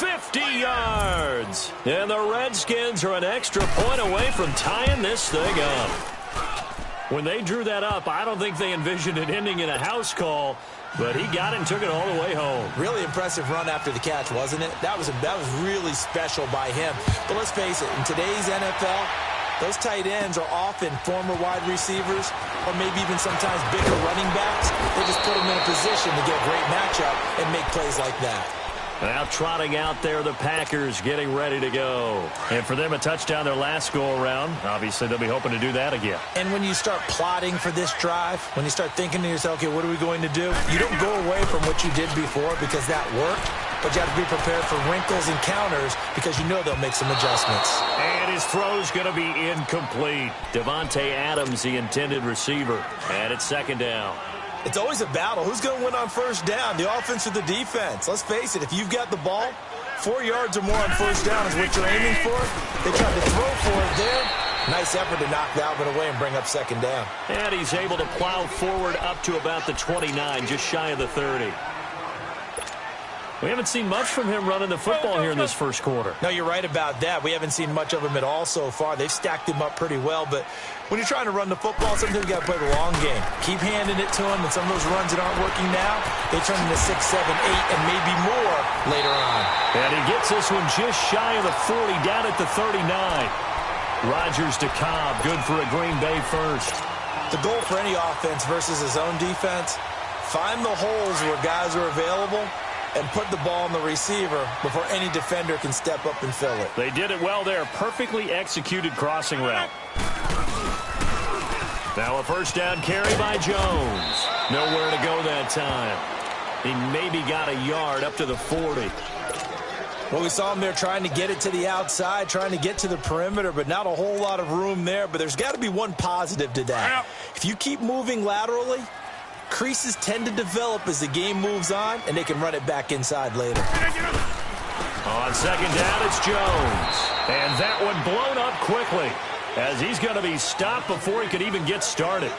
50 yards. And the Redskins are an extra point away from tying this thing up. When they drew that up, I don't think they envisioned it ending in a house call, but he got it and took it all the way home. Really impressive run after the catch, wasn't it? That was really special by him. But let's face it, in today's NFL, those tight ends are often former wide receivers or maybe even sometimes bigger running backs. They just put them in a position to get a great matchup and make plays like that. Now trotting out there, the Packers getting ready to go. And for them, a touchdown their last go-around. Obviously, they'll be hoping to do that again. And when you start plotting for this drive, when you start thinking to yourself, okay, what are we going to do? You don't go away from what you did before because that worked, but you have to be prepared for wrinkles and counters because you know they'll make some adjustments. And his throw's going to be incomplete. Davante Adams, the intended receiver. And it's second down. It's always a battle. Who's going to win on first down, the offense or the defense? Let's face it, if you've got the ball, 4 yards or more on first down is what you're aiming for. They tried to throw for it there. Nice effort to knock that one away and bring up second down. And he's able to plow forward up to about the 29, just shy of the 30. We haven't seen much from him running the football here in this first quarter. No, you're right about that. We haven't seen much of him at all so far. They've stacked him up pretty well, but when you're trying to run the football, sometimes you got to play the long game. Keep handing it to him, and some of those runs that aren't working now, they turn into 6, 7, 8, and maybe more later on. And he gets this one just shy of the 40, down at the 39. Rodgers to Cobb, good for a Green Bay first. The goal for any offense versus his own defense, find the holes where guys are available and put the ball on the receiver before any defender can step up and fill it. They did it well there. Perfectly executed crossing route. Now a first down carry by Jones. Nowhere to go that time. He maybe got a yard up to the 40. Well, we saw him there trying to get it to the outside, trying to get to the perimeter, but not a whole lot of room there. But there's got to be one positive to that. If you keep moving laterally, creases tend to develop as the game moves on, and they can run it back inside later. On second down, it's Jones. And that one blown up quickly as he's going to be stopped before he could even get started.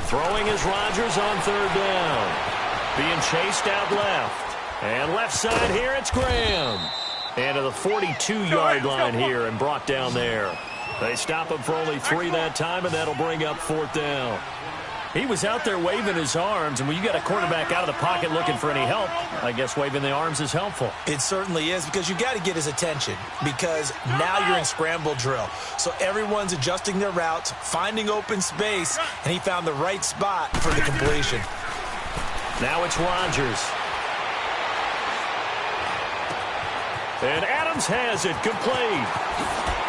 Throwing is Rodgers on third down. Being chased out left. And left side here, it's Graham. And to the 42-yard line here and brought down there. They stop him for only 3 that time, and that'll bring up fourth down. He was out there waving his arms, and when you got a quarterback out of the pocket looking for any help, I guess waving the arms is helpful. It certainly is, because you got to get his attention, because now you're in scramble drill. So everyone's adjusting their routes, finding open space, and he found the right spot for the completion. Now it's Rodgers. And Adams has it complete.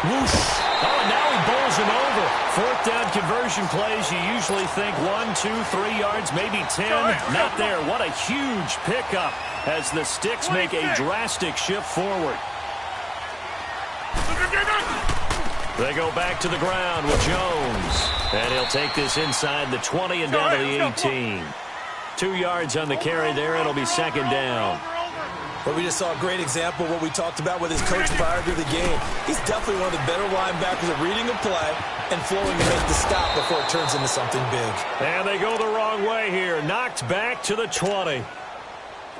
Whoosh. Oh, and now he bowls him over. Fourth down conversion plays, you usually think 1, 2, 3 yards, maybe 10. Not there. What a huge pickup as the Sticks make a drastic shift forward. They go back to the ground with Jones. And he'll take this inside the 20 and down to the 18. 2 yards on the carry there. It'll be second down. But we just saw a great example of what we talked about with his coach prior to the game. He's definitely one of the better linebackers at reading a play and flowing to make the stop before it turns into something big. And they go the wrong way here. Knocked back to the 20.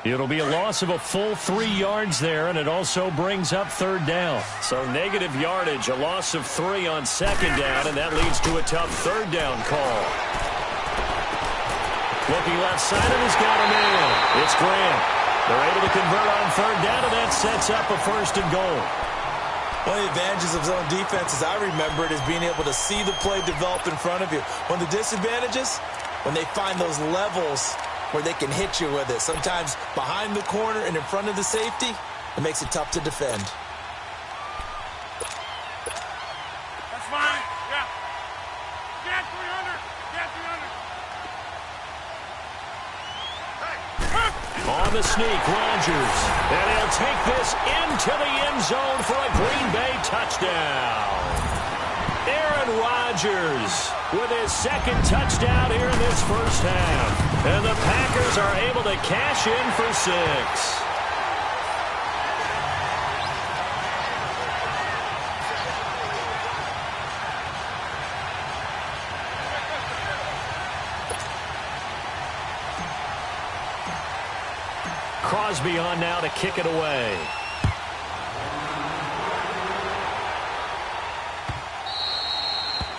It'll be a loss of a full 3 yards there, and it also brings up third down. So negative yardage, a loss of 3 on second down, and that leads to a tough third down call. Looking left side, and he's got him in. It's Graham. They're able to convert on third down, and that sets up a first and goal. One of the advantages of zone defense, as I remember it, is being able to see the play develop in front of you. One of the disadvantages, when they find those levels where they can hit you with it. Sometimes behind the corner and in front of the safety, it makes it tough to defend. That's fine. Yeah. Get 300. Get 300. On the sneak, Rodgers. And he'll take this into the end zone for a Green Bay touchdown. Aaron Rodgers with his second touchdown here in this first half. And the Packers are able to cash in for 6. Crosby on now to kick it away.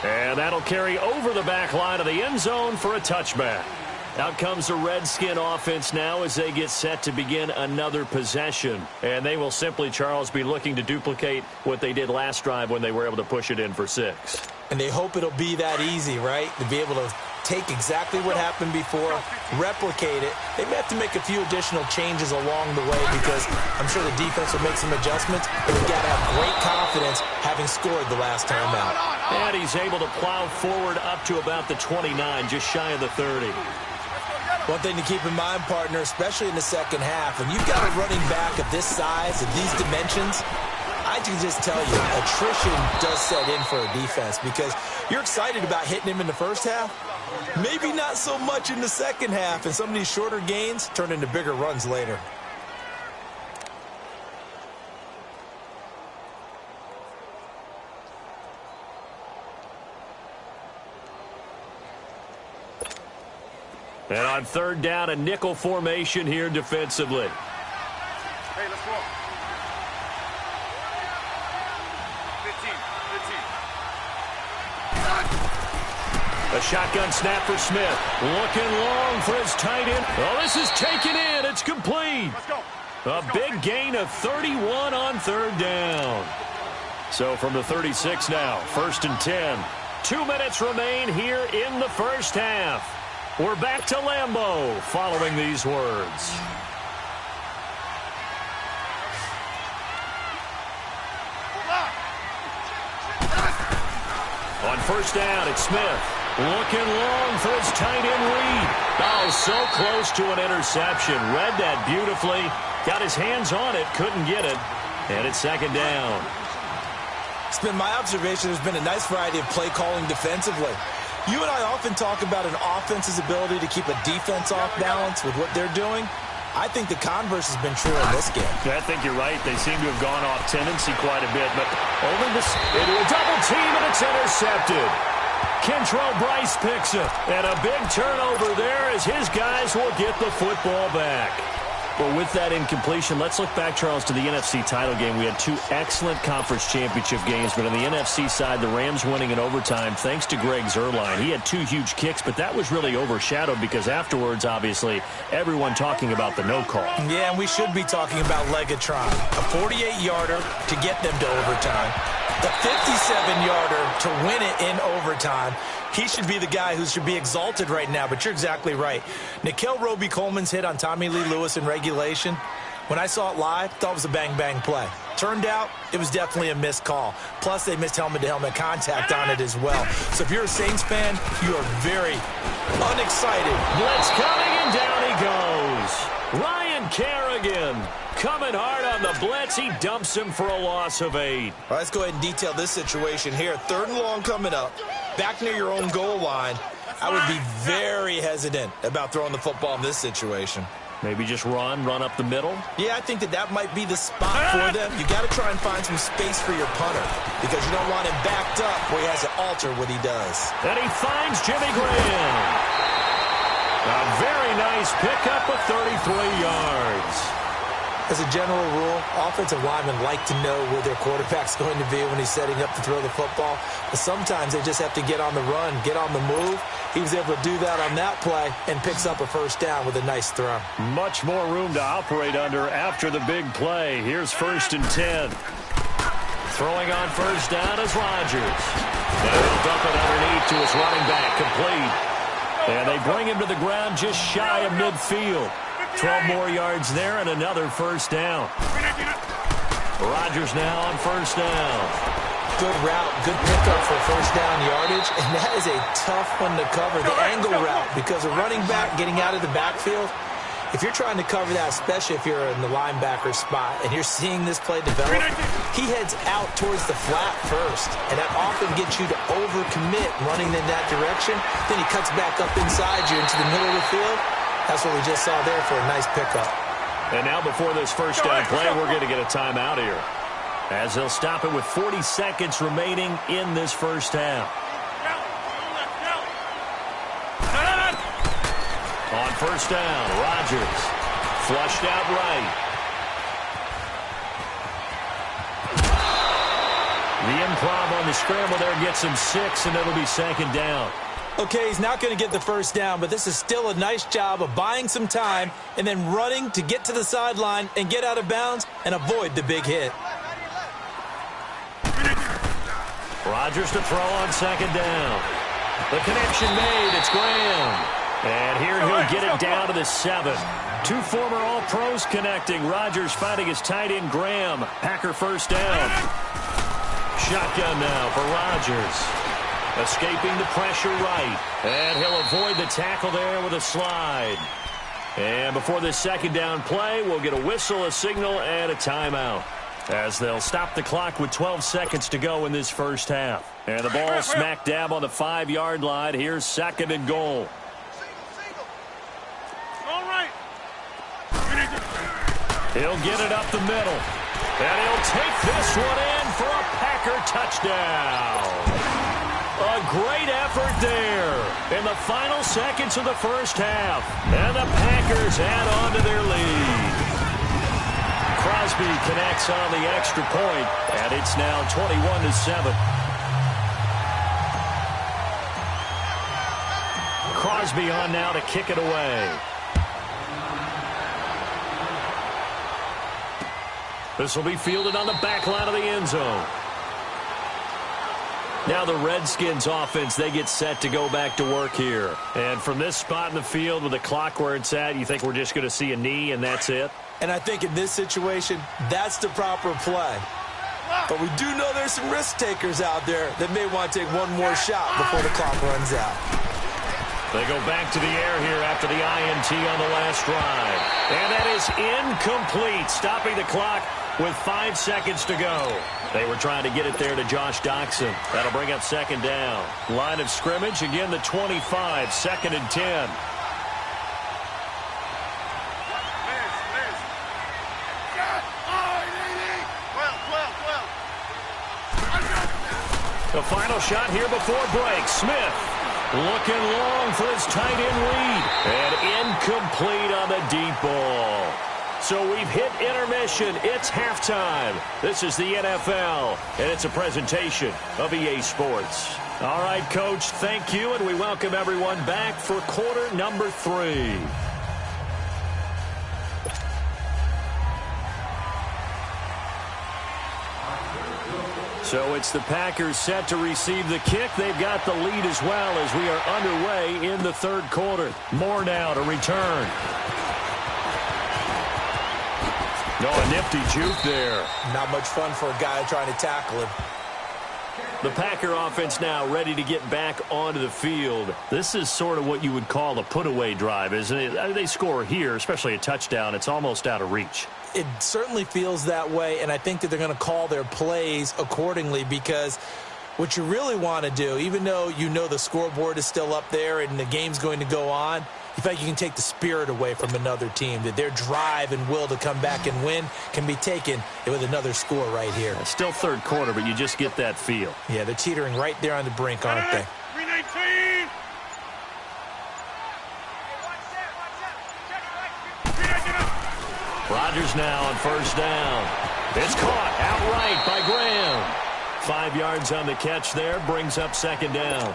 And that'll carry over the back line of the end zone for a touchback. Out comes the Redskin offense now as they get set to begin another possession. And they will simply, Charles, be looking to duplicate what they did last drive when they were able to push it in for 6. And they hope it'll be that easy, right? To be able to take exactly what happened before, replicate it. They may have to make a few additional changes along the way because I'm sure the defense will make some adjustments, but we've got to have great confidence having scored the last time out. And he's able to plow forward up to about the 29, just shy of the 30. One thing to keep in mind, partner, especially in the second half, when you've got a running back of this size, of these dimensions, I can just tell you, attrition does set in for a defense because you're excited about hitting him in the first half. Maybe not so much in the second half, and some of these shorter gains turn into bigger runs later. And on third down, a nickel formation here defensively. Hey, let's go. 15. A shotgun snap for Smith. Looking long for his tight end. Oh, this is taken in. It's complete. Let's go. A big gain of 31 on third down. So from the 36 now, 1st and 10. 2 minutes remain here in the first half. We're back to Lambeau following these words. On first down, it's Smith. Looking long for his tight end Reed. Oh, so close to an interception. Read that beautifully. Got his hands on it, couldn't get it. And it's 2nd down. It's been my observation there's been a nice variety of play calling defensively. You and I often talk about an offense's ability to keep a defense off balance with what they're doing. I think the converse has been true in this game. I think you're right. They seem to have gone off tendency quite a bit, but only this into a double team, and it's intercepted. Kentrell Bryce picks it, and a big turnover there as his guys will get the football back. Well, with that incompletion, let's look back, Charles, to the NFC title game. We had 2 excellent conference championship games, but on the NFC side, the Rams winning in overtime thanks to Greg Zuerlein. He had 2 huge kicks, but that was really overshadowed because afterwards, obviously, everyone talking about the no call. Yeah, and we should be talking about Legatron. A 48-yarder to get them to overtime. The 57-yarder to win it in overtime. He should be the guy who should be exalted right now, but you're exactly right. Nickel Roby-Coleman's hit on Tommy Lee Lewis in regulation, when I saw it live, thought it was a bang-bang play. Turned out, it was definitely a missed call. Plus, they missed helmet-to-helmet contact on it as well. So if you're a Saints fan, you are very unexcited. Blitz coming, and down he goes. Ryan Kerrigan coming hard on the blitz. He dumps him for a loss of 8. All right, let's go ahead and detail this situation here. 3rd and long coming up. Back near your own goal line. I would be very hesitant about throwing the football in this situation. Maybe just run up the middle? Yeah, I think that might be the spot for them. You got to try and find some space for your punter because you don't want him backed up where he has to alter what he does. And he finds Jimmy Graham. A very nice pickup of 33 yards. As a general rule, offensive linemen like to know where their quarterback's going to be when he's setting up to throw the football. But sometimes they just have to get on the run, get on the move. He was able to do that on that play and picks up a first down with a nice throw. Much more room to operate under after the big play. Here's 1st and 10. Throwing on first down is Rodgers. And he'll dump it underneath to his running back, complete. And they bring him to the ground just shy of midfield. 12 more yards there and another first down. Rodgers now on first down. Good route, good pickup for first down yardage, and that is a tough one to cover, the angle route, because a running back getting out of the backfield, if you're trying to cover that, especially if you're in the linebacker spot and you're seeing this play develop, he heads out towards the flat first, and that often gets you to overcommit running in that direction. Then he cuts back up inside you into the middle of the field. That's what we just saw there for a nice pickup. And now before this first down play, we're going to get a timeout here, as they'll stop it with 40 seconds remaining in this first half. On first down, Rodgers Flushed out right. The improv on the scramble there gets him 6, and it'll be second down. Okay, he's not going to get the first down, but this is still a nice job of buying some time and then running to get to the sideline and get out of bounds and avoid the big hit. Rodgers to throw on second down. The connection made. It's Graham. And here he'll get it down to the 7. Two former All-Pros connecting. Rodgers fighting his tight end Graham. Packer first down. Shotgun now for Rodgers. Escaping the pressure right. And he'll avoid the tackle there with a slide. And before this second down play, we'll get a whistle, a signal, and a timeout, as they'll stop the clock with 12 seconds to go in this first half. And the ball smack dab on the 5-yard line. Here's second and goal. All right. He'll get it up the middle. And he'll take this one in for a Packer touchdown. A great effort there in the final seconds of the first half. And the Packers add on to their lead. Crosby connects on the extra point, and it's now 21-7. Crosby on now to kick it away. This will be fielded on the back line of the end zone. Now the Redskins offense, they get set to go back to work here. And from this spot in the field with the clock where it's at, you think we're just going to see a knee and that's it? And I think in this situation, that's the proper play. But we do know there's some risk takers out there that may want to take one more shot before the clock runs out. They go back to the air here after the INT on the last drive. And that is incomplete, stopping the clock with 5 seconds to go. They were trying to get it there to Josh Doxson. That'll bring up second down. Line of scrimmage, again the 25, second and 10. The final shot here before break. Smith looking long for his tight end read. And incomplete on the deep ball. So we've hit intermission. It's halftime. This is the NFL, and it's a presentation of EA Sports. All right, Coach, thank you, and we welcome everyone back for quarter number 3. So it's the Packers set to receive the kick. They've got the lead as well as we are underway in the third quarter. More now to return. No, a nifty juke there. Not much fun for a guy trying to tackle him. The Packer offense now ready to get back onto the field. This is sort of what you would call a put-away drive, isn't it? They score here, especially a touchdown. It's almost out of reach. It certainly feels that way, and I think that they're going to call their plays accordingly, because what you really want to do, even though you know the scoreboard is still up there and the game's going to go on, you feel like you can take the spirit away from another team, that their drive and will to come back and win can be taken with another score right here. It's still third quarter, but you just get that feel. Yeah, they're teetering right there on the brink, aren't they? 319. Rodgers now on first down. It's caught outright by Graham. 5 yards on the catch there, brings up second down.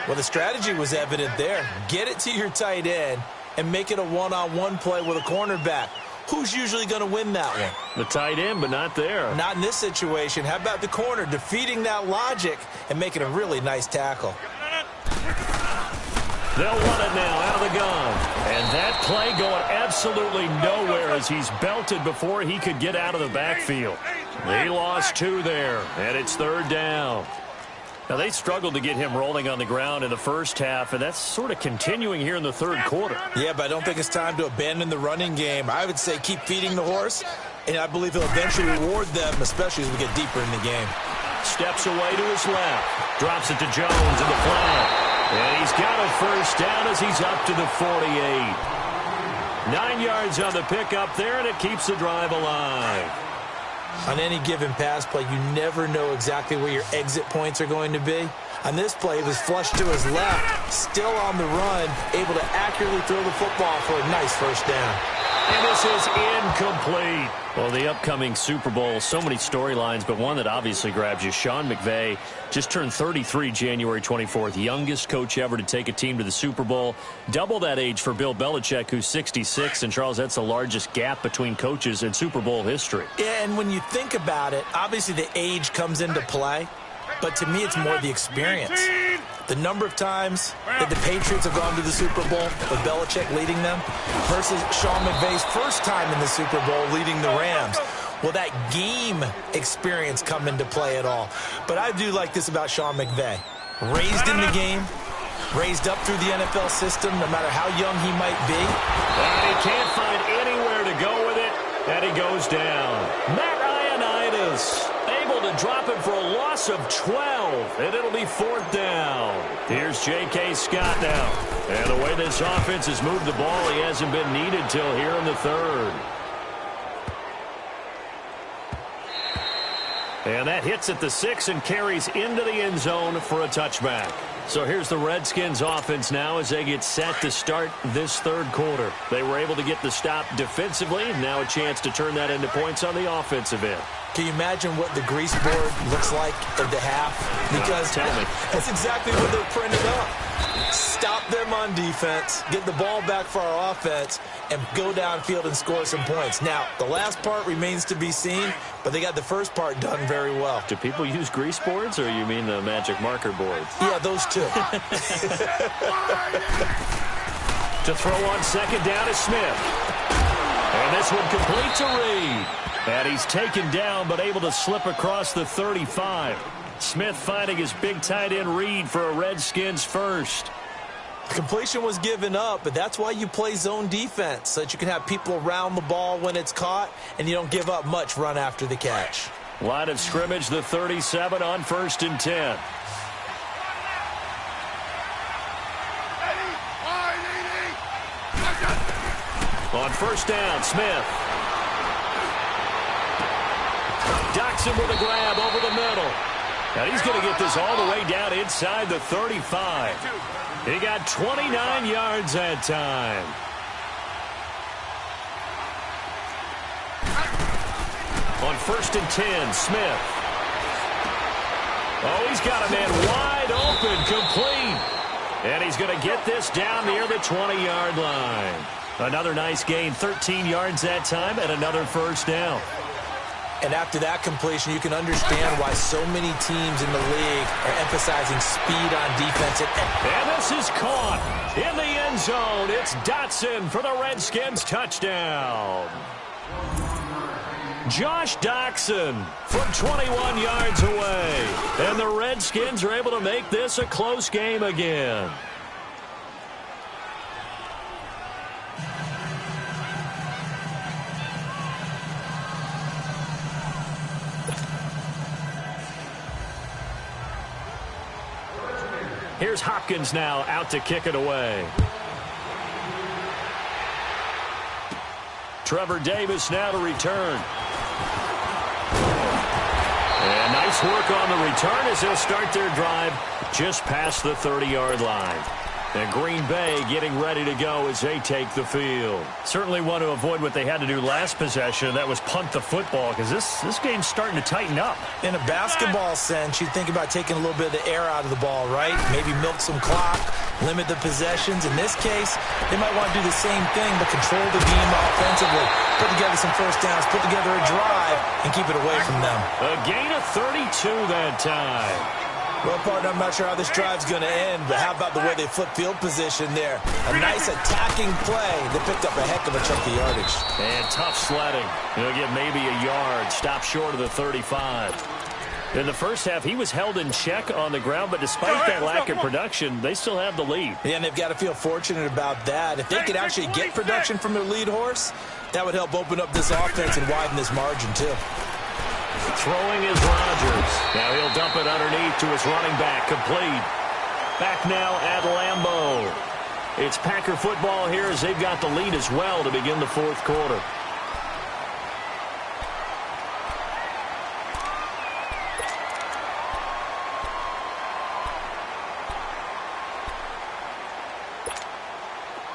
Well, the strategy was evident there. Get it to your tight end and make it a one-on-one play with a cornerback. Who's usually going to win that one? The tight end, but not there. Not in this situation. How about the corner defeating that logic and making a really nice tackle? They'll run it now out of the gun. And that play going absolutely nowhere as he's belted before he could get out of the backfield. They lost 2 there, and it's third down. Now, they struggled to get him rolling on the ground in the first half, and that's sort of continuing here in the third quarter. Yeah, but I don't think it's time to abandon the running game. I would say keep feeding the horse, and I believe he'll eventually reward them, especially as we get deeper in the game. Steps away to his left. Drops it to Jones in the flat. And he's got a first down as he's up to the 48. 9 yards on the pickup there, and it keeps the drive alive. On any given pass play, you never know exactly where your exit points are going to be. On this play, he was flushed to his left, still on the run, able to accurately throw the football for a nice first down. And this is incomplete. Well, the upcoming Super Bowl, so many storylines, but one that obviously grabs you. Sean McVay just turned 33 January 24th. Youngest coach ever to take a team to the Super Bowl. Double that age for Bill Belichick, who's 66. And, Charles, that's the largest gap between coaches in Super Bowl history. Yeah, and when you think about it, obviously the age comes into play. But to me, it's more the experience. The number of times that the Patriots have gone to the Super Bowl with Belichick leading them versus Sean McVay's first time in the Super Bowl leading the Rams. Will that game experience come into play at all? But I do like this about Sean McVay. Raised in the game, raised up through the NFL system, no matter how young he might be. And he can't find anywhere to go with it, and he goes down. Matt Ioannidis able to drop him for a loss of 12, and it'll be 4th down. Here's J.K. Scott now. And the way this offense has moved the ball, he hasn't been needed till here in the 3rd. And that hits at the 6 and carries into the end zone for a touchback. So here's the Redskins offense now as they get set to start this 3rd quarter. They were able to get the stop defensively. Now a chance to turn that into points on the offensive end. Can you imagine what the grease board looks like at the half? Because tell me. That's exactly what they're printed up. Stop them on defense, get the ball back for our offense, and go downfield and score some points. Now, the last part remains to be seen, but they got the first part done very well. Do people use grease boards, or you mean the magic marker boards? Yeah, those two. To throw on 2nd down is Smith. And this one complete to Reed. And he's taken down, but able to slip across the 35. Smith finding his big tight end Reed for a Redskins first. Completion was given up, but that's why you play zone defense, so that you can have people around the ball when it's caught, and you don't give up much run after the catch. Line of scrimmage, the 37 on 1st and 10. On 1st down, Smith. Doxson with a grab over the middle. And he's going to get this all the way down inside the 35. He got 29 yards that time. On 1st and 10, Smith. Oh, he's got a man wide open, complete. And he's going to get this down near the 20-yard line. Another nice gain, 13 yards that time, and another 1st down. And after that completion, you can understand why so many teams in the league are emphasizing speed on defense. And this is caught in the end zone. It's Dotson for the Redskins touchdown. Josh Doxson from 21 yards away. And the Redskins are able to make this a close game again. Here's Hopkins now out to kick it away. Trevor Davis now to return. And nice work on the return as they'll start their drive just past the 30-yard line. And Green Bay getting ready to go as they take the field. Certainly want to avoid what they had to do last possession. That was punt the football, because this game's starting to tighten up. In a basketball sense, you think about taking a little bit of the air out of the ball, right? Maybe milk some clock, limit the possessions. In this case, they might want to do the same thing, but control the game offensively. Put together some 1st downs, put together a drive, and keep it away from them. A gain of 32 that time. Well, partner, I'm not sure how this drive's going to end, but how about the way they flip field position there? A nice attacking play. They picked up a heck of a chunk of yardage. And tough sledding. He'll get maybe a yard. Stop short of the 35. In the first half, he was held in check on the ground, but despite that lack of production, they still have the lead. Yeah, and they've got to feel fortunate about that. If they could actually get production from their lead horse, that would help open up this offense and widen this margin, too. Throwing is Rodgers. Now he'll dump it underneath to his running back. Complete. Back now at Lambeau. It's Packer football here as they've got the lead as well to begin the 4th quarter.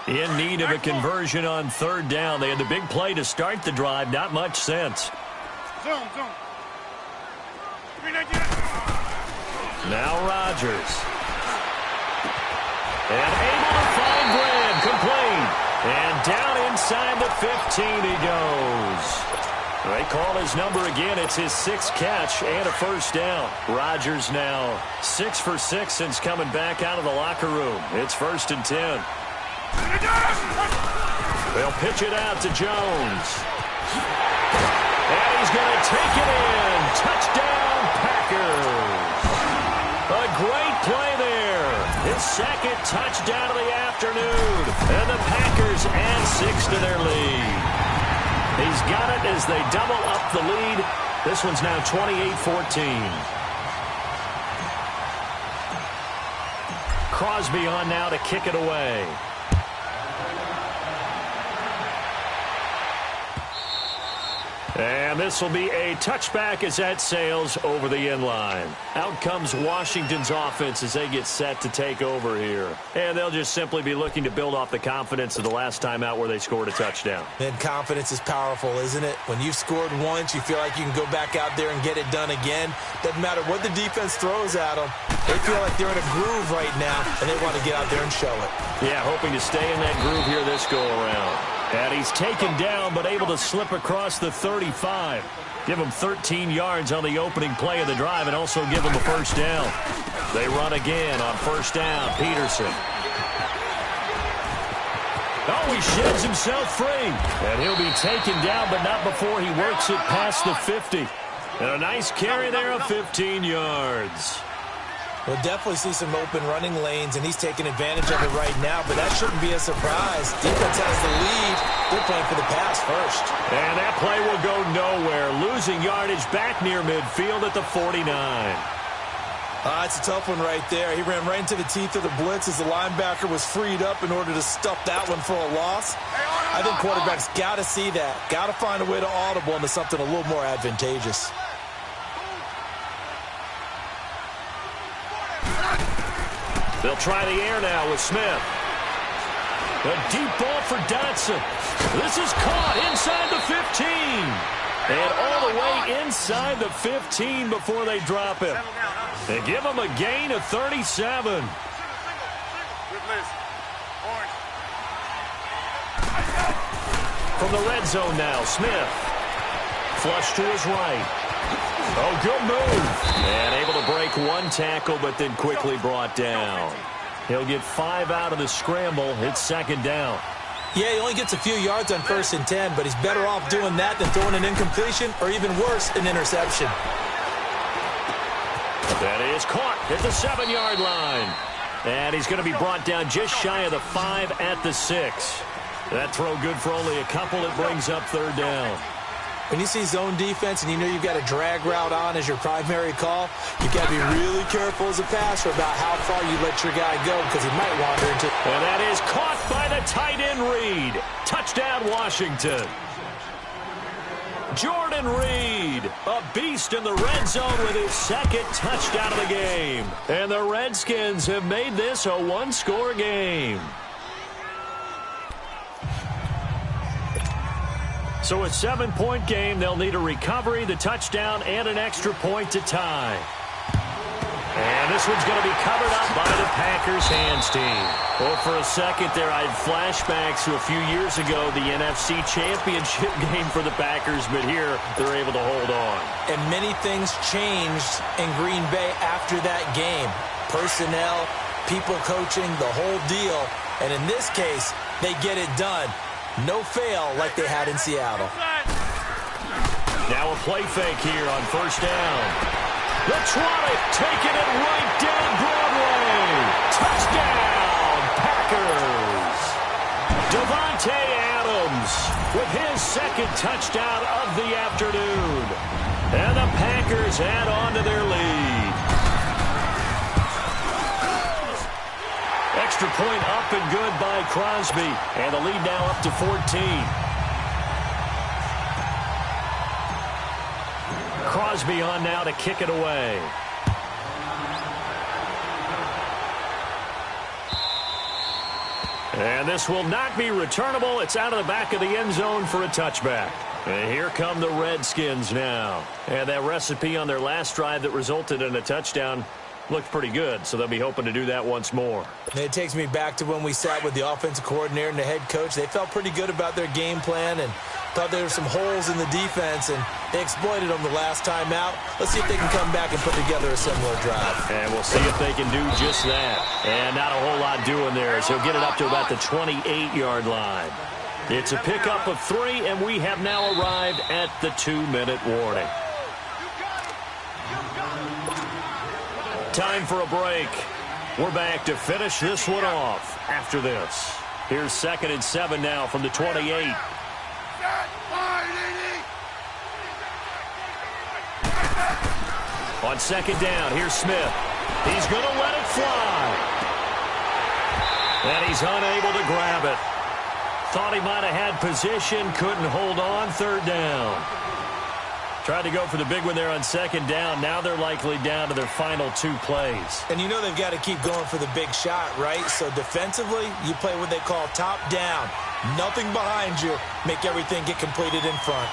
In need of a conversion on third down. They had the big play to start the drive. Not much sense. Zoom. Now Rodgers. And able to find Graham. Complete. And down inside the 15 he goes. They call his number again. It's his 6th catch and a first down. Rodgers now 6 for 6 since coming back out of the locker room. It's 1st and 10. They'll pitch it out to Jones. And he's going to take it in. Touchdown, Packers. A great play there. His 2nd touchdown of the afternoon. And the Packers add 6 to their lead. He's got it as they double up the lead. This one's now 28-14. Crosby on now to kick it away. And this will be a touchback as that sails over the end line. Out comes Washington's offense as they get set to take over here. And they'll just simply be looking to build off the confidence of the last time out where they scored a touchdown. And confidence is powerful, isn't it? When you've scored once, you feel like you can go back out there and get it done again. Doesn't matter what the defense throws at them. They feel like they're in a groove right now, and they want to get out there and show it. Yeah, hoping to stay in that groove here this go-around. And he's taken down, but able to slip across the 35. Give him 13 yards on the opening play of the drive and also give him a first down. They run again on first down. Peterson. Oh, he sheds himself free. And he'll be taken down, but not before he works it past the 50. And a nice carry there of 15 yards. We'll definitely see some open running lanes, and he's taking advantage of it right now, but that shouldn't be a surprise. Defense has the lead. They're playing for the pass first. And that play will go nowhere. Losing yardage back near midfield at the 49. It's a tough one right there. He ran right into the teeth of the blitz as the linebacker was freed up in order to stuff that one for a loss. I think quarterbacks got to see that. Got to find a way to audible into something a little more advantageous. They'll try the air now with Smith. A deep ball for Dotson. This is caught inside the 15. And all the way inside the 15 before they drop him. They give him a gain of 37. From the red zone now, Smith. Flush to his right. Oh, good move. And able to break one tackle, but then quickly brought down. He'll get 5 out of the scramble. It's 2nd down. Yeah, he only gets a few yards on 1st and 10, but he's better off doing that than throwing an incompletion or even worse, an interception. That is caught at the 7-yard line. And he's going to be brought down just shy of the 5 at the 6. That throw good for only a couple. It brings up 3rd down. When you see zone defense and you know you've got a drag route on as your primary call, you've got to be really careful as a passer about how far you let your guy go because he might wander into... And that is caught by the tight end Reed. Touchdown, Washington. Jordan Reed, a beast in the red zone with his 2nd touchdown of the game. And the Redskins have made this a 1-score game. So a 7-point game, they'll need a recovery, the touchdown, and an extra point to tie. And this one's going to be covered up by the Packers hands team. Well, for a second there, I had flashbacks to a few years ago, the NFC Championship game for the Packers, but here they're able to hold on. And many things changed in Green Bay after that game. Personnel, people coaching, the whole deal. And in this case, they get it done. No fail like they had in Seattle. Now a play fake here on 1st down. Latronic taking it right down Broadway. Touchdown, Packers. Davante Adams with his 2nd touchdown of the afternoon. And the Packers add on to their lead. Extra point up and good by Crosby. And the lead now up to 14. Crosby on now to kick it away. And this will not be returnable. It's out of the back of the end zone for a touchback. And here come the Redskins now. And that recipe on their last drive that resulted in a touchdown looked pretty good, so they'll be hoping to do that once more. And it takes me back to when we sat with the offensive coordinator and the head coach. They felt pretty good about their game plan and thought there were some holes in the defense, and they exploited them the last time out. Let's see if they can come back and put together a similar drive. And we'll see if they can do just that. And not a whole lot doing there, as he'll get it up to about the 28-yard line. It's a pickup of 3, and we have now arrived at the 2-minute warning. Time for a break. We're back to finish this one off after this. Here's 2nd and 7 now from the 28. On 2nd down, here's Smith. He's going to let it fly. And he's unable to grab it. Thought he might have had position, couldn't hold on. 3rd down. Tried to go for the big one there on 2nd down. Now they're likely down to their final 2 plays. And you know they've got to keep going for the big shot, right? So defensively, you play what they call top down. Nothing behind you. Make everything get completed in front.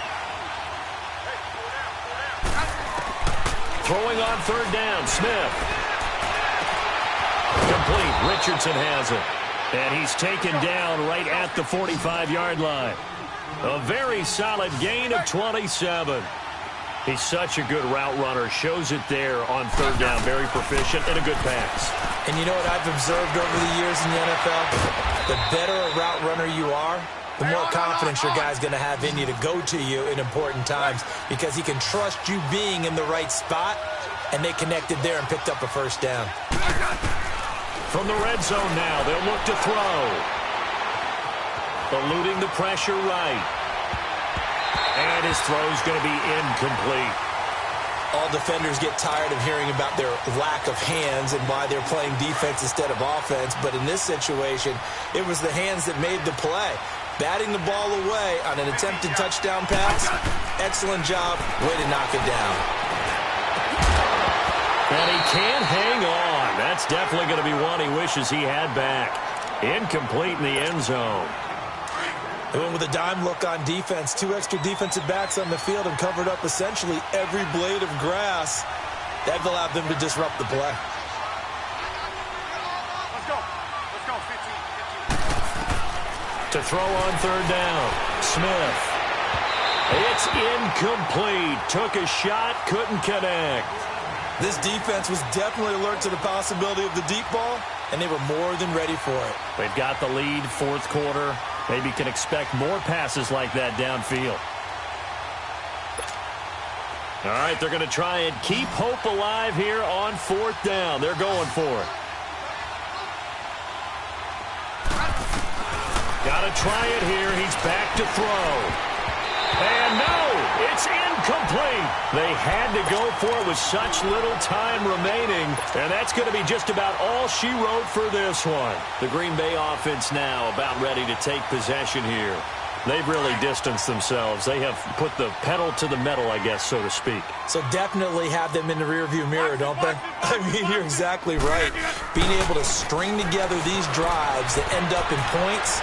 Throwing on 3rd down, Smith. Complete. Richardson has it. And he's taken down right at the 45-yard line. A very solid gain of 27. He's such a good route runner. Shows it there on 3rd down. Very proficient and a good pass. And you know what I've observed over the years in the NFL? The better a route runner you are, the more confidence your guy's going to have in you to go to you in important times, because he can trust you being in the right spot, and they connected there and picked up a 1st down. From the red zone now, they'll look to throw. Eluding the pressure right. And his throw's going to be incomplete. All defenders get tired of hearing about their lack of hands and why they're playing defense instead of offense. But in this situation, it was the hands that made the play. Batting the ball away on an attempted touchdown pass. Excellent job. Way to knock it down. And he can't hang on. That's definitely going to be one he wishes he had back. Incomplete in the end zone. They went with a dime look on defense. 2 extra defensive backs on the field and covered up essentially every blade of grass. That allowed them to disrupt the play. Let's go. Let's go. 15. To throw on 3rd down, Smith. It's incomplete. Took a shot, couldn't connect. This defense was definitely alert to the possibility of the deep ball, and they were more than ready for it. They've got the lead, 4th quarter. Maybe can expect more passes like that downfield. All right, they're going to try and keep hope alive here on 4th down. They're going for it. Got to try it here. He's back to throw. And no, it's incomplete. They had to go for it with such little time remaining, and that's going to be just about all she wrote for this one. The Green Bay offense now about ready to take possession here. They've really distanced themselves. They have put the pedal to the metal, I guess, so to speak. So definitely have them in the rearview mirror, don't they? I mean, you're exactly right. Being able to string together these drives that end up in points,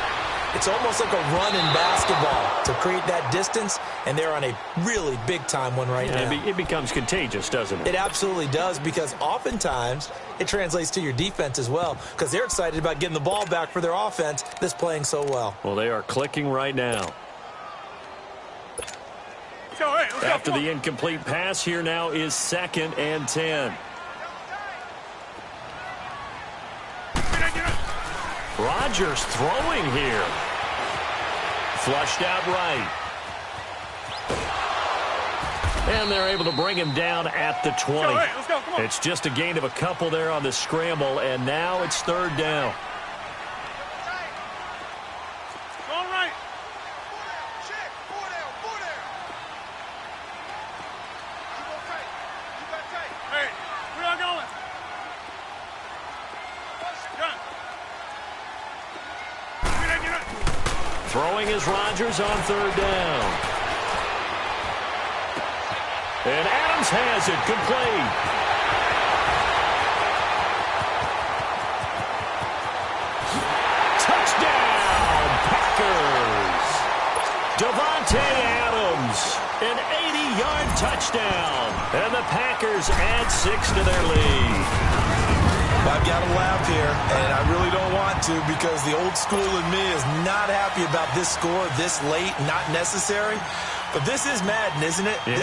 it's almost like a run in basketball to create that distance, and they're on a really big-time one right now. It becomes contagious, doesn't it? It absolutely does, because oftentimes it translates to your defense as well, because they're excited about getting the ball back for their offense that's playing so well. Well, they are clicking right now. After the incomplete pass, here now is 2nd and 10. Rodgers throwing here. Flushed out right. And they're able to bring him down at the 20. Let's go. Come on. It's just a gain of a couple there on the scramble, and now it's 3rd down. All right. Hey, where y'all going? Throwing is Rodgers on 3rd down. And Adams has it complete. Touchdown! Davante Adams, an 80-yard touchdown. And the Packers add 6 to their lead. I've got to laugh here, and I really don't want to because the old school in me is not happy about this score this late, not necessary. But this is Madden, isn't it? Yeah.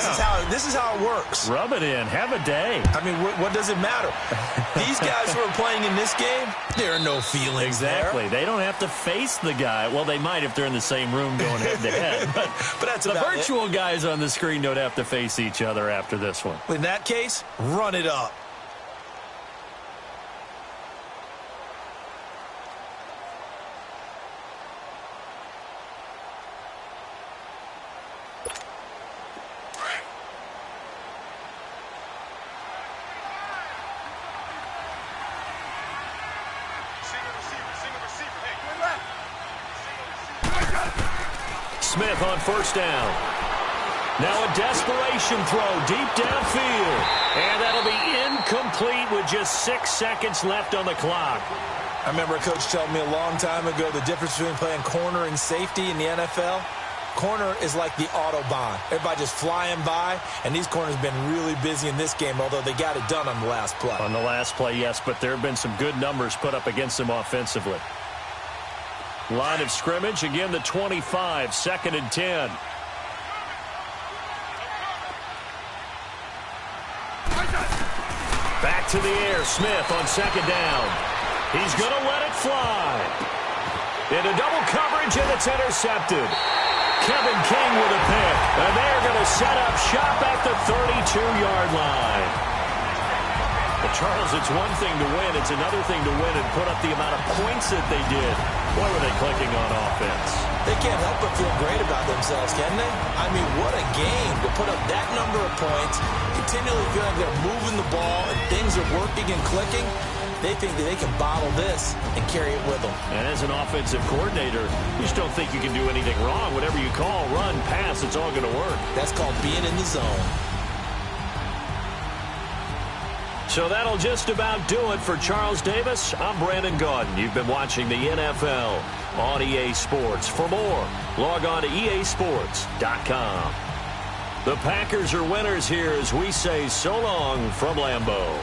This is how it works. Rub it in. Have a day. I mean, what does it matter? These guys who are playing in this game, there are no feelings Exactly. there. They don't have to face the guy. Well, they might if they're in the same room going head-to-head. But that's the about virtual guys on the screen don't have to face each other after this one. In that case, run it up. Smith on first down. Now a desperation throw deep downfield. And that'll be incomplete with just 6 seconds left on the clock. I remember a coach telling me a long time ago the difference between playing corner and safety in the NFL. Corner is like the Autobahn. Everybody just flying by, and these corners have been really busy in this game, although they got it done on the last play. On the last play, yes, but there have been some good numbers put up against them offensively. Line of scrimmage, again the 25, 2nd and 10. Back to the air, Smith on 2nd down. He's going to let it fly. Into double coverage, and it's intercepted. Kevin King with a pick, and they're going to set up shop at the 32-yard line. But Charles, it's one thing to win. It's another thing to win and put up the amount of points that they did. Boy, were they clicking on offense. They can't help but feel great about themselves, can they? I mean, what a game to put up that number of points, continually feeling they're moving the ball and things are working and clicking. They think that they can bottle this and carry it with them. And as an offensive coordinator, you just don't think you can do anything wrong. Whatever you call, run, pass, it's all going to work. That's called being in the zone. So that'll just about do it for Charles Davis. I'm Brandon Gaudin. You've been watching the NFL on EA Sports. For more, log on to easports.com. The Packers are winners here as we say so long from Lambeau.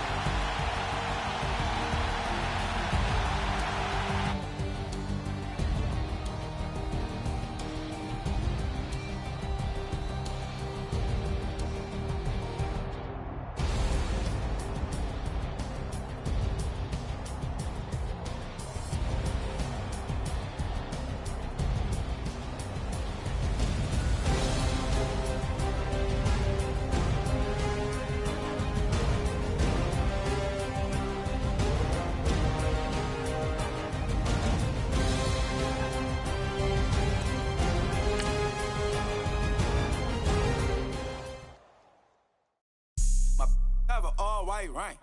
White rank.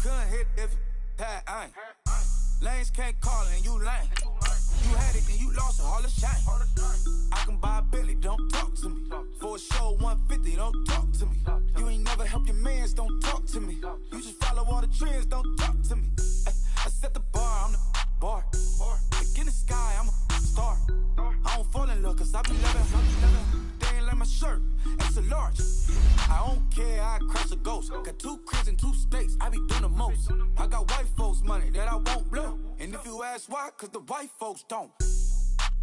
Couldn't hit if that ain't. Lanes can't call and you lame. You had it and you lost it, all the shame. I can buy a Billy, don't talk to me. For a show 150, don't talk to me. You ain't never help your mans, don't talk to me. You just follow all the trends, don't talk to me. I set the bar, I'm the bar. Like in the sky, I'm a star. I don't fall in love cause I be loving. They ain't like my shirt, it's a large. I don't care, I crush a ghost. Got 2 cribs in 2 states, I be doing the most. I got white folks money that I won't blow. And if you ask why, cause the white folks don't.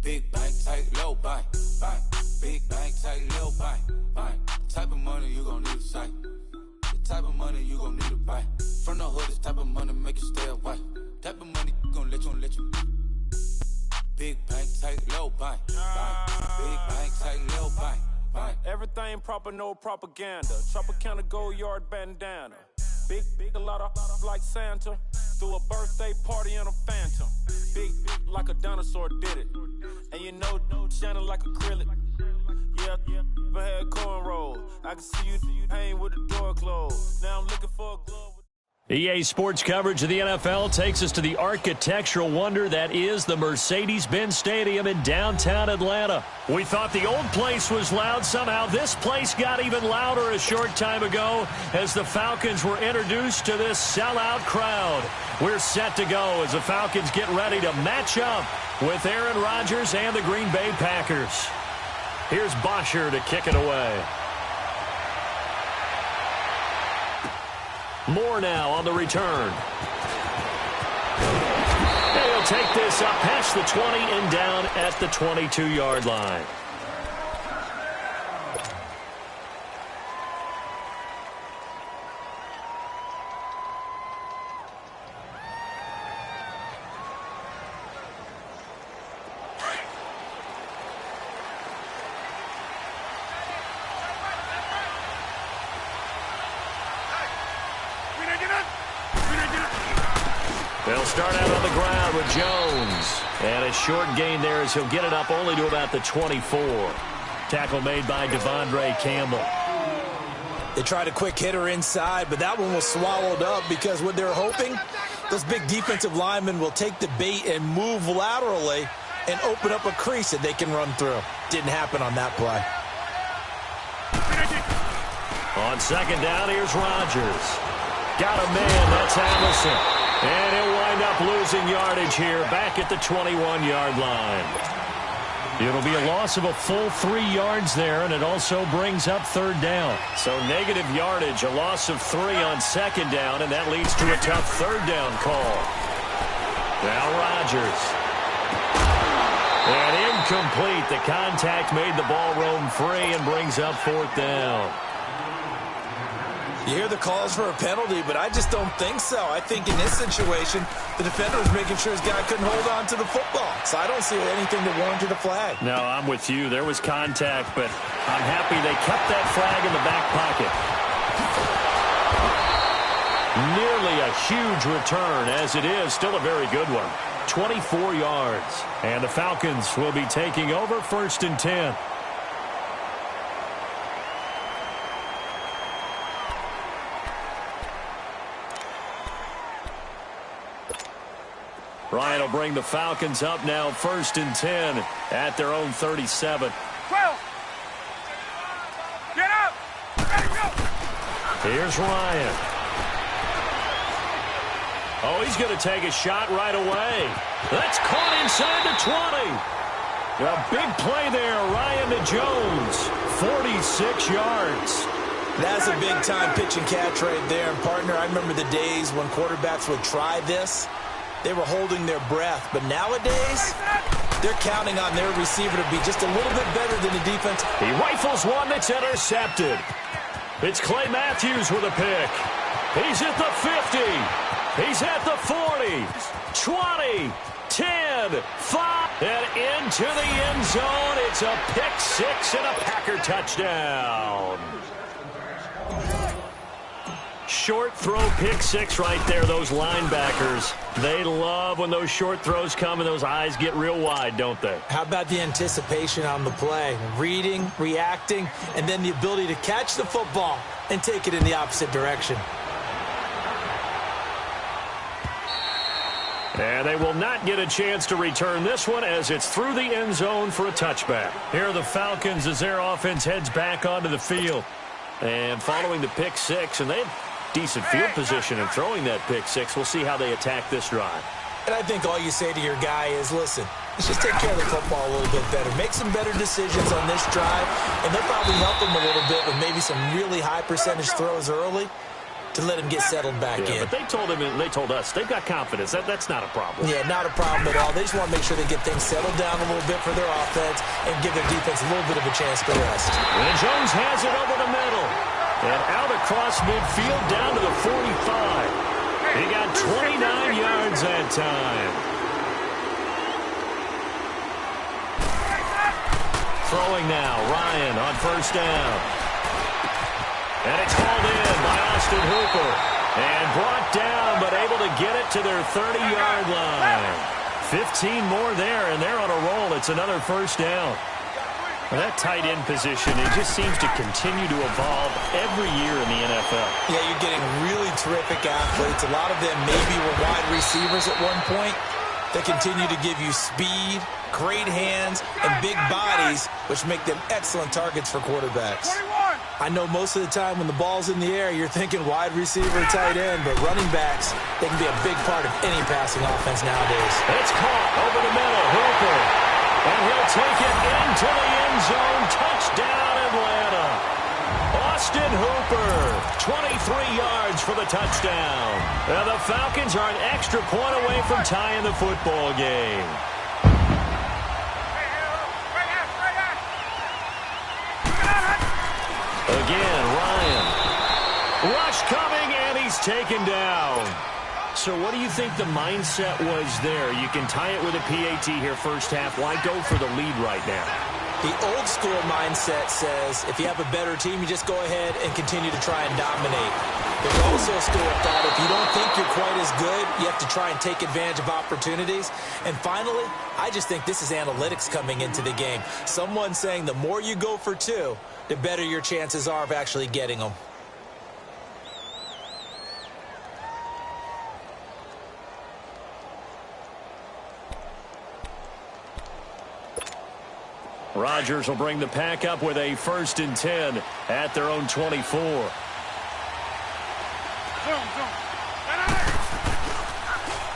Big bank, tight, low bank, bank. Big bank, tight, low bank, bank. The type of money you gon' need to sight. The type of money you gon' need to buy. From the hood, this type of money make you stay away. Type of money gon' let you. Big bank, tight, low bank, bank. Big bank, tight, low bank. Everything proper, no propaganda. Tropicana gold yard bandana. Big, a lot of like Santa. Threw a birthday party in a phantom. Big like a dinosaur did it. And you know, shining like acrylic. Yeah, but had cornrows. I can see you hang with the door closed. Now I'm looking for a glove. EA Sports coverage of the NFL takes us to the architectural wonder that is the Mercedes-Benz Stadium in downtown Atlanta. We thought the old place was loud. Somehow this place got even louder a short time ago as the Falcons were introduced to this sellout crowd. We're set to go as the Falcons get ready to match up with Aaron Rodgers and the Green Bay Packers. Here's Bosher to kick it away. Moore now on the return. And he'll take this up past the 20 and down at the 22-yard line. They'll start out on the ground with Jones. And a short gain there as he'll get it up only to about the 24. Tackle made by Devondre Campbell. They tried a quick hitter inside, but that one was swallowed up because what they're hoping, those big defensive linemen will take the bait and move laterally and open up a crease that they can run through. Didn't happen on that play. On second down, here's Rodgers. Got a man, that's Allison. And he'll wind up losing yardage here back at the 21-yard line. It'll be a loss of a full 3 yards there, and it also brings up third down. So negative yardage, a loss of 3 on second down, and that leads to a tough third down call. Now Rodgers. And incomplete. The contact made the ball roam free and brings up fourth down. You hear the calls for a penalty, but I just don't think so. I think in this situation, the defender was making sure his guy couldn't hold on to the football. So I don't see anything that warranted a flag. No, I'm with you. There was contact, but I'm happy they kept that flag in the back pocket. Nearly a huge return, as it is. Still a very good one. 24 yards. And the Falcons will be taking over 1st and 10. Ryan will bring the Falcons up now 1st and 10 at their own 37. 12. Get up. Ready, go. Here's Ryan. Oh, he's going to take a shot right away. That's caught inside the 20. A big play there, Ryan to Jones. 46 yards. That's a big-time pitch and catch right there. And, partner, I remember the days when quarterbacks would try this. They were holding their breath. But nowadays, they're counting on their receiver to be just a little bit better than the defense. He rifles one that's intercepted. It's Clay Matthews with a pick. He's at the 50. He's at the 40. 20. 10. 5. And into the end zone. It's a pick six and a Packer touchdown. Short throw pick six right there. Those linebackers, they love when those short throws come and those eyes get real wide, don't they? How about the anticipation on the play? Reading, reacting, and then the ability to catch the football and take it in the opposite direction. And they will not get a chance to return this one as it's through the end zone for a touchback. Here are the Falcons as their offense heads back onto the field. And following the pick six, and they have decent field position in throwing that pick six. We'll see how they attack this drive. And I think all you say to your guy is, listen, let's just take care of the football a little bit better. Make some better decisions on this drive, and they'll probably help him a little bit with maybe some really high percentage throws early to let him get settled back in. But they told him, and they told us, they've got confidence. That's not a problem. Yeah, not a problem at all. They just want to make sure they get things settled down a little bit for their offense and give their defense a little bit of a chance to rest. And Jones has it over the middle. And out across midfield down to the 45. He got 29 yards that time. Throwing now, Ryan on first down. And it's hauled in by Austin Hooper. And brought down, but able to get it to their 30-yard line. 15 more there, and they're on a roll. It's another first down. Well, that tight end position, it just seems to continue to evolve every year in the NFL. Yeah, you're getting really terrific athletes. A lot of them maybe were wide receivers at one point. They continue to give you speed, great hands, and big bodies, which make them excellent targets for quarterbacks. 21. I know most of the time when the ball's in the air, you're thinking wide receiver, tight end, but running backs, they can be a big part of any passing offense nowadays. It's caught over the middle. Hooper. And he'll take it into the end zone. Touchdown, Atlanta. Austin Hooper, 23 yards for the touchdown. Now the Falcons are an extra point away from tying the football game. Again, Ryan. Rush coming, and he's taken down. So what do you think the mindset was there? You can tie it with a PAT here first half. Why go for the lead right now? The old school mindset says if you have a better team, you just go ahead and continue to try and dominate. There's also a school of thought, if you don't think you're quite as good, you have to try and take advantage of opportunities. And finally, I just think this is analytics coming into the game. Someone saying the more you go for two, the better your chances are of actually getting them. Rodgers will bring the pack up with a 1st and 10 at their own 24.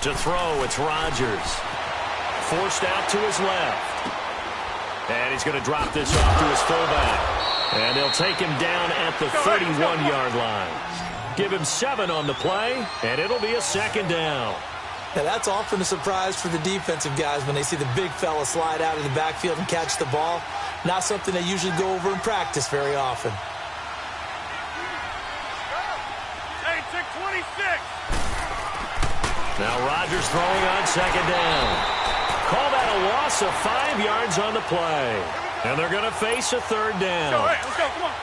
To throw, it's Rodgers. Forced out to his left. And he's going to drop this off to his fullback. And they'll take him down at the 31-yard line. Give him 7 on the play, and it'll be a 2nd down. Now, that's often a surprise for the defensive guys when they see the big fella slide out of the backfield and catch the ball. Not something they usually go over in practice very often. Hey, take 26. Now Rodgers throwing on 2nd down. Call that a loss of 5 yards on the play. And they're going to face a 3rd down. Go, hey, let's go, come on.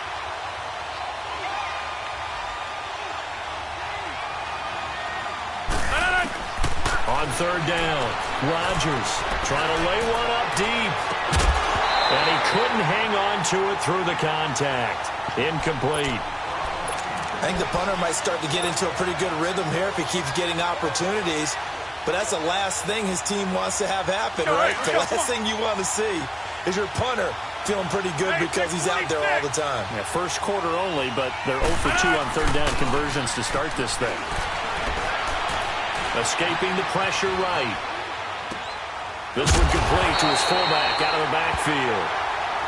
On 3rd down, Rodgers trying to lay one up deep. And he couldn't hang on to it through the contact. Incomplete. I think the punter might start to get into a pretty good rhythm here if he keeps getting opportunities. But that's the last thing his team wants to have happen, right? The last thing you want to see is your punter feeling pretty good because he's out there all the time. Yeah, first quarter only, but they're 0 for 2 on 3rd down conversions to start this thing. Escaping the pressure right. This one complete to his fullback out of the backfield.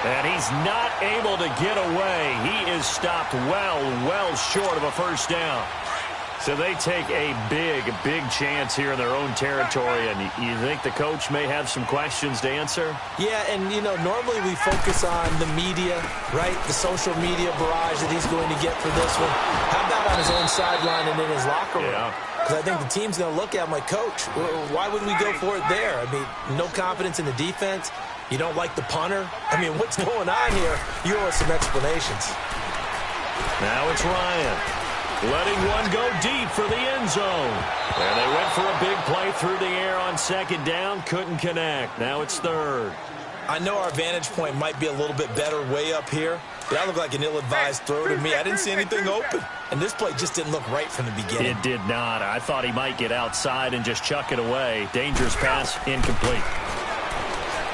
And he's not able to get away. He is stopped well short of a 1st down. So they take a big chance here in their own territory. And you think the coach may have some questions to answer? Yeah, and, you know, normally we focus on the media, right? The social media barrage that he's going to get for this one. How about on his own sideline and in his locker room? Yeah. Because I think the team's going to look at him like, Coach, why would we go for it there? I mean, no confidence in the defense. You don't like the punter. I mean, what's going on here? You owe us some explanations. Now it's Ryan. Letting one go deep for the end zone. And they went for a big play through the air on 2nd down. Couldn't connect. Now it's 3rd. I know our vantage point might be a little bit better way up here, but that looked like an ill-advised throw to me. I didn't see anything open. And this play just didn't look right from the beginning. It did not. I thought he might get outside and just chuck it away. Dangerous pass, incomplete.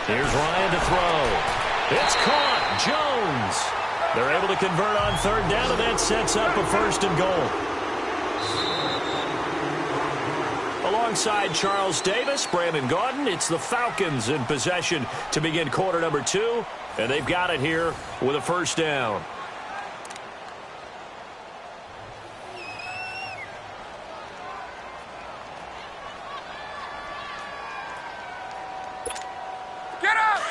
Here's Ryan to throw. It's caught. Jones. They're able to convert on 3rd down, and that sets up a 1st and goal. Alongside Charles Davis, Brandon Gaudin, it's the Falcons in possession to begin quarter number 2, and they've got it here with a 1st down. Get up!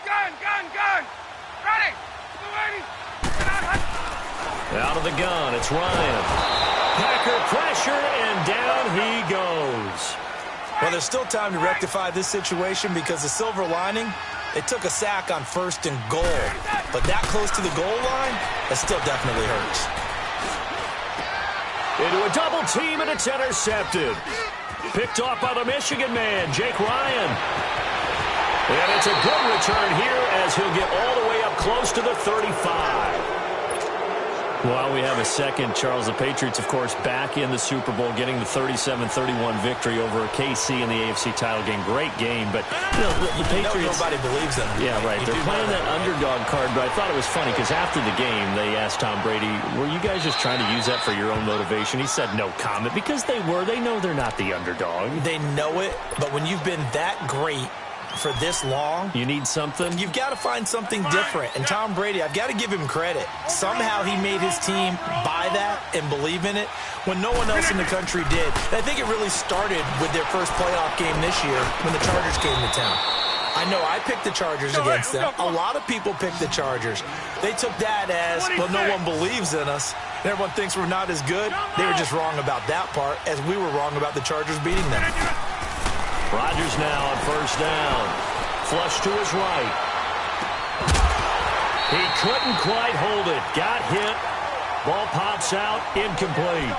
Gun! Ready! Out of the gun, it's Ryan. Packer pressure, and down he goes. Well, there's still time to rectify this situation because the silver lining, they took a sack on 1st and goal. But that close to the goal line, that still definitely hurts. Into a double team, and it's intercepted. Picked off by the Michigan man, Jake Ryan. And it's a good return here as he'll get all the way up close to the 35. While we have a second, Charles, the Patriots, of course, back in the Super Bowl, getting the 37-31 victory over KC in the AFC title game. Great game, but the Patriots... nobody believes in them. Yeah, right. They're playing that underdog card, but I thought it was funny because after the game, they asked Tom Brady, were you guys just trying to use that for your own motivation? He said no comment because they were. They know they're not the underdog. They know it, but when you've been that great for this long, you need something. You've got to find something different. And Tom Brady, I've got to give him credit. Somehow he made his team buy that and believe in it when no one else in the country did. And I think it really started with their first playoff game this year when the Chargers came to town. I know I picked the Chargers against them. A lot of people picked the Chargers. They took that as, well, no one believes in us. And everyone thinks we're not as good. They were just wrong about that part, as we were wrong about the Chargers beating them. Rodgers now on first down. Flush to his right. He couldn't quite hold it. Got hit. Ball pops out. Incomplete.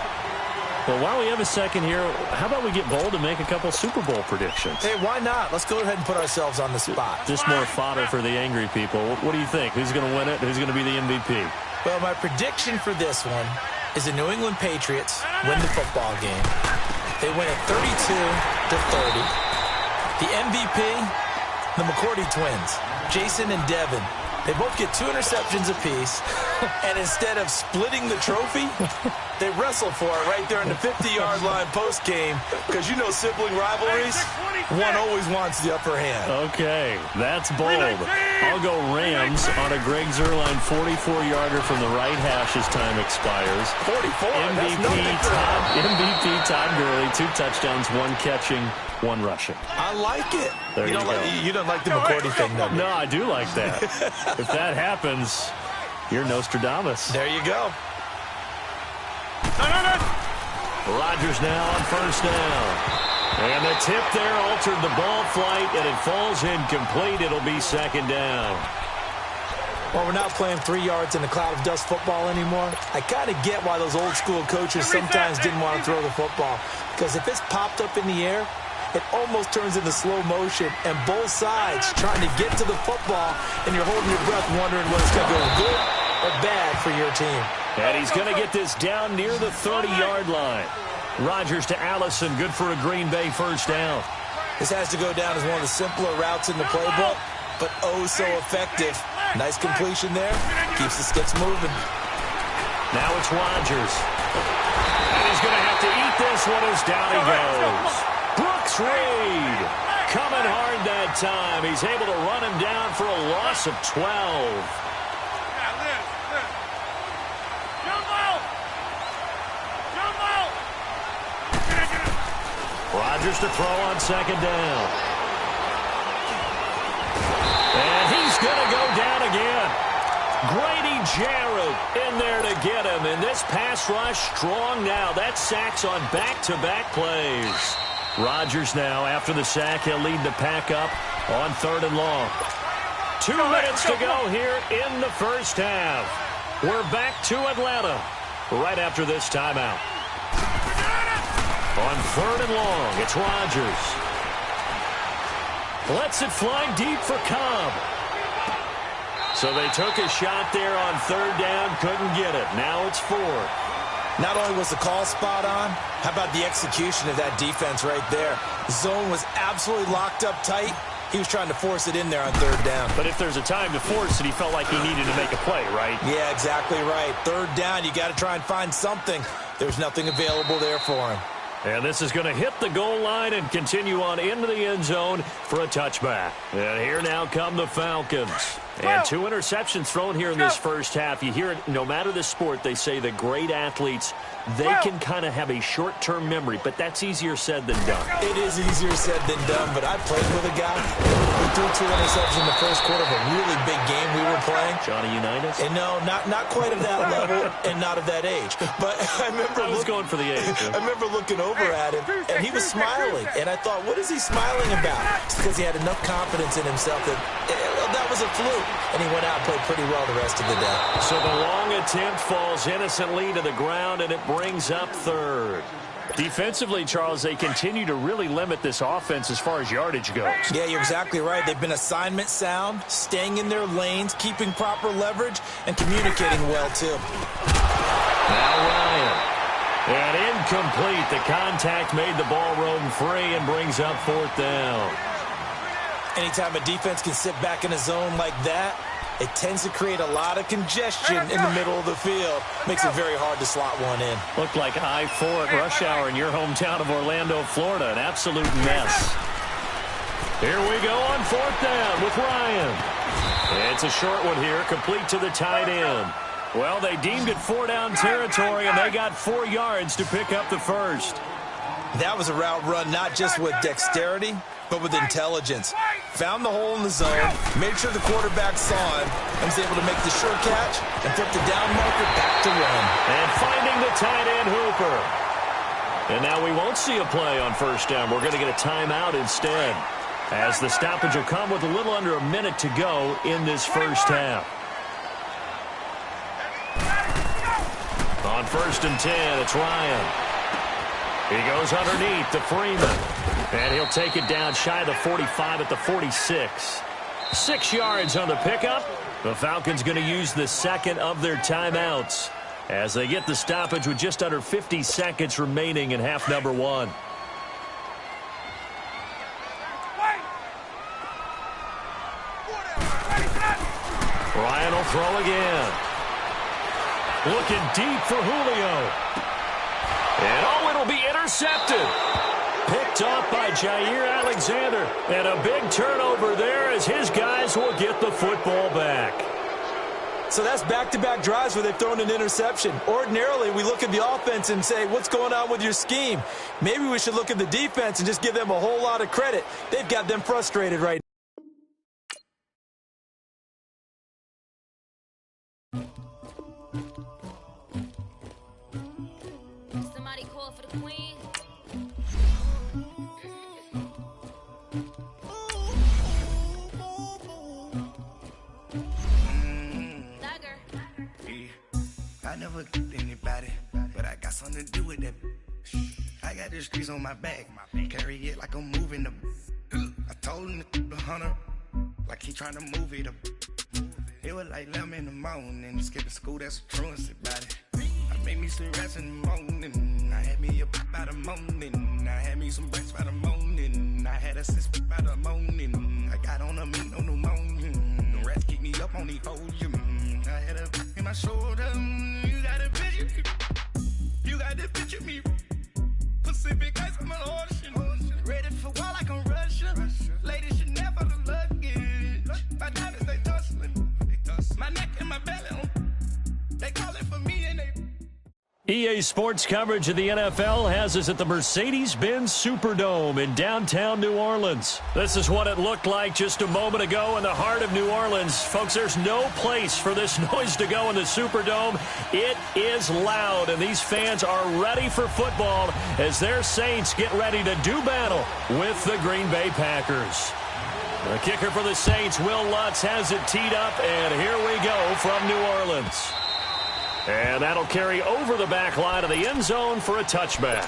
Well, while we have a second here, how about we get bold and make a couple Super Bowl predictions? Hey, why not? Let's go ahead and put ourselves on the spot. Just more fodder for the angry people. What do you think? Who's going to win it? Who's going to be the MVP? Well, my prediction for this one is the New England Patriots win the football game. They win it 32-30. The MVP, the McCourty twins, Jason and Devin. They both get 2 interceptions apiece, and instead of splitting the trophy, they wrestle for it right there in the 50-yard line post-game, because you know sibling rivalries, one always wants the upper hand. Okay, that's bold. I'll go Rams on a Greg Zuerlein 44-yarder from the right hash as time expires. 44? MVP Todd Gurley, 2 touchdowns, 1 catching, 1 rushing. I like it. There you go. You don't like the McCourty thing, though. No, I do like that. If that happens, you're Nostradamus. There you go. Rodgers now on first down. And the tip there altered the ball flight, and it falls incomplete. It'll be second down. Well, we're not playing 3 yards in a cloud of dust football anymore. I kind of get why those old school coaches sometimes didn't want to throw the football. Because if it's popped up in the air, it almost turns into slow motion, and both sides trying to get to the football, and you're holding your breath wondering whether it's going to go good or bad for your team. And he's going to get this down near the 30-yard line. Rodgers to Allison, good for a Green Bay first down. This has to go down as one of the simpler routes in the playbook, but oh so effective. Nice completion there. Keeps the sticks moving. Now it's Rodgers. And he's going to have to eat this one as down he goes. Brooks Reed coming hard that time. He's able to run him down for a loss of 12. Rodgers to throw on second down. And he's going to go down again. Grady Jarrett in there to get him. And this pass rush strong now. That's sacks on back-to-back plays. Rodgers now, after the sack, he'll lead the pack up on 3rd and long. 2 minutes to go here in the first half. We're back to Atlanta right after this timeout. On 3rd and long, it's Rodgers. Lets it fly deep for Cobb. So they took a shot there on 3rd down, couldn't get it. Now it's 4th. Not only was the call spot on, how about the execution of that defense right there? The zone was absolutely locked up tight. He was trying to force it in there on 3rd down. But if there's a time to force it, he felt like he needed to make a play, right? Yeah, exactly right. 3rd down, you got to try and find something. There's nothing available there for him. And this is going to hit the goal line and continue on into the end zone for a touchback. And here now come the Falcons. And 2 interceptions thrown here in this first half. You hear it, no matter the sport, they say the great athletes, they can kind of have a short-term memory, but that's easier said than done. It is easier said than done, but I played with a guy who threw 2 interceptions in the first quarter of a really big game we were playing. Johnny Unitas? And no, not quite at that level and not of that age. But I remember I was going for the age. I remember looking over at him, and he was smiling. And I thought, what is he smiling about? It's because he had enough confidence in himself that was a fluke. And he went out and played pretty well the rest of the day. So the long attempt falls innocently to the ground, and it brings up 3rd. Defensively, Charles, they continue to really limit this offense as far as yardage goes. Yeah, you're exactly right. They've been assignment sound, staying in their lanes, keeping proper leverage, and communicating well, too. Now Ryan. And incomplete. The contact made the ball roam free and brings up 4th down. Anytime a defense can sit back in a zone like that, it tends to create a lot of congestion in the middle of the field. Makes it very hard to slot one in. Looked like I-4 at rush hour in your hometown of Orlando, Florida. An absolute mess. Here we go on 4th down with Ryan. It's a short one here, complete to the tight end. Well, they deemed it 4-down territory, and they got 4 yards to pick up the first. That was a route run not just with dexterity, but with intelligence. Found the hole in the zone, made sure the quarterback saw him, and was able to make the sure catch and flip the down marker back to run. And finding the tight end Hooper. And now we won't see a play on 1st down. We're going to get a timeout instead, as the stoppage will come with a little under a minute to go in this first half. On 1st and 10, it's Ryan. He goes underneath to Freeman. And he'll take it down shy of the 45 at the 46. 6 yards on the pickup. The Falcons going to use the second of their timeouts as they get the stoppage with just under 50 seconds remaining in half number 1. Ryan will throw again. Looking deep for Julio. And it'll be intercepted. Picked off by Jair Alexander. And a big turnover there as his guys will get the football back. So that's back-to-back drives where they've thrown an interception. Ordinarily, we look at the offense and say, what's going on with your scheme? Maybe we should look at the defense and just give them a whole lot of credit. They've got them frustrated right now. Somebody call for the queen. I never killed anybody, but I got something to do with that. I got the streets on my back, carry it like I'm moving the. I told him to the hunter, like he trying to move it up. It was like 11 in the morning, skipping school, that's a truancy about it. I made me some rest in the morning, I had me a pop by the morning, I had me some breaks by the morning, I had a six by the morning, I got on a meat on the morning, the rats keep me up on the ocean, I had a in my shoulder, you got a picture me, Pacific ice on my ocean, ready for war like I'm Russia, ladies should never the luggage, my diamonds they tussling, my neck and my belly, they call it for me and they. EA Sports coverage of the NFL has us at the Mercedes-Benz Superdome in downtown New Orleans. This is what it looked like just a moment ago in the heart of New Orleans. Folks, there's no place for this noise to go in the Superdome. It is loud, and these fans are ready for football as their Saints get ready to do battle with the Green Bay Packers. The kicker for the Saints, Will Lutz, has it teed up, and here we go from New Orleans. And that'll carry over the back line of the end zone for a touchback.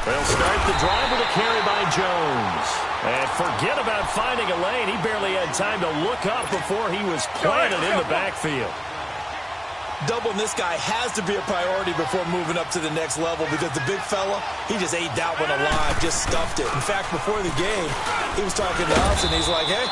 They'll start the drive with a carry by Jones. And forget about finding a lane. He barely had time to look up before he was planted in the backfield. Doubling this guy has to be a priority before moving up to the next level because the big fella, he just ate that one alive, just stuffed it. In fact, before the game, he was talking to us, and he's like, hey,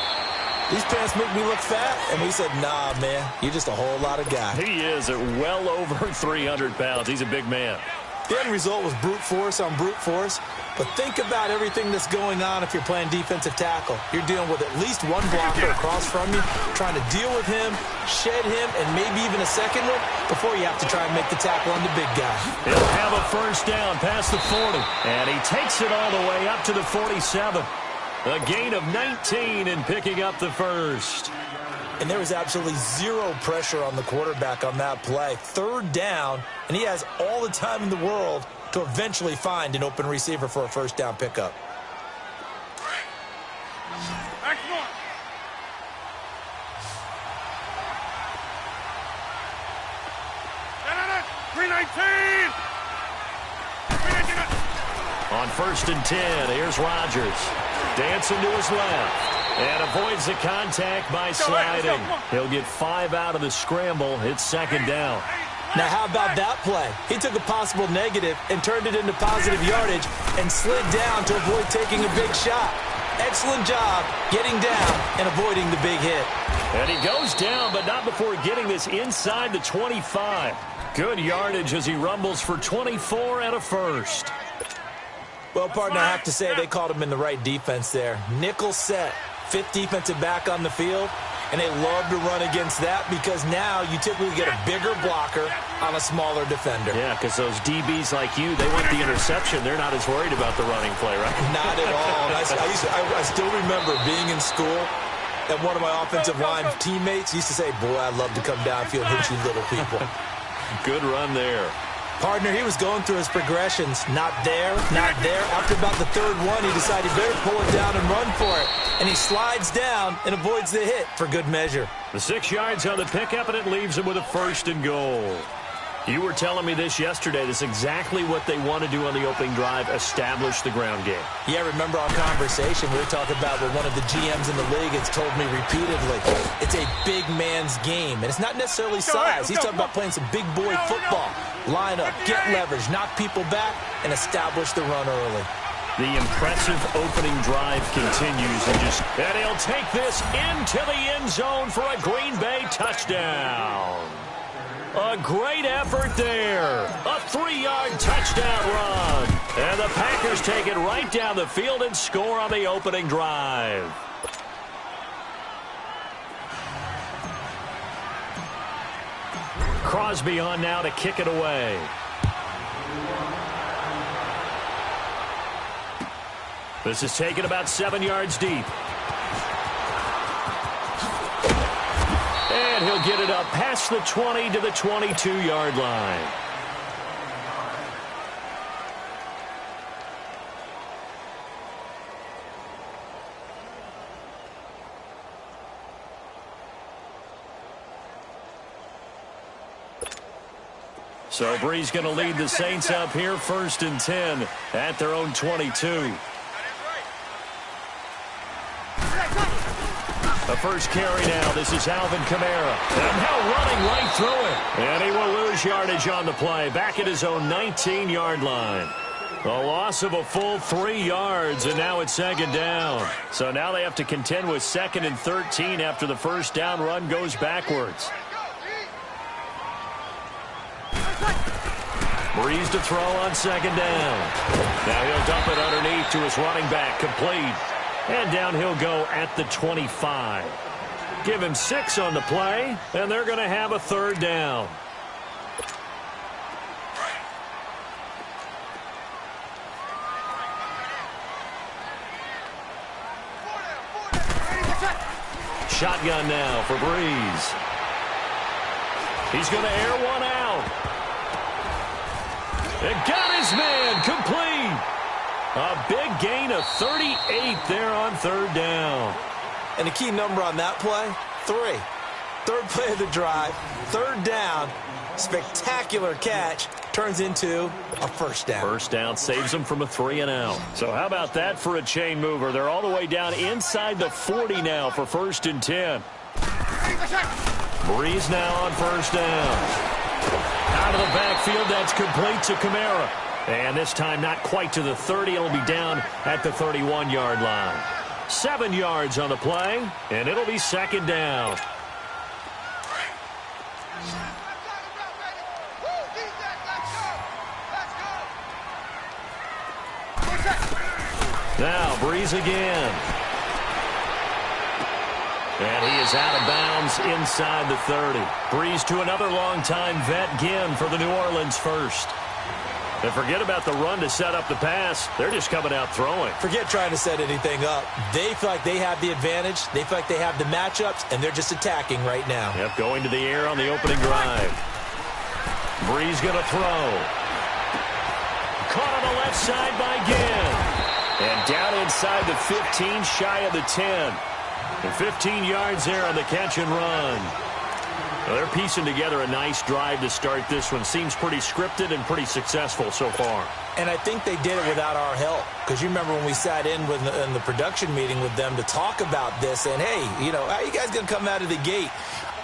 these pants make me look fat. And we said, nah, man, you're just a whole lot of guy. He is at well over 300 pounds. He's a big man. The end result was brute force on brute force. But think about everything that's going on if you're playing defensive tackle. You're dealing with at least one blocker across from you, trying to deal with him, shed him, and maybe even a second one before you have to try and make the tackle on the big guy. He'll have a first down past the 40. And he takes it all the way up to the 47. A gain of 19 in picking up the first. And there was absolutely zero pressure on the quarterback on that play. Third down, and he has all the time in the world to eventually find an open receiver for a first down pickup. 19! On 1st and 10, here's Rodgers. Dancing to his left. And avoids the contact by sliding. He'll get 5 out of the scramble. It's 2nd down. Now, how about that play? He took a possible negative and turned it into positive yardage and slid down to avoid taking a big shot. Excellent job getting down and avoiding the big hit. And he goes down, but not before getting this inside the 25. Good yardage as he rumbles for 24 and a first. Well, partner, I have to say they called him in the right defense there. Nickel set, 5th defensive back on the field, and they love to run against that because now you typically get a bigger blocker on a smaller defender. Yeah, because those DBs like you, they want the interception. They're not as worried about the running play, right? Not at all. And I still remember being in school, and one of my offensive line teammates used to say, boy, I'd love to come downfield and hit you little people. Good run there. Partner, he was going through his progressions. Not there, not there. After about the 3rd one, he decided he better pull it down and run for it. And he slides down and avoids the hit for good measure. The 6 yards on the pickup, and it leaves him with a 1st and goal. You were telling me this yesterday. This is exactly what they want to do on the opening drive, establish the ground game. Yeah, remember our conversation we were talking about what one of the GMs in the league has told me repeatedly. It's a big man's game, and it's not necessarily size. He's talking about playing some big boy football. Line up, get leverage, knock people back, and establish the run early. The impressive opening drive continues. And he'll take this into the end zone for a Green Bay touchdown. A great effort there. A 3-yard touchdown run. And the Packers take it right down the field and score on the opening drive. Crosby on now to kick it away. This is taken about 7 yards deep. And he'll get it up past the 20 to the 22-yard line. So Brees going to lead the Saints up here, 1st and 10 at their own 22. The first carry now. This is Alvin Kamara. And now running right through it. And he will lose yardage on the play. Back at his own 19-yard line. A loss of a full 3 yards, and now it's 2nd down. So now they have to contend with 2nd and 13 after the first down run goes backwards. Brees to throw on 2nd down. Now he'll dump it underneath to his running back. Complete. And down he'll go at the 25. Give him 6 on the play, and they're going to have a 3rd down. Shotgun now for Brees. He's going to air one out. And got his man complete. A big gain of 38 there on 3rd down. And the key number on that play, 3. 3rd play of the drive, 3rd down, spectacular catch, turns into a 1st down. 1st down saves them from a 3 and out. So how about that for a chain mover? They're all the way down inside the 40 now for 1st and 10. Brees now on 1st down. Out of the backfield, that's complete to Kamara. And this time not quite to the 30. It'll be down at the 31-yard line. 7 yards on the play, and it'll be 2nd down. Now Brees again. And he is out of bounds inside the 30. Brees to another longtime vet, Ginn, for the New Orleans first. And forget about the run to set up the pass. They're just coming out throwing. Forget trying to set anything up. They feel like they have the advantage. They feel like they have the matchups, and they're just attacking right now. Yep, going to the air on the opening drive. Brees going to throw. Caught on the left side by Ginn. And down inside the 15, shy of the 10. And 15 yards there on the catch and run. Well, they're piecing together a nice drive to start this one. Seems pretty scripted and pretty successful so far. And I think they did it without our help. Because you remember when we sat in the production meeting with them to talk about this. And, hey, you know, how are you guys going to come out of the gate?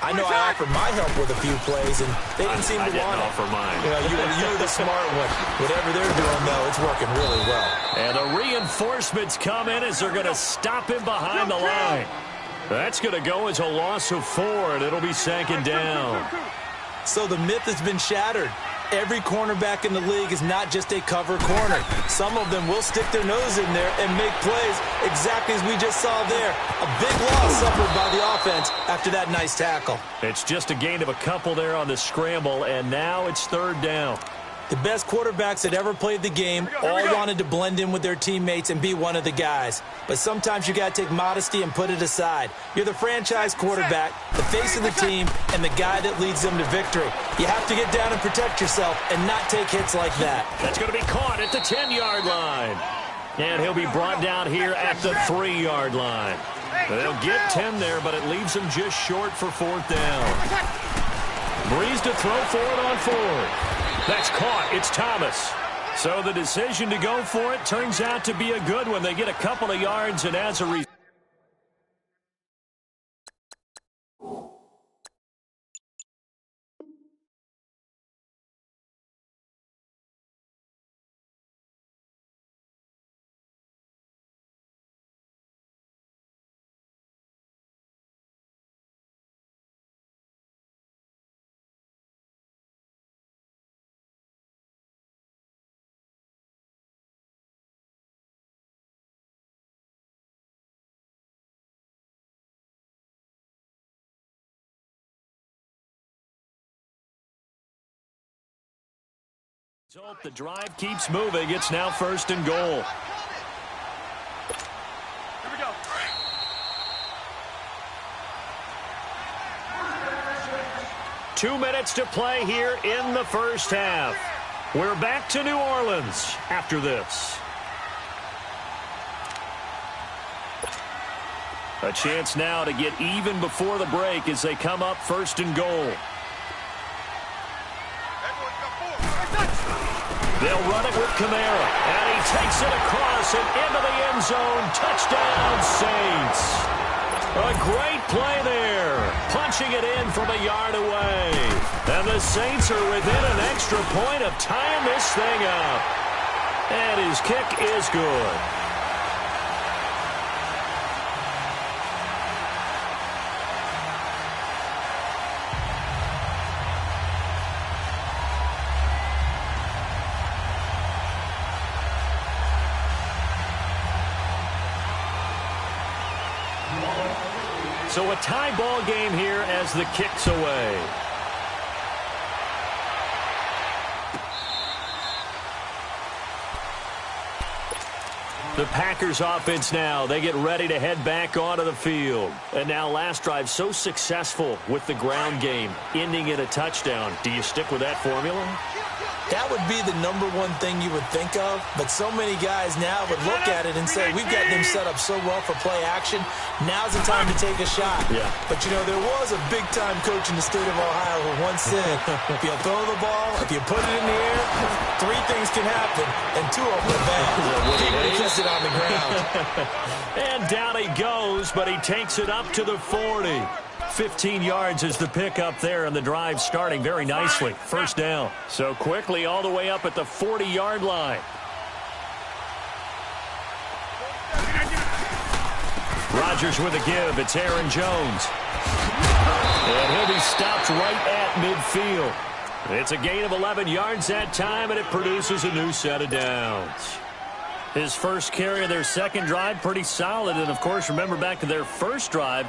I know I offered my help with a few plays, and they didn't seem to want it. I didn't offer mine. You know, you're the smart one. Whatever they're doing, though, it's working really well. And the reinforcements come in as they're going to stop him behind the line. That's going to go as a loss of 4, and it'll be second down. So the myth has been shattered. Every cornerback in the league is not just a cover corner. Some of them will stick their nose in there and make plays exactly as we just saw there. A big loss suffered by the offense after that nice tackle. It's just a gain of a couple there on the scramble, and now it's third down. The best quarterbacks that ever played the game all wanted to blend in with their teammates and be one of the guys. But sometimes you got to take modesty and put it aside. You're the franchise quarterback, the face of the team, and the guy that leads them to victory. You have to get down and protect yourself and not take hits like that. That's going to be caught at the 10-yard line. And he'll be brought down here at the 3-yard line. They'll get 10 there, but it leaves them just short for fourth down. Breeze to throw for it on 4th. That's caught. It's Thomas. So the decision to go for it turns out to be a good one. They get a couple of yards, and as a result, the drive keeps moving. It's now first and goal. Here we go. 2 minutes to play here in the first half. We're back to New Orleans after this. A chance now to get even before the break as they come up first and goal. They'll run it with Kamara, and he takes it across and into the end zone. Touchdown, Saints. A great play there, punching it in from a yard away. And the Saints are within an extra point of tying this thing up. And his kick is good. So a tie ball game here as the kick's away. The Packers offense now, they get ready to head back onto the field. And now last drive so successful with the ground game, ending in a touchdown. Do you stick with that formula? That would be the number one thing you would think of, but so many guys now would look at it and say, we've got them set up so well for play action, now's the time to take a shot. Yeah. But, you know, there was a big-time coach in the state of Ohio who once said, if you throw the ball, if you put it in the air, 3 things can happen, and 2 of them are bad. He kissed it on the ground. And down he goes, but he takes it up to the 40. 15 yards is the pickup there, and the drive starting very nicely. First down. So quickly all the way up at the 40-yard line. Rodgers with a give. It's Aaron Jones. And he'll be stopped right at midfield. It's a gain of 11 yards that time, and it produces a new set of downs. His first carry of their second drive, pretty solid. And, of course, remember back to their first drive,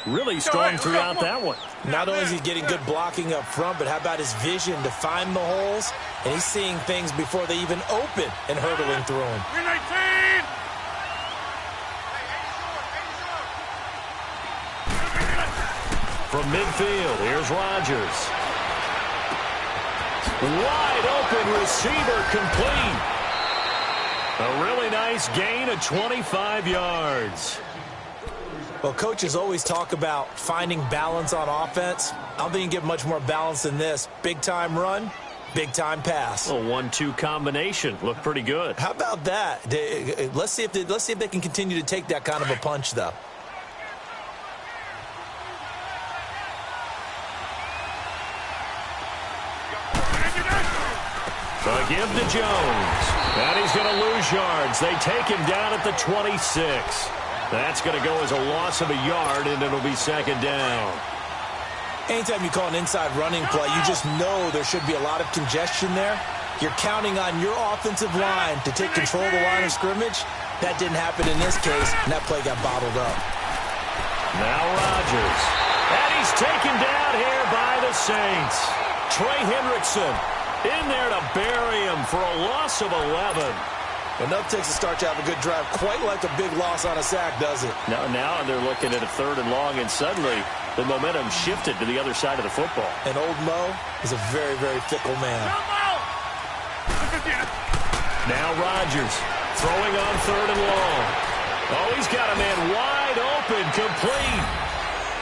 really strong throughout that one. Not only is he getting good blocking up front, but how about his vision to find the holes? And he's seeing things before they even open and hurdling through them. From midfield, here's Rodgers. Wide open receiver complete. A really nice gain of 25 yards. Well, coaches always talk about finding balance on offense. I don't think you can get much more balance than this. Big-time run, big-time pass. A 1-2 combination. Looked pretty good. How about that? Let's see if they can continue to take that kind of a punch, though. The give to Jones. And he's going to lose yards. They take him down at the 26. That's going to go as a loss of a yard, and it'll be second down. Anytime you call an inside running play, you just know there should be a lot of congestion there. You're counting on your offensive line to take control of the line of scrimmage. That didn't happen in this case, and that play got bottled up. Now Rodgers. And he's taken down here by the Saints. Trey Hendrickson in there to bury him for a loss of 11. Enough takes a start to have a good drive. Quite like a big loss on a sack, does it? Now they're looking at a 3rd and long, and suddenly the momentum shifted to the other side of the football. And old Mo is a very, very fickle man. Now Rodgers throwing on 3rd and long. Oh, he's got a man wide open, complete.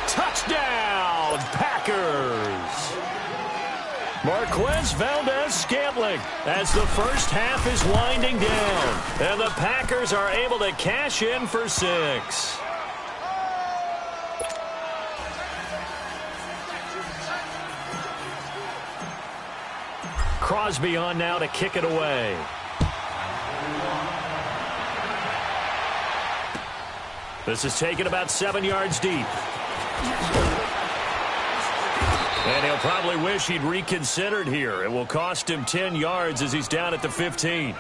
Touchdown, Packers. Marquez Valdez-Scantling as the first half is winding down. And the Packers are able to cash in for 6. Crosby on now to kick it away. This is taken about 7 yards deep. And he'll probably wish he'd reconsidered here. It will cost him 10 yards as he's down at the 15.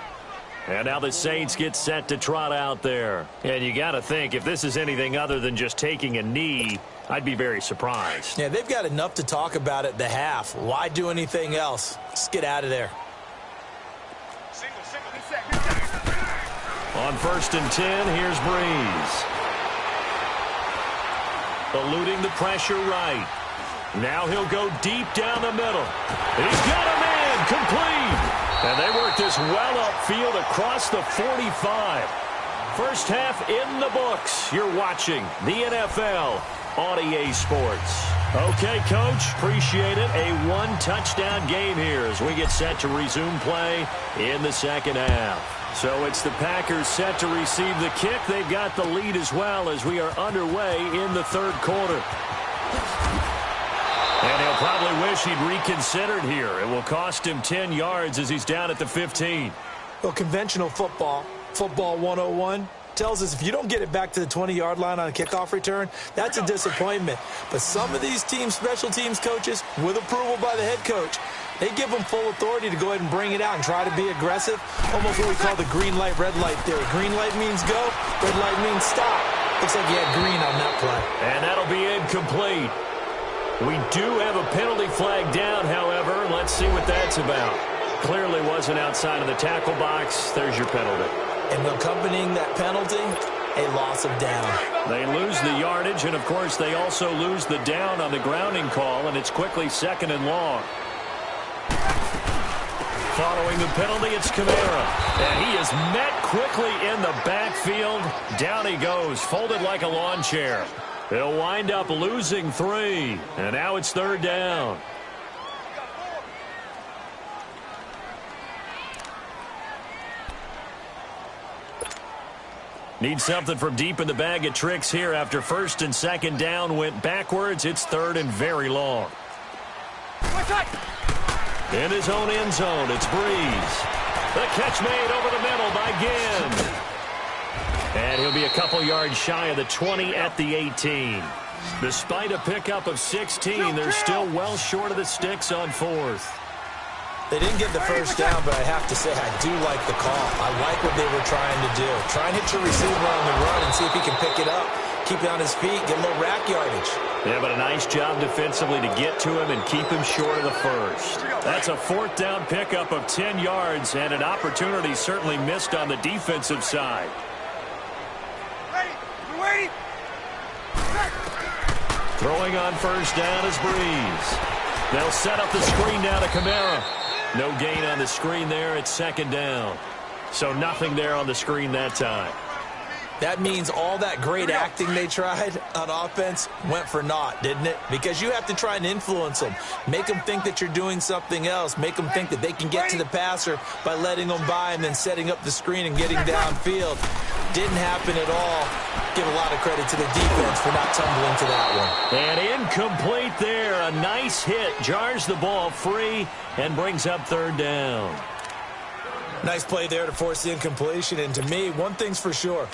And now the Saints get set to trot out there. And you got to think, if this is anything other than just taking a knee, I'd be very surprised. Yeah, they've got enough to talk about at the half. Why do anything else? Just get out of there. On 1st and 10, here's Breeze. Eluding the pressure right. Now he'll go deep down the middle. He's got a man complete. And they work this well upfield across the 45. First half in the books. You're watching the NFL on EA Sports. Okay, Coach, appreciate it. A 1-touchdown game here as we get set to resume play in the second half. So it's the Packers set to receive the kick. They've got the lead as well as we are underway in the 3rd quarter. And he'll probably wish he'd reconsidered here. It will cost him 10 yards as he's down at the 15. Well, conventional football 101, tells us if you don't get it back to the 20-yard line on a kickoff return, that's a disappointment. But some of these teams, special teams coaches, with approval by the head coach, they give them full authority to go ahead and bring it out and try to be aggressive. Almost what we call the green light, red light theory. Green light means go, red light means stop. Looks like he had green on that play. And that'll be incomplete. We do have a penalty flag down, however. Let's see what that's about. Clearly wasn't outside of the tackle box. There's your penalty. And accompanying that penalty, a loss of down. They lose the yardage, and, of course, they also lose the down on the grounding call, and it's quickly 2nd and long. Following the penalty, it's Kamara. And he is met quickly in the backfield. Down he goes, folded like a lawn chair. They'll wind up losing 3, and now it's 3rd down. Need something from deep in the bag of tricks here after 1st and 2nd down went backwards. It's 3rd and very long. In his own end zone, it's Breeze. The catch made over the middle by Ginn. And he'll be a couple yards shy of the 20 at the 18. Despite a pickup of 16, they're still well short of the sticks on 4th. They didn't get the first down, but I have to say I do like the call. I like what they were trying to do. Try and hit your receiver on the run and see if he can pick it up. Keep it on his feet, get a little rack yardage. Yeah, but a nice job defensively to get to him and keep him short of the first. That's a 4th down pickup of 10 yards and an opportunity certainly missed on the defensive side. Throwing on 1st down is Breeze. They'll set up the screen down to Kamara. No gain on the screen there. It's 2nd down. So nothing there on the screen that time. That means all that great acting they tried on offense went for naught, didn't it? Because you have to try and influence them. Make them think that you're doing something else. Make them think that they can get to the passer by letting them by and then setting up the screen and getting downfield. Didn't happen at all. Give a lot of credit to the defense for not tumbling to that one. And incomplete there. A nice hit. Jars the ball free and brings up third down. Nice play there to force the incompletion. And to me, one thing's for sure.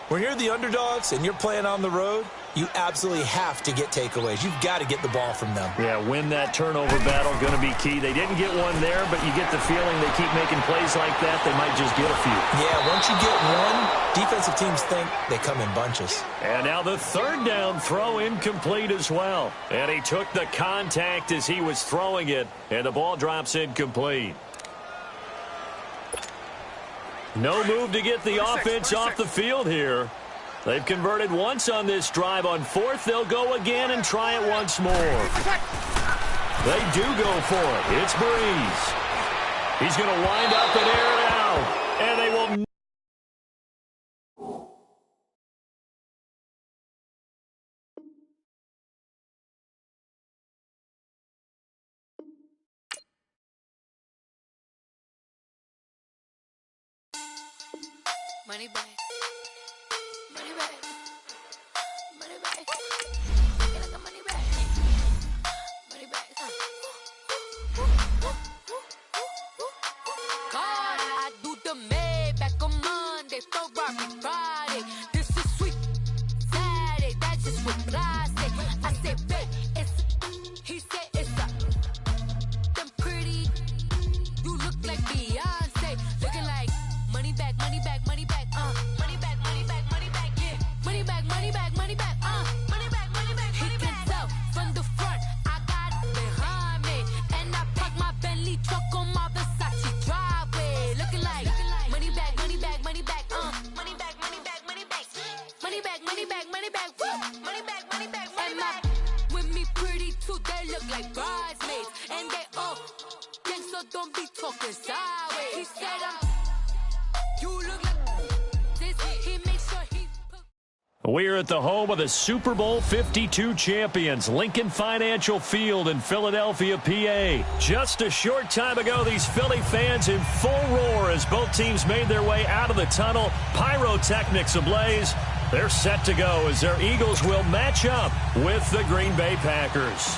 When you're the underdogs and you're playing on the road, you absolutely have to get takeaways. You've got to get the ball from them. Yeah, win that turnover battle, going to be key. They didn't get one there, but you get the feeling they keep making plays like that, they might just get a few. Yeah, once you get one, defensive teams think they come in bunches. And now the third down throw incomplete as well. And he took the contact as he was throwing it, and the ball drops incomplete. No move to get the offense off the field here. They've converted once on this drive. On fourth, they'll go again and try it once more. They do go for it. It's Breeze. He's going to wind up and air it out. And they will... Money back. Money back. Money back. Get like a money back. Money back. God, I do the Maybach on Monday, Ferrari Friday. This is sweet Saturday. That's just what I say. I say, babe, it's. He said it's a. Them pretty. You look like Beyonce. Looking like money back, money back, money back. Money back, money back, money back, yeah. Money back, money back, money back, money back, money back. He can tell from the front, I got it behind me. And I park my Bentley truck on my Versace driveway. Looking like money back, money back, money back, money back, money back, money back. Money back, money back, money back, woo. Money back, money back, money back. With me pretty too, they look like bridesmaids. And they all gang, so don't be talking sideways. He said you look like this. He makes sure he We're at the home of the Super Bowl 52 champions, Lincoln Financial Field in Philadelphia, PA. Just a short time ago, these Philly fans in full roar as both teams made their way out of the tunnel. Pyrotechnics ablaze. They're set to go as their Eagles will match up with the Green Bay Packers.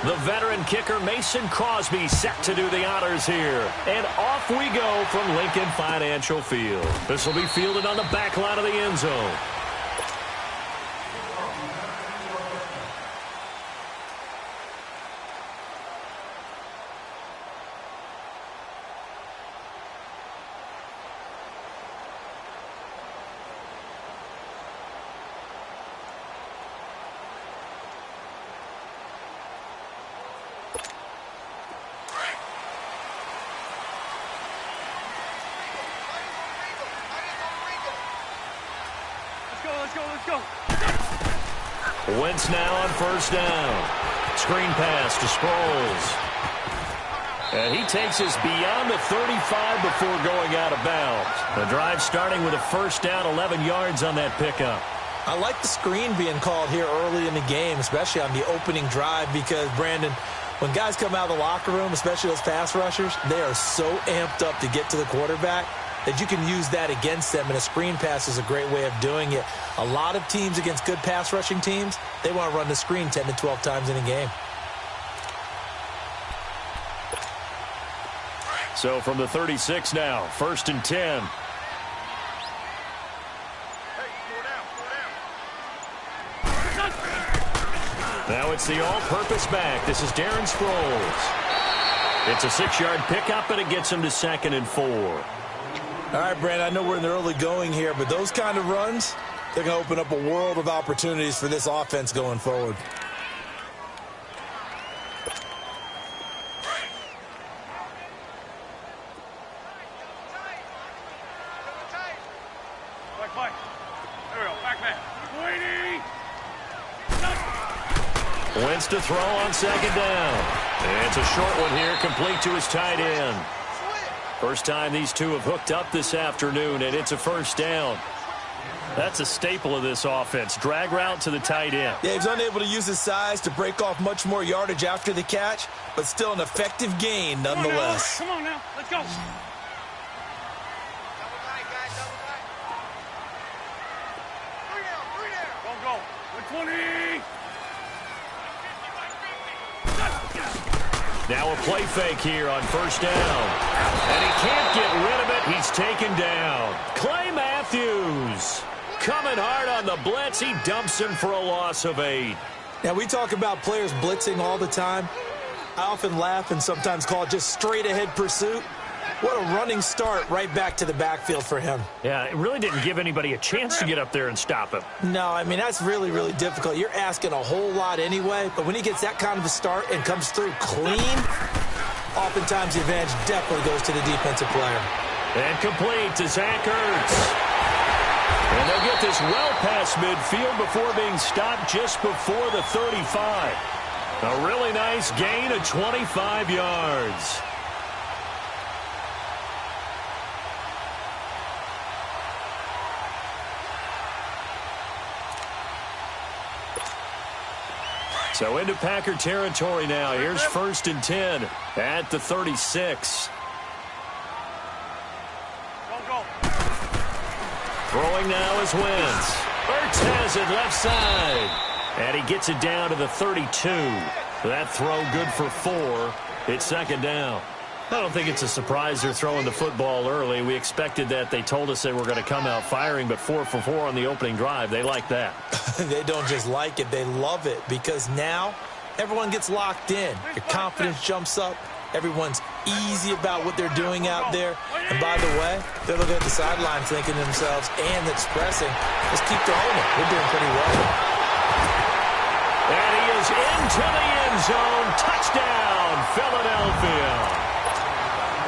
The veteran kicker Mason Crosby set to do the honors here. And off we go from Lincoln Financial Field. This will be fielded on the back line of the end zone. Let's go. Wentz now on first down. Screen pass to Sproles. And he takes us beyond the 35 before going out of bounds. The drive starting with a first down, 11 yards on that pickup. I like the screen being called here early in the game, especially on the opening drive, because, Brandon, when guys come out of the locker room, especially those pass rushers, they are so amped up to get to the quarterback that you can use that against them, and a screen pass is a great way of doing it. A lot of teams against good pass rushing teams, they want to run the screen 10 to 12 times in a game. So from the 36 now, 1st and 10. Now it's the all-purpose back. This is Darren Sproles. It's a 6-yard pickup, and it gets him to 2nd and 4. All right, Brandon, I know we're in the early going here, but those kind of runs, they're going to open up a world of opportunities for this offense going forward. Mike. There we go. Back man. Waiting. Wentz to throw on 2nd down. And it's a short one here, complete to his tight end. First time these two have hooked up this afternoon, and it's a first down. That's a staple of this offense. Drag route to the tight end. Yeah, he's unable to use his size to break off much more yardage after the catch, but still an effective gain nonetheless. Come on now. Let's go. Go. 120. Now a play fake here on first down. And he can't get rid of it. He's taken down. Clay Matthews coming hard on the blitz. He dumps him for a loss of 8. Now, we talk about players blitzing all the time. I often laugh and sometimes call it just straight-ahead pursuit. What a running start right back to the backfield for him. Yeah, it really didn't give anybody a chance to get up there and stop him. No, I mean, that's really, really difficult. You're asking a whole lot anyway, but when he gets that kind of a start and comes through clean, oftentimes the advantage definitely goes to the defensive player. And complete to Zach Ertz. And they'll get this well past midfield before being stopped just before the 35. A really nice gain of 25 yards. So into Packer territory now. Here's 1st and 10 at the 36. Go. Throwing now is Wentz. Ertz has it left side. And he gets it down to the 32. That throw good for 4. It's 2nd down. I don't think it's a surprise they're throwing the football early. We expected that. They told us they were going to come out firing, but 4 for 4 on the opening drive. They like that. They don't just like it, they love it, because now everyone gets locked in. Your confidence jumps up. Everyone's easy about what they're doing out there. And by the way, they're looking at the sideline thinking to themselves and expressing, let's keep throwing it. We're doing pretty well. And he is into the end zone. Touchdown, Philadelphia.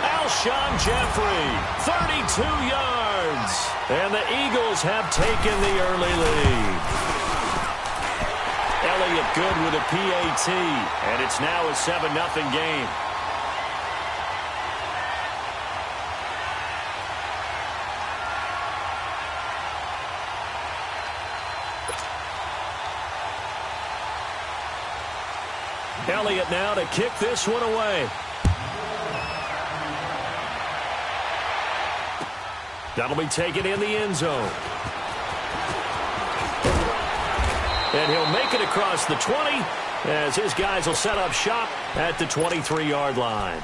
Alshon Jeffrey, 32 yards. And the Eagles have taken the early lead. Elliott good with a PAT. And it's now a 7-0 game. Elliott now to kick this one away. That'll be taken in the end zone. And he'll make it across the 20 as his guys will set up shop at the 23-yard line.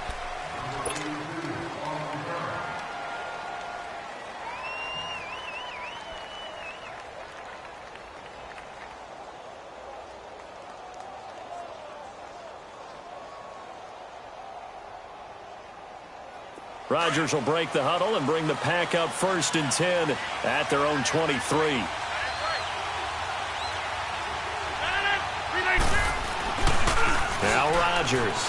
Rodgers will break the huddle and bring the Pack up 1st and 10 at their own 23. Now Rodgers.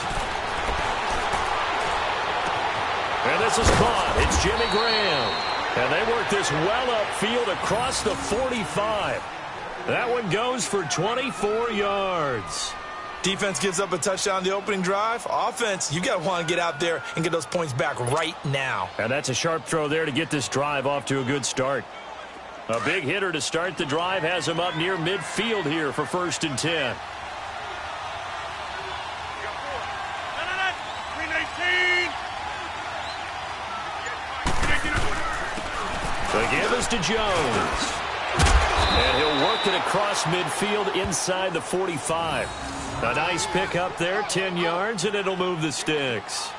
And this is caught. It's Jimmy Graham. And they work this well upfield across the 45. That one goes for 24 yards. Defense gives up a touchdown the opening drive. Offense, you got to want to get out there and get those points back right now. And that's a sharp throw there to get this drive off to a good start. A big hitter to start the drive has him up near midfield here for 1st and 10. The give is to Jones. And he'll work it across midfield inside the 45. A nice pick up there, 10 yards, and it'll move the sticks.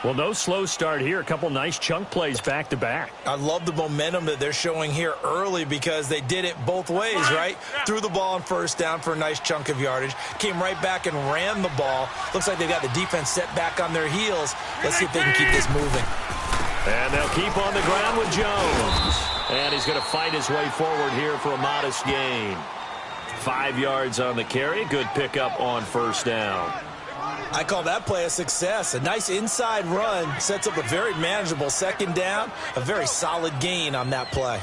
Well, no slow start here. A couple nice chunk plays back-to-back. I love the momentum that they're showing here early because they did it both ways, right? Threw the ball on 1st down for a nice chunk of yardage. Came right back and ran the ball. Looks like they've got the defense set back on their heels. Let's see if they can keep this moving. And they'll keep on the ground with Jones. And he's going to fight his way forward here for a modest gain. 5 yards on the carry. Good pickup on 1st down. I call that play a success. A nice inside run sets up a very manageable 2nd down. A very solid gain on that play.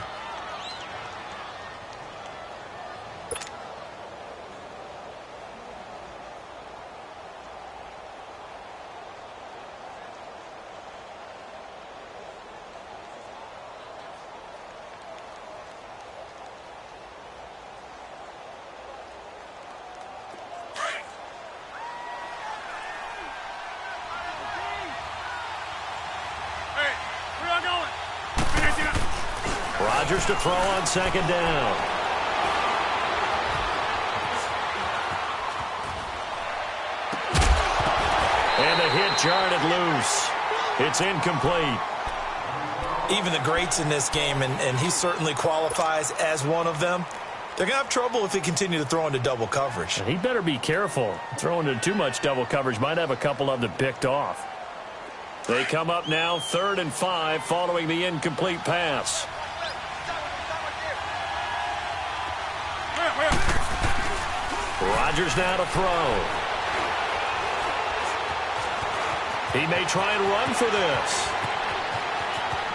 Rodgers to throw on second down. And the hit jarred it loose. It's incomplete. Even the greats in this game, and he certainly qualifies as one of them, they're going to have trouble if they continue to throw into double coverage. And he better be careful. Throwing into too much double coverage might have a couple of them picked off. They come up now 3rd and 5 following the incomplete pass. Rodgers now to throw. He may try and run for this.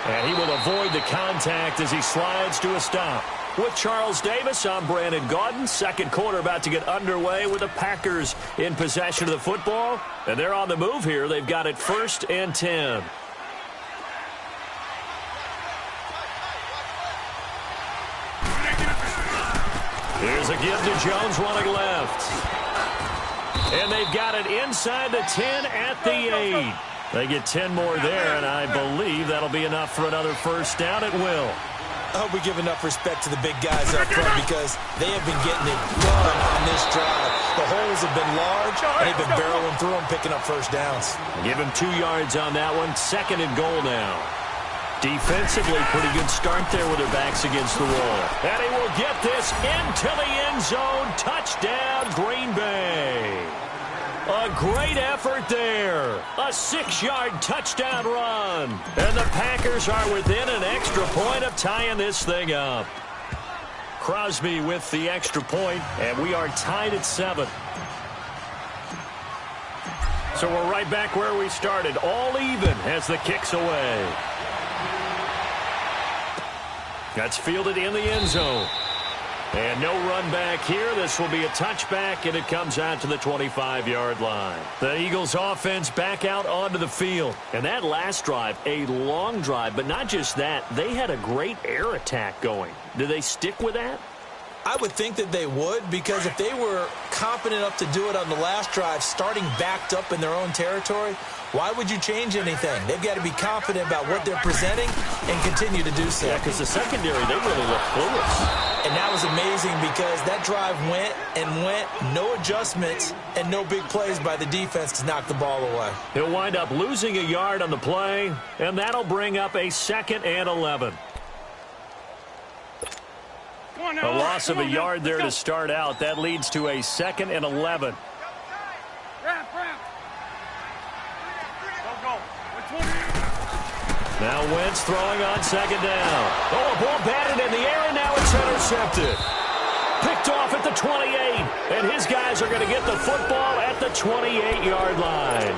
And he will avoid the contact as he slides to a stop. With Charles Davis, I'm Brandon Gaudin. Second quarter about to get underway with the Packers in possession of the football. And they're on the move here. They've got it 1st and 10. Here's a give to Jones running left. And they've got it inside the 10 at the 8. They get 10 more there, and I believe that'll be enough for another first down. It will. I hope we give enough respect to the big guys up front because they have been getting it done on this drive. The holes have been large, and they've been barreling through them, picking up first downs. Give him 2 yards on that one. 2nd and goal now. Defensively, pretty good start there with their backs against the wall. And he will get this into the end zone. Touchdown, Green Bay. A great effort there. A 6-yard touchdown run. And the Packers are within an extra point of tying this thing up. Crosby with the extra point, and we are tied at 7. So we're right back where we started. All even as the kick's away. That's fielded in the end zone. And no run back here. This will be a touchback, and it comes out to the 25-yard line. The Eagles offense back out onto the field. And that last drive, a long drive, but not just that. They had a great air attack going. Do they stick with that? I would think that they would, because if they were confident enough to do it on the last drive, starting backed up in their own territory, why would you change anything? They've got to be confident about what they're presenting and continue to do so. Yeah, because the secondary, they really look clueless. And that was amazing because that drive went and went, no adjustments, and no big plays by the defense to knock the ball away. He'll wind up losing a yard on the play, and that'll bring up a 2nd and 11. A loss of a yard there to start out. That leads to a 2nd and 11. Now Wentz throwing on second down. Oh, a ball batted in the air, and now it's intercepted. Picked off at the 28, and his guys are going to get the football at the 28-yard line.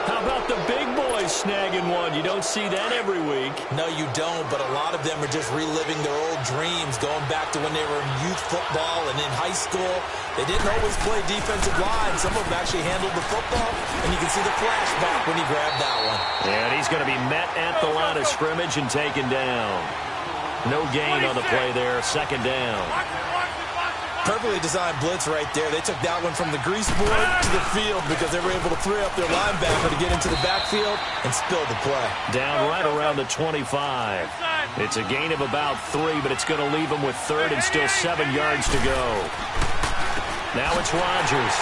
How about the big boys snagging one? You don't see that every week. No, you don't, but a lot of them are just reliving their old dreams, going back to when they were in youth football and in high school. They didn't always play defensive line. Some of them actually handled the football, and you can see the flashback when he grabbed that one. And he's going to be met at the line of scrimmage and taken down. No gain on the play there, 2nd down. Perfectly designed blitz right there. They took that one from the grease board to the field because they were able to free up their linebacker to get into the backfield and spill the play. Down right around the 25. It's a gain of about 3, but it's going to leave them with 3rd and still 7 yards to go. Now it's Rodgers.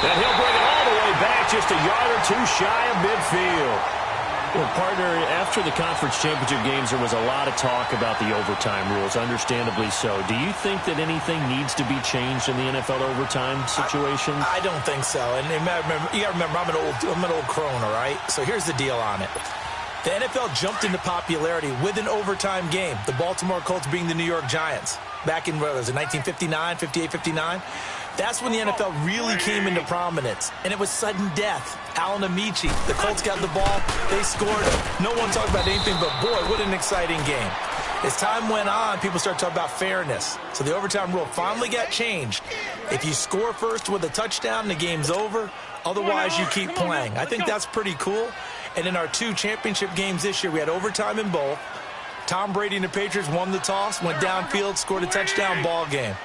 And he'll bring it all the way back, just a yard or 2 shy of midfield. Well, partner, after the conference championship games, there was a lot of talk about the overtime rules, understandably so. Do you think that anything needs to be changed in the NFL overtime situation? I don't think so. And you got to remember, I'm an old crone, all right? So here's the deal on it. The NFL jumped into popularity with an overtime game, the Baltimore Colts being the New York Giants. Back in, what was it, 1959, 58, 59? That's when the NFL really came into prominence, and it was sudden death. Alan Amici, the Colts got the ball, they scored. No one talked about anything but, boy, what an exciting game. As time went on, people started talking about fairness. So the overtime rule finally got changed. If you score first with a touchdown, the game's over. Otherwise, you keep playing. I think that's pretty cool. And in our 2 championship games this year, we had overtime in both. Tom Brady and the Patriots won the toss, went downfield, scored a touchdown, ball game.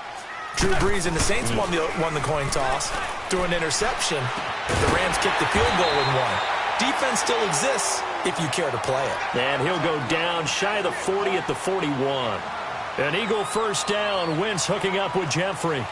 Drew Brees and the Saints won the coin toss, threw an interception. The Rams kicked the field goal and won. Defense still exists if you care to play it. And he'll go down shy of the 40 at the 41. An Eagle first down. Wentz hooking up with Jeffrey.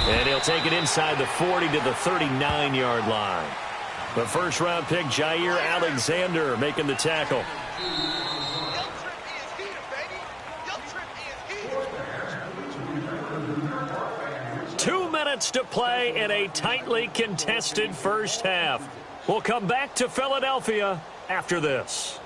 And he'll take it inside the 40 to the 39-yard line. The first-round pick, Jair Alexander, making the tackle. 2 minutes to play in a tightly contested first half. We'll come back to Philadelphia after this.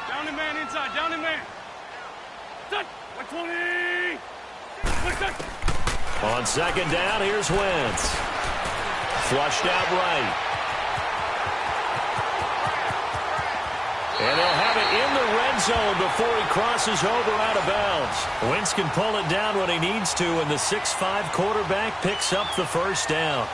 Down and man inside, down and man. Touch, 120. On second down, here's Wentz. Flushed out right. And they'll have it in the red zone before he crosses over out of bounds. Wentz can pull it down when he needs to, and the 6'5" quarterback picks up the first down.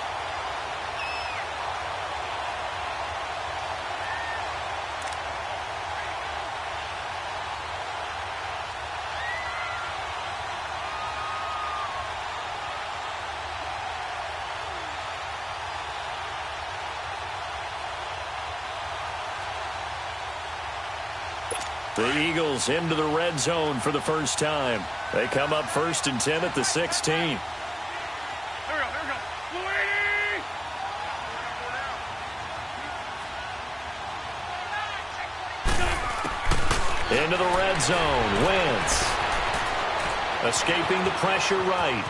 The Eagles into the red zone for the first time. They come up 1st and 10 at the 16. Here we go. Louis! Into the red zone. Wentz. Escaping the pressure right.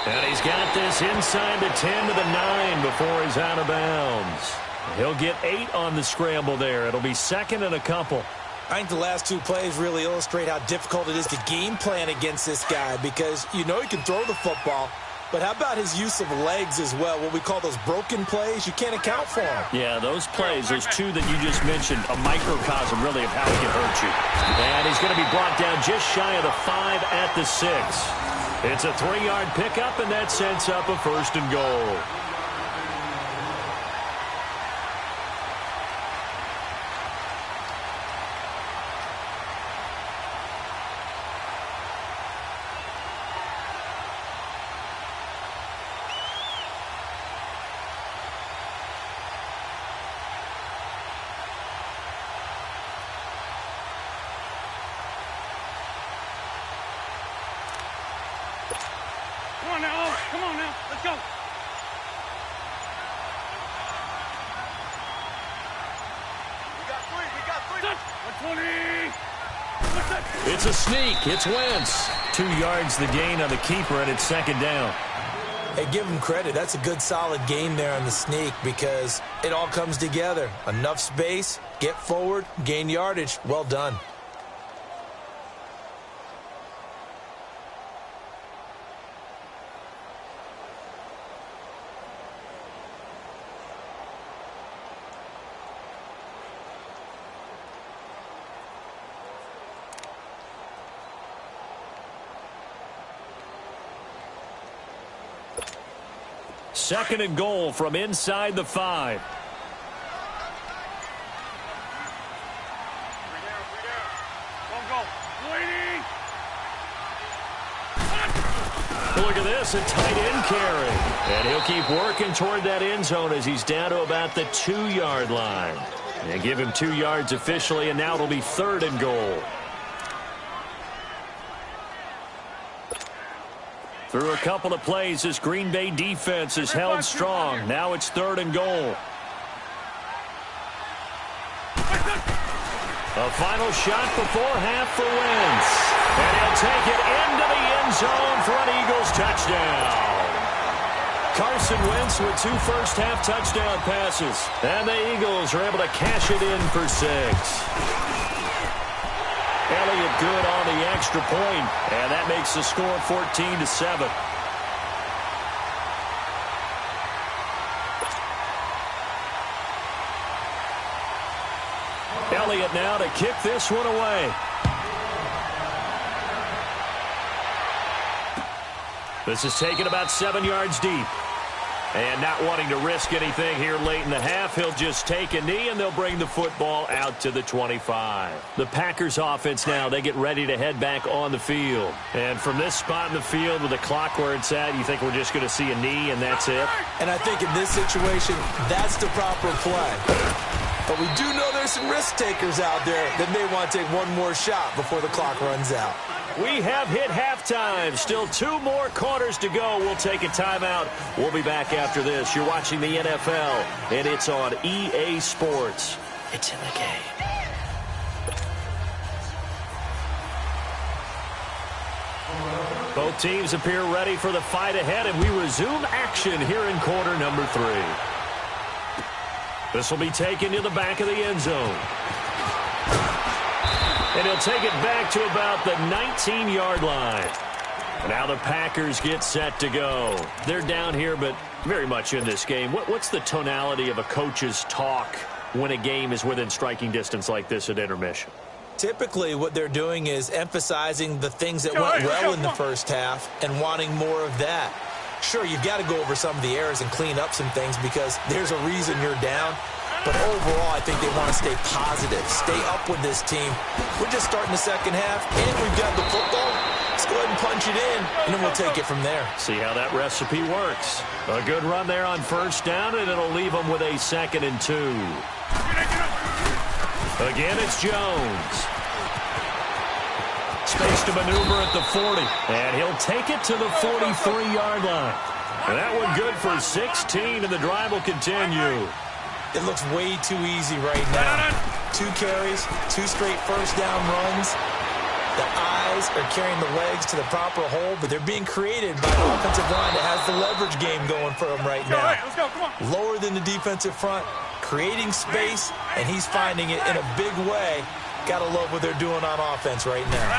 And he's got this inside the 10 to the 9 before he's out of bounds. He'll get 8 on the scramble there. It'll be second and a couple. I think the last two plays really illustrate how difficult it is to game plan against this guy because you know he can throw the football, but how about his use of legs as well? What we call those broken plays, you can't account for them. Yeah, those plays, those two that you just mentioned, a microcosm really of how he can hurt you. And he's going to be brought down just shy of the 5 at the 6. It's a 3-yard pickup, and that sets up a 1st and goal. Come on now, let's go. We got three. Touch, 120. It's a sneak. It's Wentz. 2 yards the gain on the keeper, and it's second down. Hey, give him credit. That's a good, solid gain there on the sneak because it all comes together. Enough space, get forward, gain yardage. Well done. Second and goal from inside the 5. Look at this, a tight end carry. And he'll keep working toward that end zone as he's down to about the 2-yard line. They give him 2 yards officially, and now it'll be 3rd and goal. Through a couple of plays, this Green Bay defense is held strong. Now it's 3rd and goal. A final shot before half for Wentz. And he'll take it into the end zone for an Eagles touchdown. Carson Wentz with 2 first-half touchdown passes. And the Eagles are able to cash it in for 6. Elliott good on the extra point, and that makes the score 14-7. Elliott now to kick this one away. This is taken about 7 yards deep. And not wanting to risk anything here late in the half, he'll just take a knee, and they'll bring the football out to the 25. The Packers offense now, they get ready to head back on the field. And from this spot in the field with the clock where it's at, you think we're just going to see a knee and that's it? And I think in this situation, that's the proper play. But we do know there's some risk takers out there that may want to take one more shot before the clock runs out. We have hit halftime. Still 2 more quarters to go. We'll take a timeout. We'll be back after this. You're watching the NFL, and it's on EA Sports. It's in the game. Both teams appear ready for the fight ahead, and we resume action here in quarter number 3. This will be taken to the back of the end zone. And he'll take it back to about the 19-yard line. Now the Packers get set to go. They're down here, but very much in this game. What's the tonality of a coach's talk when a game is within striking distance like this at intermission? Typically, what they're doing is emphasizing the things that went well in the first half and wanting more of that. Sure, you've got to go over some of the errors and clean up some things because there's a reason you're down. But overall, I think they want to stay positive, stay up with this team. We're just starting the second half, and we've got the football. Let's go ahead and punch it in, and then we'll take it from there. See how that recipe works. A good run there on first down, and it'll leave them with a 2nd and 2. Again, it's Jones. Space to maneuver at the 40, and he'll take it to the 43-yard line. And that one good for 16, and the drive will continue. It looks way too easy right now. 2 carries, 2 straight first down runs. The eyes are carrying the legs to the proper hole, but they're being created by an offensive line that has the leverage game going for them right now. Let's go, come on. Lower than the defensive front, creating space, and he's finding it in a big way. Gotta love what they're doing on offense right now.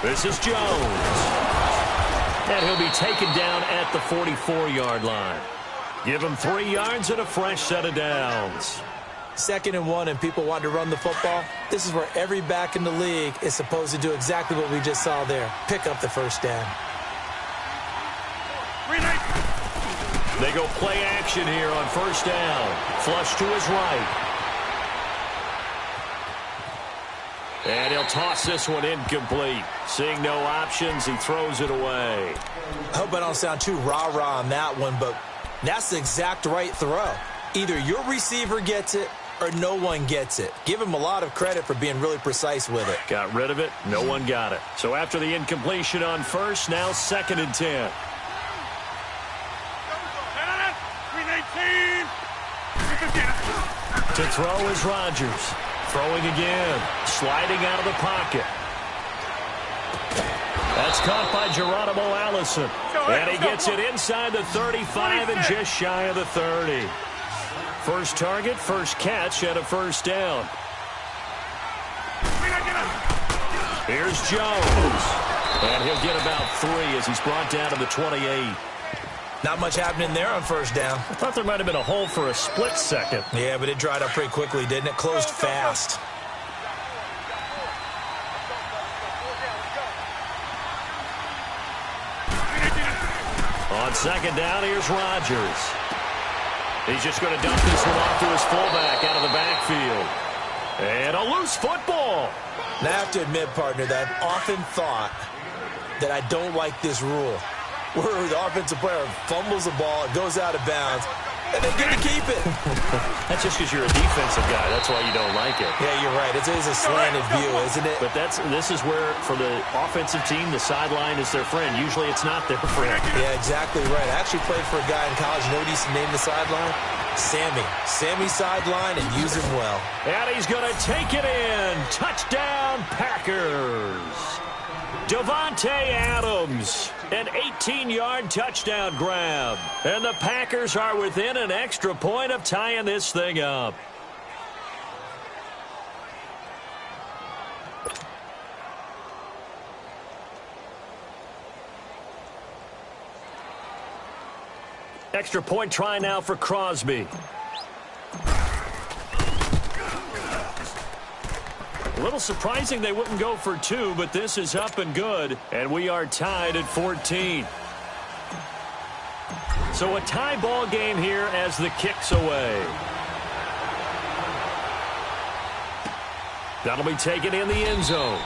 This is Jones. And he'll be taken down at the 44-yard line. Give him 3 yards and a fresh set of downs. 2nd and 1, and people want to run the football. This is where every back in the league is supposed to do exactly what we just saw there. Pick up the first down. They go play action here on first down. Flush to his right. And he'll toss this one incomplete. Seeing no options, he throws it away. I hope I don't sound too rah-rah on that one, but that's the exact right throw. Either your receiver gets it or no one gets it. Give him a lot of credit for being really precise with it. Got rid of it. No one got it. So after the incompletion on first, now 2nd and 10. To throw is Rodgers. Throwing again. Sliding out of the pocket. That's caught by Geronimo Allison. And he gets it inside the 35 and just shy of the 30. First target, first catch, and a first down. Here's Jones. And he'll get about 3 as he's brought down to the 28. Not much happening there on first down. I thought there might have been a hole for a split second. Yeah, but it dried up pretty quickly, didn't it? Closed fast. On second down, here's Rodgers. He's just going to dump this one off to his fullback out of the backfield. And a loose football. Now, I have to admit, partner, that I've often thought that I don't like this rule, where the offensive player fumbles the ball, it goes out of bounds, and they get to keep it. That's just because you're a defensive guy. That's why you don't like it. Yeah, you're right. It is a slanted view, isn't it? But this is where, for the offensive team, the sideline is their friend. Usually it's not their friend. Yeah, exactly right. I actually played for a guy in college. You know what he used to name the sideline? Sammy. Sammy sideline, and use him well. And he's going to take it in. Touchdown, Packers. Davante Adams, an 18-yard touchdown grab. And the Packers are within an extra point of tying this thing up. Extra point try now for Crosby. A little surprising they wouldn't go for 2, but this is up and good, and we are tied at 14. So a tie ball game here as the kick's away. That'll be taken in the end zone.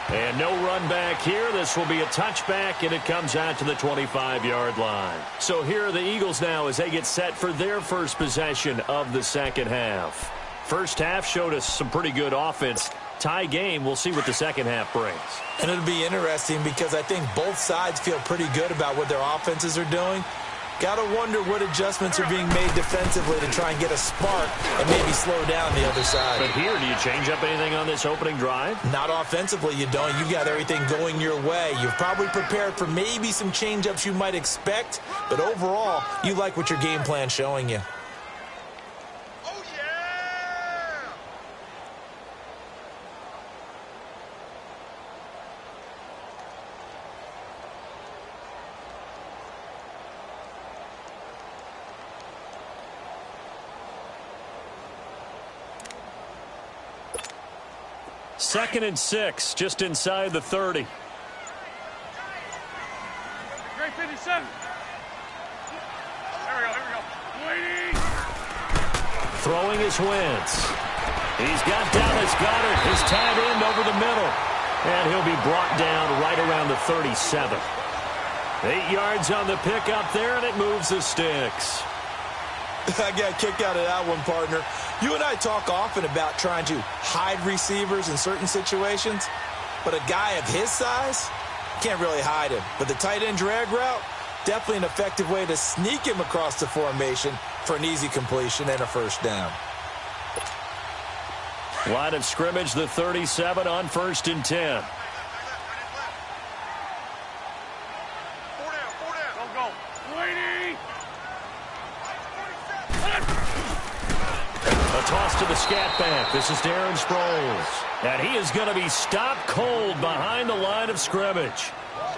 And no run back here. This will be a touchback, and it comes out to the 25-yard line. So here are the Eagles now as they get set for their first possession of the second half. First half showed us some pretty good offense. Tie game, we'll see what the second half brings. And it'll be interesting because I think both sides feel pretty good about what their offenses are doing. Got to wonder what adjustments are being made defensively to try and get a spark and maybe slow down the other side. But here, do you change up anything on this opening drive? Not offensively, you don't. You've got everything going your way. You've probably prepared for maybe some change-ups you might expect, but overall, you like what your game plan's showing you. Second and 6, just inside the 30. Great 57. Here we go. Waiting. Throwing is Wentz. He's got Dallas Goedert, his tight end, over the middle. And he'll be brought down right around the 37. 8 yards on the pickup there, and it moves the sticks. I got a kick out of that one, partner. You and I talk often about trying to hide receivers in certain situations, but a guy of his size can't really hide him. But the tight end drag route, definitely an effective way to sneak him across the formation for an easy completion and a first down. Line of scrimmage, the 37 on 1st and 10. Go. Waiting. A toss to the scat back. This is Darren Sproles. And he is going to be stopped cold behind the line of scrimmage.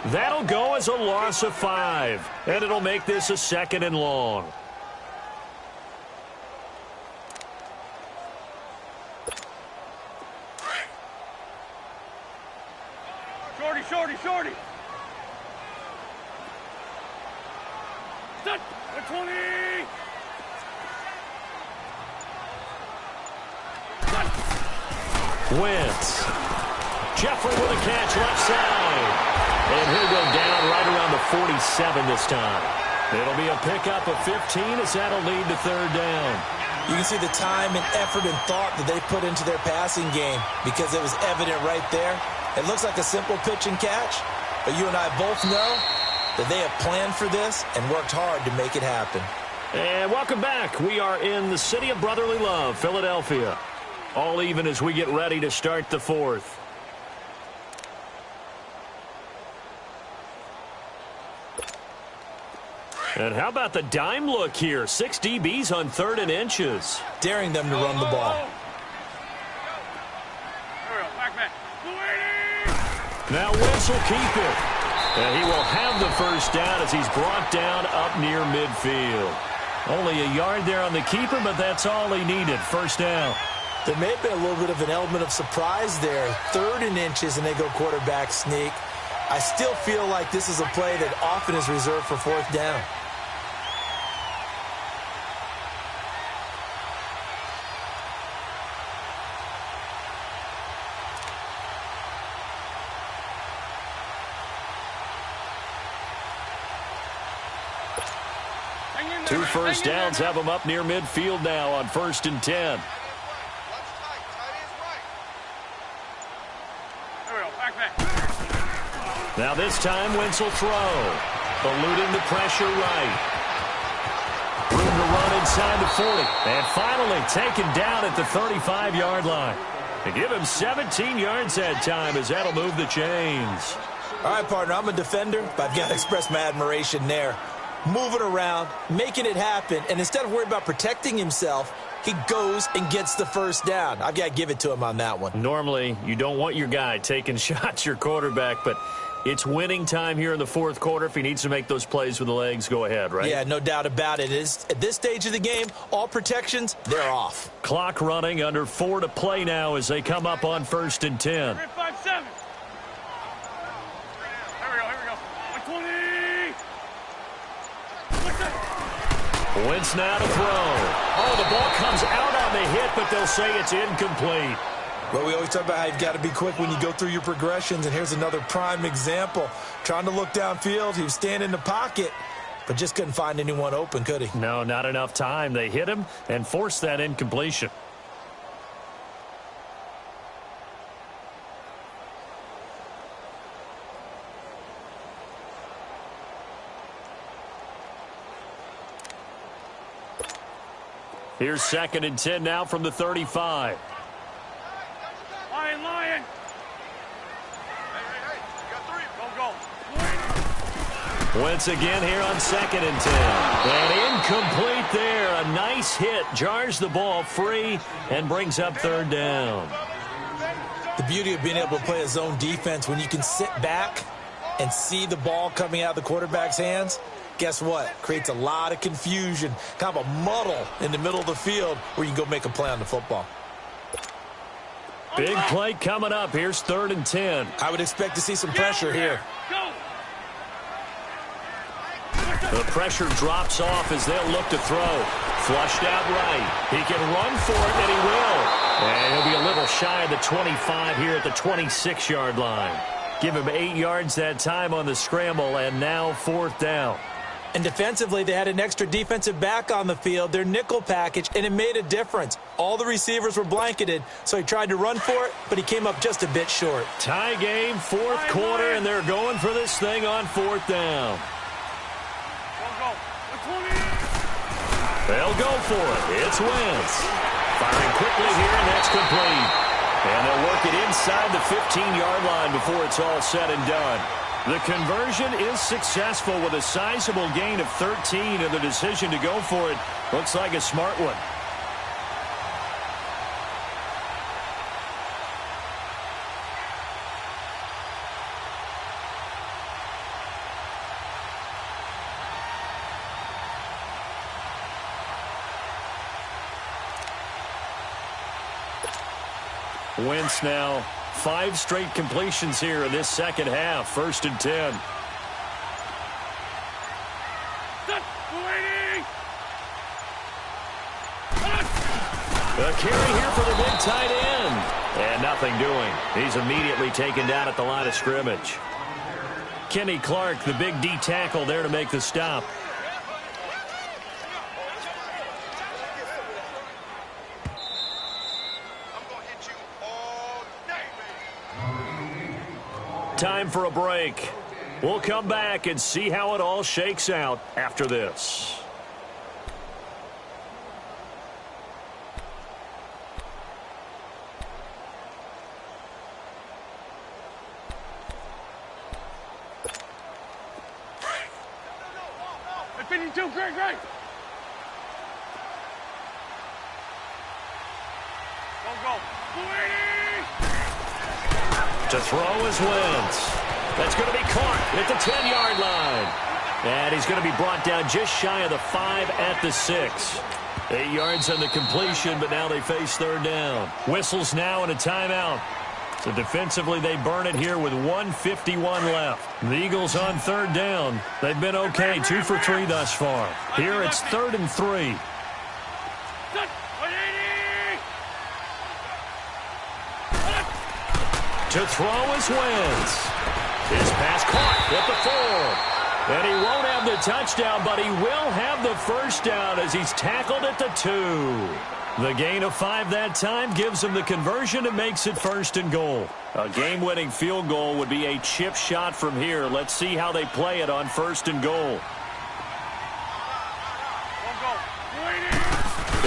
That'll go as a loss of 5. And it'll make this a 2nd and long. Shorty. Set. 20. Wentz. Jeffrey with a catch left side. And he'll go down right around the 47 this time. It'll be a pickup of 15 as that'll lead to 3rd down. You can see the time and effort and thought that they put into their passing game because it was evident right there. It looks like a simple pitch and catch, but you and I both know that they have planned for this and worked hard to make it happen. And welcome back. We are in the city of brotherly love, Philadelphia. All even as we get ready to start the 4th. And how about the dime look here? 6 DBs on 3rd and inches. Daring them to run the ball. Back. Now Wentz will keep it. And he will have the first down as he's brought down up near midfield. Only a yard there on the keeper, but that's all he needed. First down. There may have been a little bit of an element of surprise there. 3rd and inches, and they go quarterback sneak. I still feel like this is a play that often is reserved for 4th down. Two first downs have them up near midfield now on 1st and 10. Now this time Wentz will throw. Eluding the pressure right. Room to run inside the 40. And finally taken down at the 35-yard line. They give him 17 yards that time as that'll move the chains. All right, partner, I'm a defender, but I've got to express my admiration there. Moving around, making it happen, and instead of worrying about protecting himself, he goes and gets the first down. I've got to give it to him on that one. Normally, you don't want your guy taking shots, your quarterback, but it's winning time here in the fourth quarter. If he needs to make those plays with the legs, go ahead, right? Yeah, no doubt about it. At this stage of the game, all protections, they're off. Clock running, under 4 to play now as they come up on 1st and 10. 3-5-7. Here we go. 120. Wentz now to throw. Oh, the ball comes out on the hit, but they'll say it's incomplete. Well, we always talk about how you've got to be quick when you go through your progressions, and here's another prime example. Trying to look downfield, he was standing in the pocket, but just couldn't find anyone open, could he? No, not enough time. They hit him and forced that incompletion. Here's 2nd and 10 now from the 35. Lion. Hey. You got 3. Go. Wentz again here on 2nd and 10. And incomplete there. A nice hit. Jars the ball free and brings up 3rd down. The beauty of being able to play a zone defense when you can sit back and see the ball coming out of the quarterback's hands, guess what? Creates a lot of confusion, kind of a muddle in the middle of the field where you can go make a play on the football. Big play coming up. Here's 3rd and 10. I would expect to see some pressure here. Go. The pressure drops off as they'll look to throw. Flushed out right. He can run for it, and he will. And he'll be a little shy of the 25 here at the 26-yard line. Give him 8 yards that time on the scramble, and now 4th down. And defensively, they had an extra defensive back on the field, their nickel package, and it made a difference. All the receivers were blanketed, so he tried to run for it, but he came up just a bit short. Tie game, 4th quarter, and they're going for this thing on 4th down. Go. 120. They'll go for it. It's Wentz. Firing quickly here, and that's complete. And they'll work it inside the 15-yard line before it's all said and done. The conversion is successful with a sizable gain of 13, and the decision to go for it looks like a smart one. Wentz now 5 straight completions here in this second half. 1st and 10. A carry here for the big tight end. And nothing doing. He's immediately taken down at the line of scrimmage. Kenny Clark, the big D tackle there to make the stop. Time for a break. We'll come back and see how it all shakes out after this. Great. Go. To throw is Wentz. That's going to be caught at the 10-yard line. And he's going to be brought down just shy of the 5 at the 6. 8 yards on the completion, but now they face 3rd down. Whistles now and a timeout. So defensively, they burn it here with 1:51 left. The Eagles on 3rd down. They've been okay, 2 for 3 thus far. Here it's 3rd and 3. To throw is Wentz. His pass caught at the 4. And he won't have the touchdown, but he will have the first down as he's tackled at the 2. The gain of 5 that time gives him the conversion and makes it 1st and goal. A game-winning field goal would be a chip shot from here. Let's see how they play it on 1st and goal.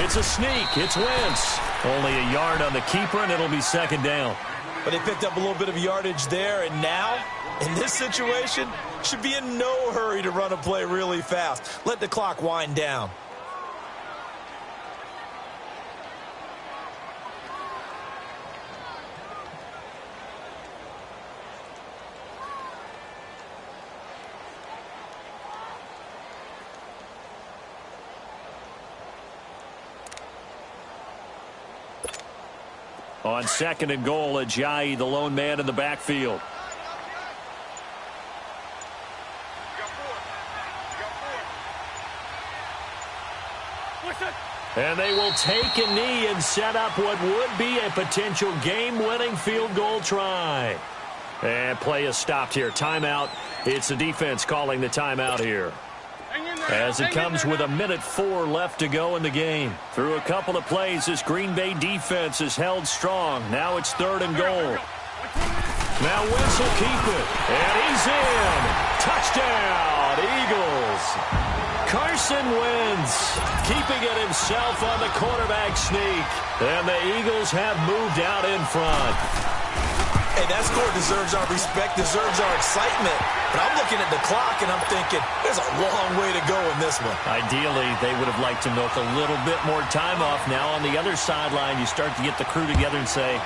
It's a sneak. It's Wentz. Only a yard on the keeper, and it'll be second down. But they picked up a little bit of yardage there, and now, in this situation, should be in no hurry to run a play really fast. Let the clock wind down. On second and goal, Ajayi, the lone man in the backfield. And they will take a knee and set up what would be a potential game-winning field goal try. And play is stopped here. Timeout. It's the defense calling the timeout here. As it comes with 1:04 left to go in the game. Through a couple of plays, this Green Bay defense is held strong. Now it's third and goal. Now Wentz will keep it. And he's in. Touchdown, Eagles. Carson Wentz keeping it himself on the quarterback sneak. And the Eagles have moved out in front. Hey, that score deserves our respect, deserves our excitement. But I'm looking at the clock, and I'm thinking, there's a long way to go in this one. Ideally, they would have liked to milk a little bit more time off. Now on the other sideline, you start to get the crew together and say,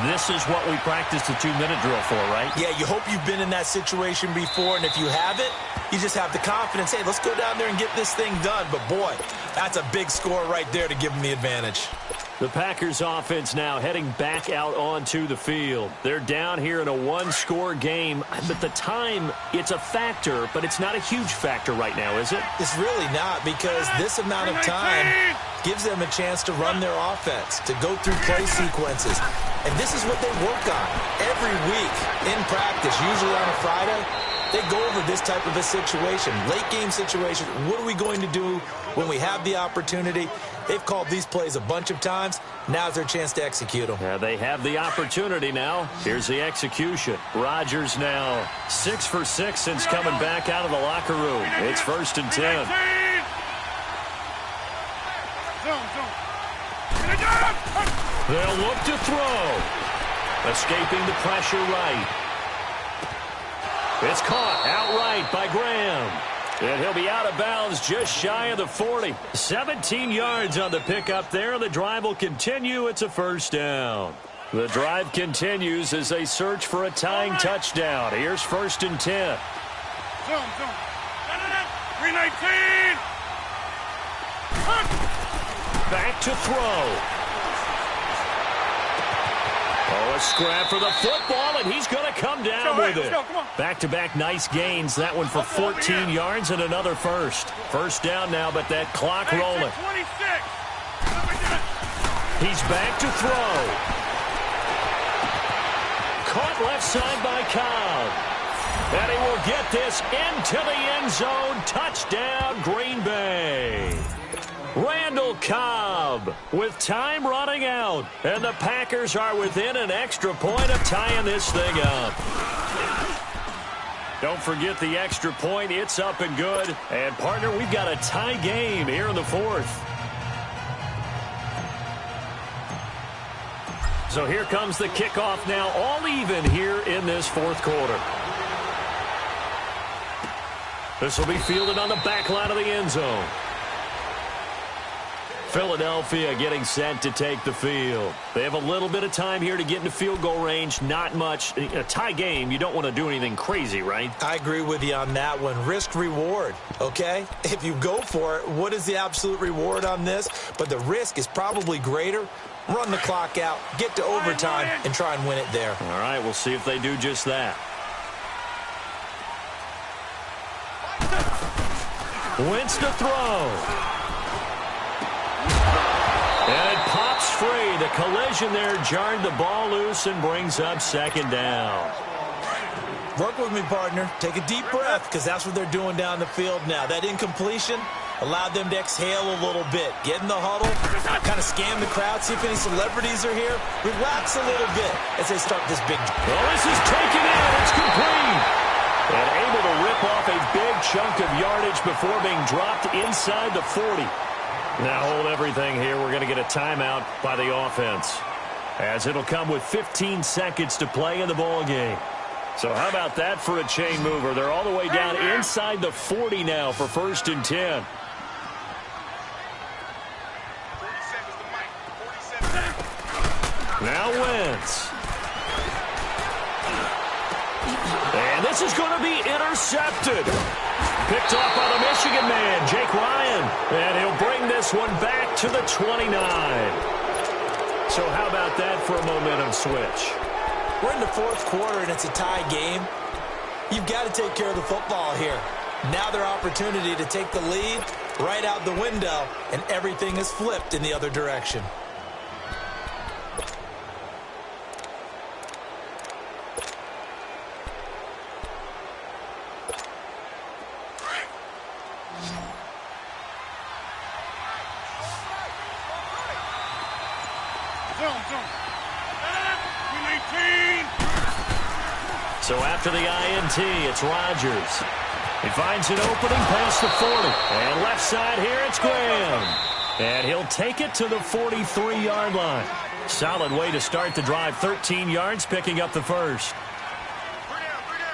this is what we practiced the 2-minute drill for, right? Yeah, you hope you've been in that situation before, and if you haven't, you just have the confidence, hey, let's go down there and get this thing done. But, boy, that's a big score right there to give them the advantage. The Packers offense now heading back out onto the field. They're down here in a one-score game, but the time, it's a factor, but it's not a huge factor right now, is it? It's really not, because this amount of time gives them a chance to run their offense, to go through play sequences. And this is what they work on every week in practice, usually on a Friday. They go over this type of a situation, late-game situation. What are we going to do when we have the opportunity? They've called these plays a bunch of times. Now's their chance to execute them. Yeah, they have the opportunity now. Here's the execution. Rodgers now 6 for 6 since coming back out of the locker room. It's 1st and 10. They'll look to throw. Escaping the pressure right. It's caught outright by Graham. And he'll be out of bounds just shy of the 40. 17 yards on the pickup there. The drive will continue. It's a first down. The drive continues as they search for a tying touchdown. Here's 1st and 10. 319. Back to throw. Oh, a scrap for the football, and he's going to come down with it. Back-to-back nice gains. That one for 14 yards and another first. First down now, but that clock rolling. He's back to throw. Caught left side by Cobb. And he will get this into the end zone. Touchdown, Green Bay. Randall Cobb with time running out. And the Packers are within an extra point of tying this thing up. Don't forget the extra point. It's up and good. And, partner, we've got a tie game here in the 4th. So here comes the kickoff now, all even here in this 4th quarter. This will be fielded on the back line of the end zone. Philadelphia getting set to take the field. They have a little bit of time here to get into field goal range. Not much. A tie game, you don't want to do anything crazy, right? I agree with you on that one. Risk reward, okay? If you go for it, what is the absolute reward on this? But the risk is probably greater. Run the clock out, get to overtime, and try and win it there. All right, we'll see if they do just that. Wentz to throw. And it pops free. The collision there jarred the ball loose and brings up second down. Work with me, partner. Take a deep breath, because that's what they're doing down the field now. That incompletion allowed them to exhale a little bit. Get in the huddle, kind of scan the crowd, see if any celebrities are here. Relax a little bit as they start this big. Well, this is taken in. It's complete. And able to rip off a big chunk of yardage before being dropped inside the 40. Now hold everything here. We're going to get a timeout by the offense, as it'll come with 15 seconds to play in the ball game. So how about that for a chain mover? They're all the way down inside the 40 now for 1st and 10. Now Wentz. And this is going to be intercepted. Picked off by the Michigan man, Jake Ryan. And he'll bring this one back to the 29. So how about that for a momentum switch? We're in the 4th quarter, and it's a tie game. You've got to take care of the football here. Now their opportunity to take the lead right out the window, and everything is flipped in the other direction. So after the INT, it's Rodgers. He finds an opening past the 40. And left side here, it's Graham. And he'll take it to the 43-yard line. Solid way to start the drive. 13 yards, picking up the first.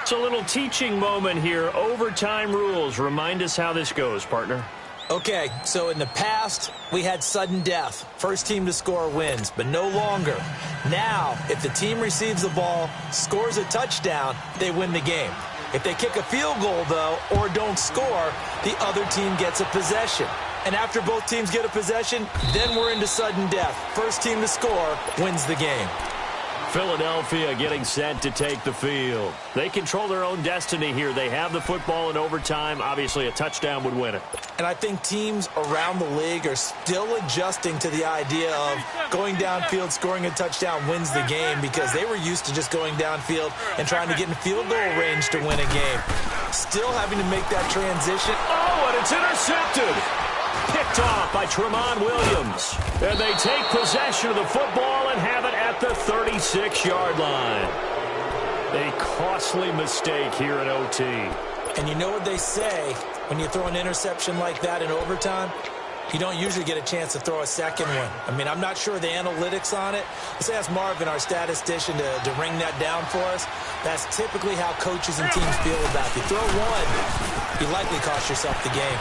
It's a little teaching moment here. Overtime rules. Remind us how this goes, partner. Okay, so in the past, we had sudden death. First team to score wins, but no longer. Now, if the team receives the ball, scores a touchdown, they win the game. If they kick a field goal, though, or don't score, the other team gets a possession. And after both teams get a possession, then we're into sudden death. First team to score wins the game. Philadelphia getting set to take the field. They control their own destiny here. They have the football in overtime. Obviously, a touchdown would win it. And I think teams around the league are still adjusting to the idea of going downfield, scoring a touchdown wins the game, because they were used to just going downfield and trying to get in field goal range to win a game. Still having to make that transition. Oh, and it's intercepted. Picked off by Tramon Williams. And they take possession of the football and have it at the 36-yard line. A costly mistake here in OT. And you know what they say, when you throw an interception like that in overtime, you don't usually get a chance to throw a second one. I mean, I'm not sure the analytics on it. Let's ask Marvin, our statistician, to ring that down for us. That's typically how coaches and teams feel about it. You throw one, you likely cost yourself the game.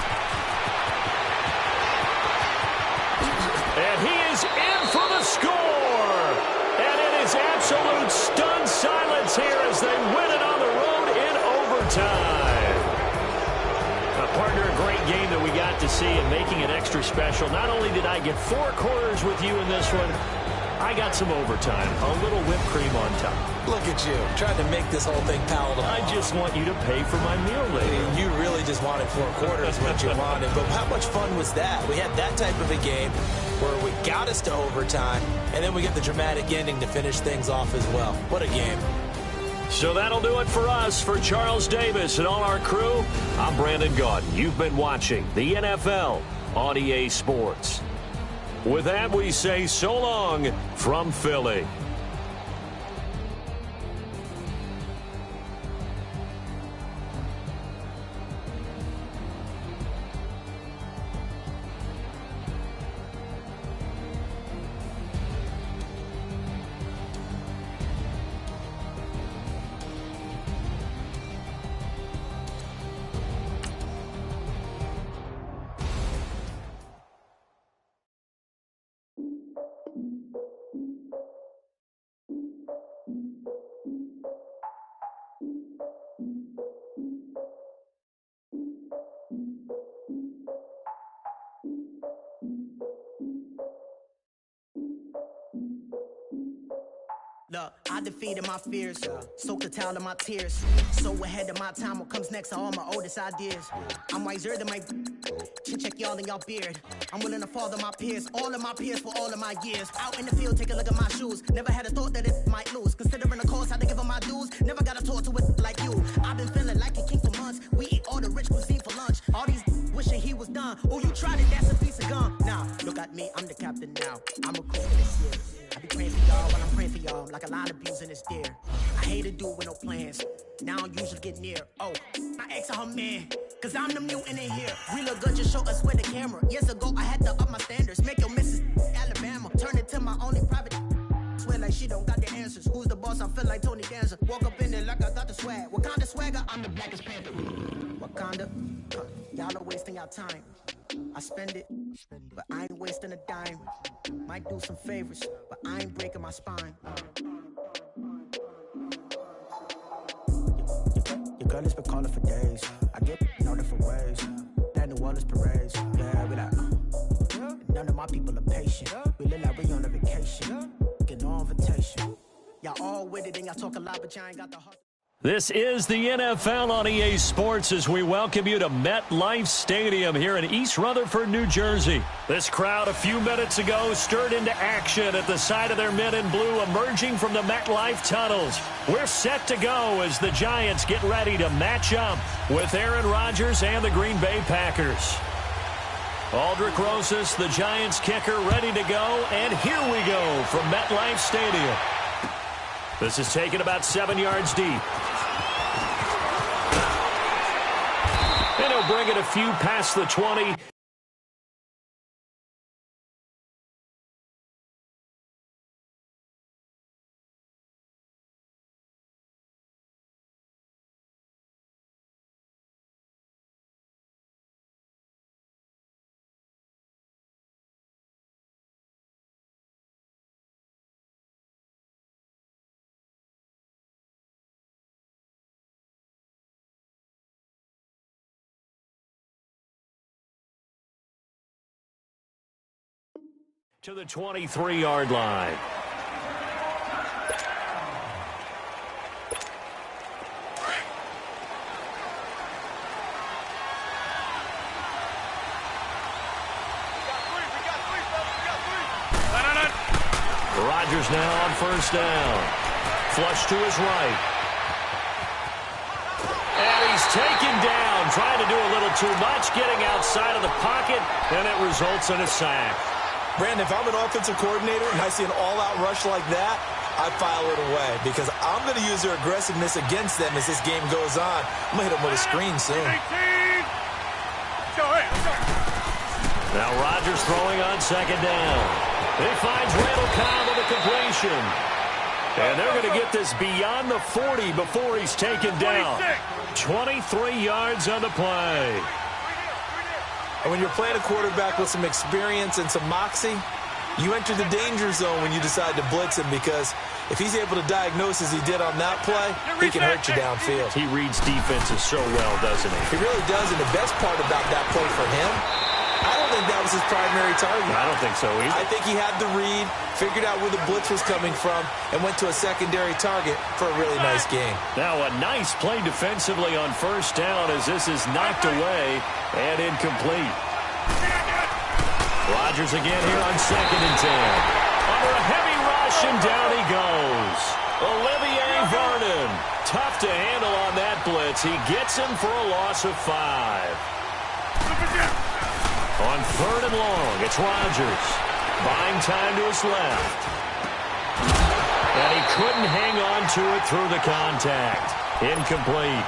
And he is in for the score. And it is absolute stunned silence here as they win it on the road in overtime. Partner, a great game that we got to see, and making it extra special. Not only did I get 4 quarters with you in this one, I got some overtime. A little whipped cream on top. Look at you, trying to make this whole thing palatable. I just want you to pay for my meal later. You really just wanted 4 quarters, what you wanted. But how much fun was that? We had that type of a game where we got us to overtime, and then we get the dramatic ending to finish things off as well. What a game. So that'll do it for us. For Charles Davis and all our crew, I'm Brandon Gaudin. You've been watching the NFL on EA Sports. With that, we say so long from Philly. Look, I defeated my fears, soaked a towel in my tears. So ahead of my time, what comes next are all my oldest ideas. I'm wiser than my check y'all in y'all beard. I'm willing to father my peers, all of my peers for all of my years. Out in the field, take a look at my shoes. Never had a thought that it might lose. Considering the cost, I had to give them my dues. Never got a talk to it like you. I've been feeling like a king for months. We eat all the rich cuisine for lunch. All these wishing he was done. Oh, you tried it, that's a piece of gum. Nah, look at me, I'm the captain now. I'm a cool this year. I be praying for y'all while I'm praying for y'all. Like a lot of abusing is there. I hate to do it with no plans. Now I usually get near. Oh, I asked her man. Cause I'm the mutant in here. We look good, just show us where the camera. Years ago, I had to up my standards. Make your missus Alabama. Turn it to my only private. Swear like she don't got the answers. Who's the boss? I feel like Tony Danza. Walk up in there like I got the swag. Wakanda swagger, I'm the blackest panther. Wakanda, y'all are wasting your time. I spend it, but I ain't wasting a dime. Might do some favors, but I ain't breaking my spine. Your girl has been calling for days. I get in all different ways. That New Orleans parades. Yeah, we like, none of my people are patient. We look like we on a vacation. Get no invitation. Y'all all with it and y'all talk a lot, but y'all ain't got the heart. This is the NFL on EA Sports as we welcome you to MetLife Stadium here in East Rutherford, New Jersey. This crowd a few minutes ago stirred into action at the side of their men in blue emerging from the MetLife tunnels. We're set to go as the Giants get ready to match up with Aaron Rodgers and the Green Bay Packers. Aldrick Rosas, the Giants kicker, ready to go, and here we go from MetLife Stadium. This is taken about 7 yards deep. And he'll bring it a few past the 20. To the 23-yard line. Rodgers now on first down. Flush to his right. And he's taken down, trying to do a little too much, getting outside of the pocket, and it results in a sack. Brandon, if I'm an offensive coordinator and I see an all-out rush like that, I file it away because I'm going to use their aggressiveness against them as this game goes on. I'm going to hit them with a screen soon. Now Rodgers throwing on second down. He finds Randall Cobb with a completion. And they're going to get this beyond the 40 before he's taken down. 23 yards on the play. And when you're playing a quarterback with some experience and some moxie, you enter the danger zone when you decide to blitz him because if he's able to diagnose as he did on that play, he can hurt you downfield. He reads defenses so well, doesn't he? He really does, and the best part about that play for him, I don't think that was his primary target. I don't think so either. I think he had the read, figured out where the blitz was coming from, and went to a secondary target for a really nice game. Now a nice play defensively on first down as this is knocked away and incomplete. Rodgers again here on 2nd and 10. Under a heavy rush, and down he goes. Olivier Vernon. Tough to handle on that blitz. He gets him for a loss of 5. On 3rd and long, it's Rodgers. Buying time to his left. And he couldn't hang on to it through the contact. Incomplete.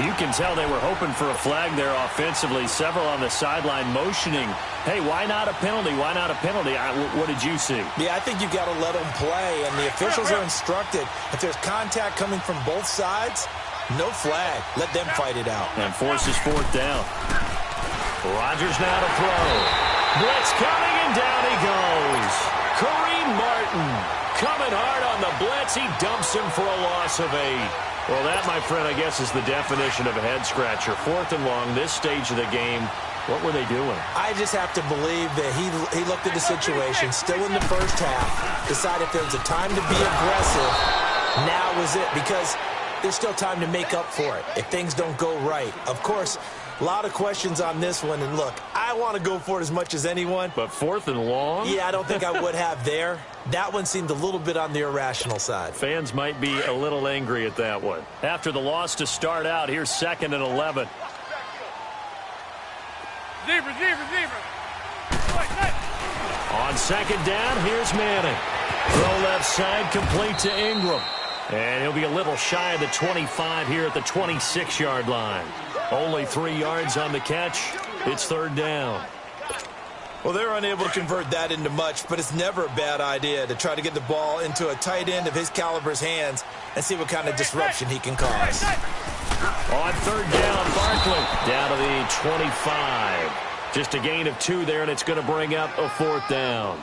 You can tell they were hoping for a flag there offensively. Several on the sideline motioning, hey, why not a penalty? Why not a penalty? What did you see? Yeah, I think you've got to let them play, and the officials are instructed. If there's contact coming from both sides, no flag. Let them fight it out. And forces 4th down. Rodgers now to throw. Blitz coming, and down he goes. Kareem Martin coming hard on the blitz. He dumps him for a loss of 8. Well, that, my friend, I guess is the definition of a head-scratcher. 4th and long, this stage of the game. What were they doing? I just have to believe that he looked at the situation, still in the first half, decided if there was a time to be aggressive, now was it, because there's still time to make up for it if things don't go right. Of course, a lot of questions on this one, and look, I want to go for it as much as anyone. But 4th and long? Yeah, I don't think I would have there. That one seemed a little bit on the irrational side. Fans might be a little angry at that one. After the loss to start out, here's 2nd and 11. Zebra. On 2nd down, here's Manning. Throw left side, complete to Ingram. And he'll be a little shy of the 25 here at the 26-yard line. Only 3 yards on the catch. It's third down. Well, they're unable to convert that into much, but it's never a bad idea to try to get the ball into a tight end of his caliber's hands and see what kind of disruption he can cause. On third down, Barkley down to the 25. Just a gain of 2 there, and it's going to bring up a fourth down.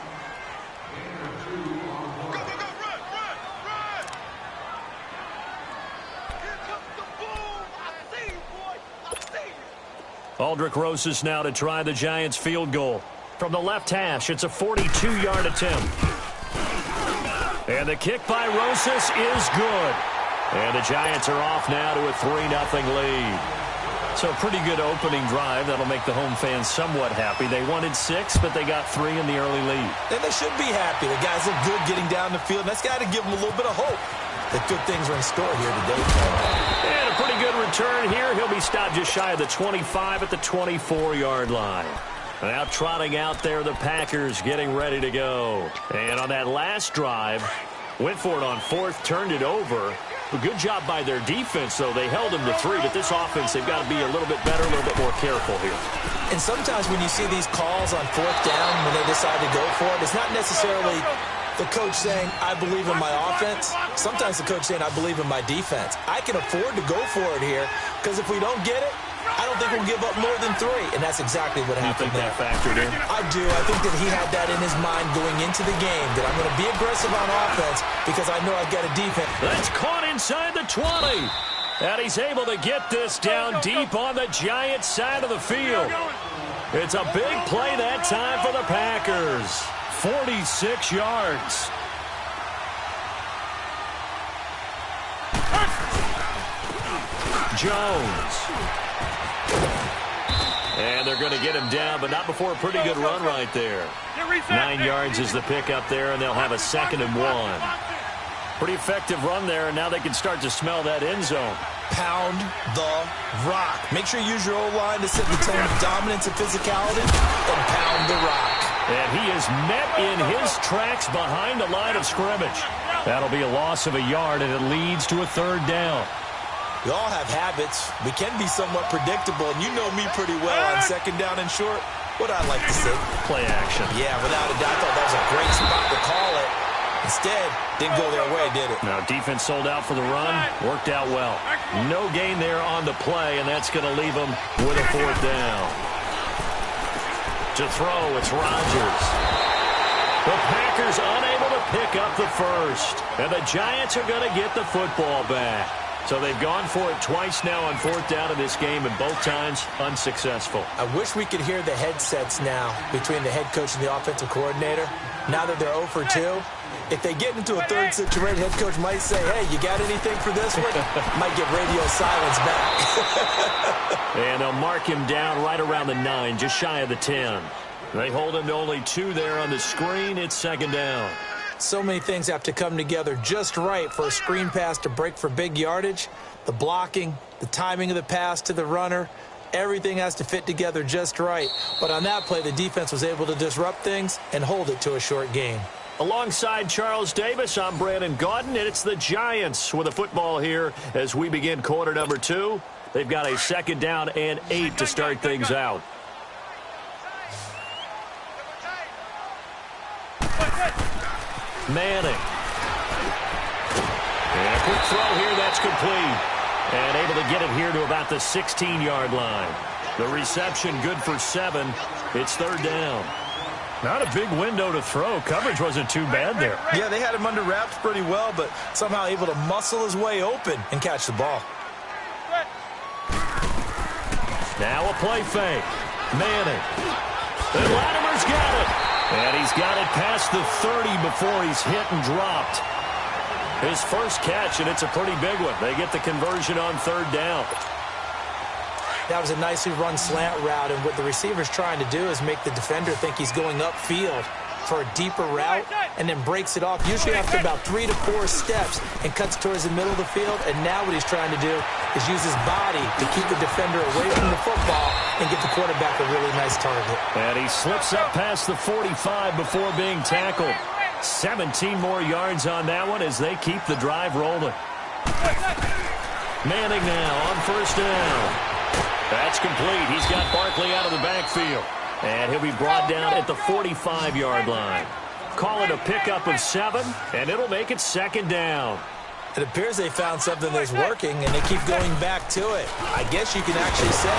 Aldrick Rosas now to try the Giants field goal. From the left hash, it's a 42-yard attempt. And the kick by Rosas is good. And the Giants are off now to a 3-0 lead. So pretty good opening drive. That'll make the home fans somewhat happy. They wanted 6, but they got 3 in the early lead. And they should be happy. The guys look good getting down the field. That's got to give them a little bit of hope that good things are in store here today. And a pretty good return here. He'll be stopped just shy of the 25 at the 24-yard line. Now trotting out there, the Packers getting ready to go. And on that last drive, went for it on fourth, turned it over. A good job by their defense, though. They held them to 3, but this offense, they've got to be a little bit better, a little bit more careful here. And sometimes when you see these calls on fourth down, when they decide to go for it, it's not necessarily the coach saying, I believe in my offense. Sometimes the coach saying, I believe in my defense. I can afford to go for it here, because if we don't get it, I don't think we'll give up more than 3, and that's exactly what happened there. You think that factored in? I do. I think that he had that in his mind going into the game, that I'm going to be aggressive on offense because I know I've got a defense. That's caught inside the 20. And he's able to get this down deep on the Giants side of the field. It's a big play that time for the Packers. 46 yards. Jones. And they're going to get him down, but not before a pretty good run right there. 9 yards is the pick up there, and they'll have a 2nd and 1. Pretty effective run there, and now they can start to smell that end zone. Pound the rock. Make sure you use your O-line to set the tone of dominance and physicality, and pound the rock. And he is met in his tracks behind the line of scrimmage. That'll be a loss of a yard, and it leads to a 3rd down. We all have habits. We can be somewhat predictable, and you know me pretty well on 2nd down and short. What I'd like to see. Play action. Yeah, without a doubt. I thought that was a great spot to call it. Instead, didn't go their way, did it? Now, defense sold out for the run. Worked out well. No gain there on the play, and that's going to leave them with a 4th down. To throw, it's Rodgers. The Packers unable to pick up the first. And the Giants are going to get the football back. So they've gone for it twice now on 4th down in this game, and both times unsuccessful. I wish we could hear the headsets now between the head coach and the offensive coordinator. Now that they're 0 for 2, if they get into a 3rd situation, head coach might say, hey, you got anything for this one? Might get radio silence back. And they'll mark him down right around the 9, just shy of the 10. They hold him to only 2 there on the screen. It's 2nd down. So many things have to come together just right for a screen pass to break for big yardage. The blocking, the timing of the pass to the runner, everything has to fit together just right. But on that play, the defense was able to disrupt things and hold it to a short gain. Alongside Charles Davis, I'm Brandon Gaudin, and it's the Giants with the football here as we begin quarter number 2. They've got a 2nd down and 8 to start things out. Manning. And a quick throw here, that's complete. And able to get it here to about the 16-yard line. The reception good for 7. It's 3rd down. Not a big window to throw. Coverage wasn't too bad there. Yeah, they had him under wraps pretty well, but somehow able to muscle his way open and catch the ball. Now a play fake. Manning. And Latimer's got it. And he's got it past the 30 before he's hit and dropped. His first catch, and it's a pretty big one. They get the conversion on 3rd down. That was a nicely run slant route, and what the receiver's trying to do is make the defender think he's going upfield for a deeper route and then breaks it off, usually after about 3 to 4 steps, and cuts towards the middle of the field. And now what he's trying to do is use his body to keep the defender away from the football and get the quarterback a really nice target. And he slips up past the 45 before being tackled. 17 more yards on that one as they keep the drive rolling. Manning now on first down. That's complete. He's got Barkley out of the backfield. And he'll be brought down at the 45-yard line. Call it a pickup of 7, and it'll make it second down. It appears they found something that's working, and they keep going back to it. I guess you can actually say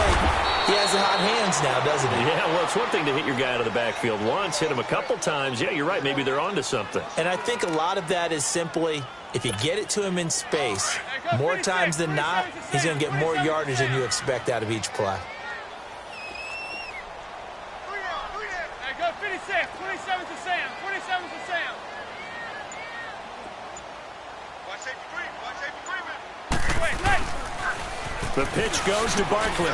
he has the hot hands now, doesn't he? Yeah, well, it's one thing to hit your guy out of the backfield once, hit him a couple times. Yeah, you're right. Maybe they're onto something. And I think a lot of that is simply if you get it to him in space, more times than not, he's going to get more yardage than you expect out of each play. Hey, go 56. 27 to Sam. 27 to Sam. The pitch goes to Barkley.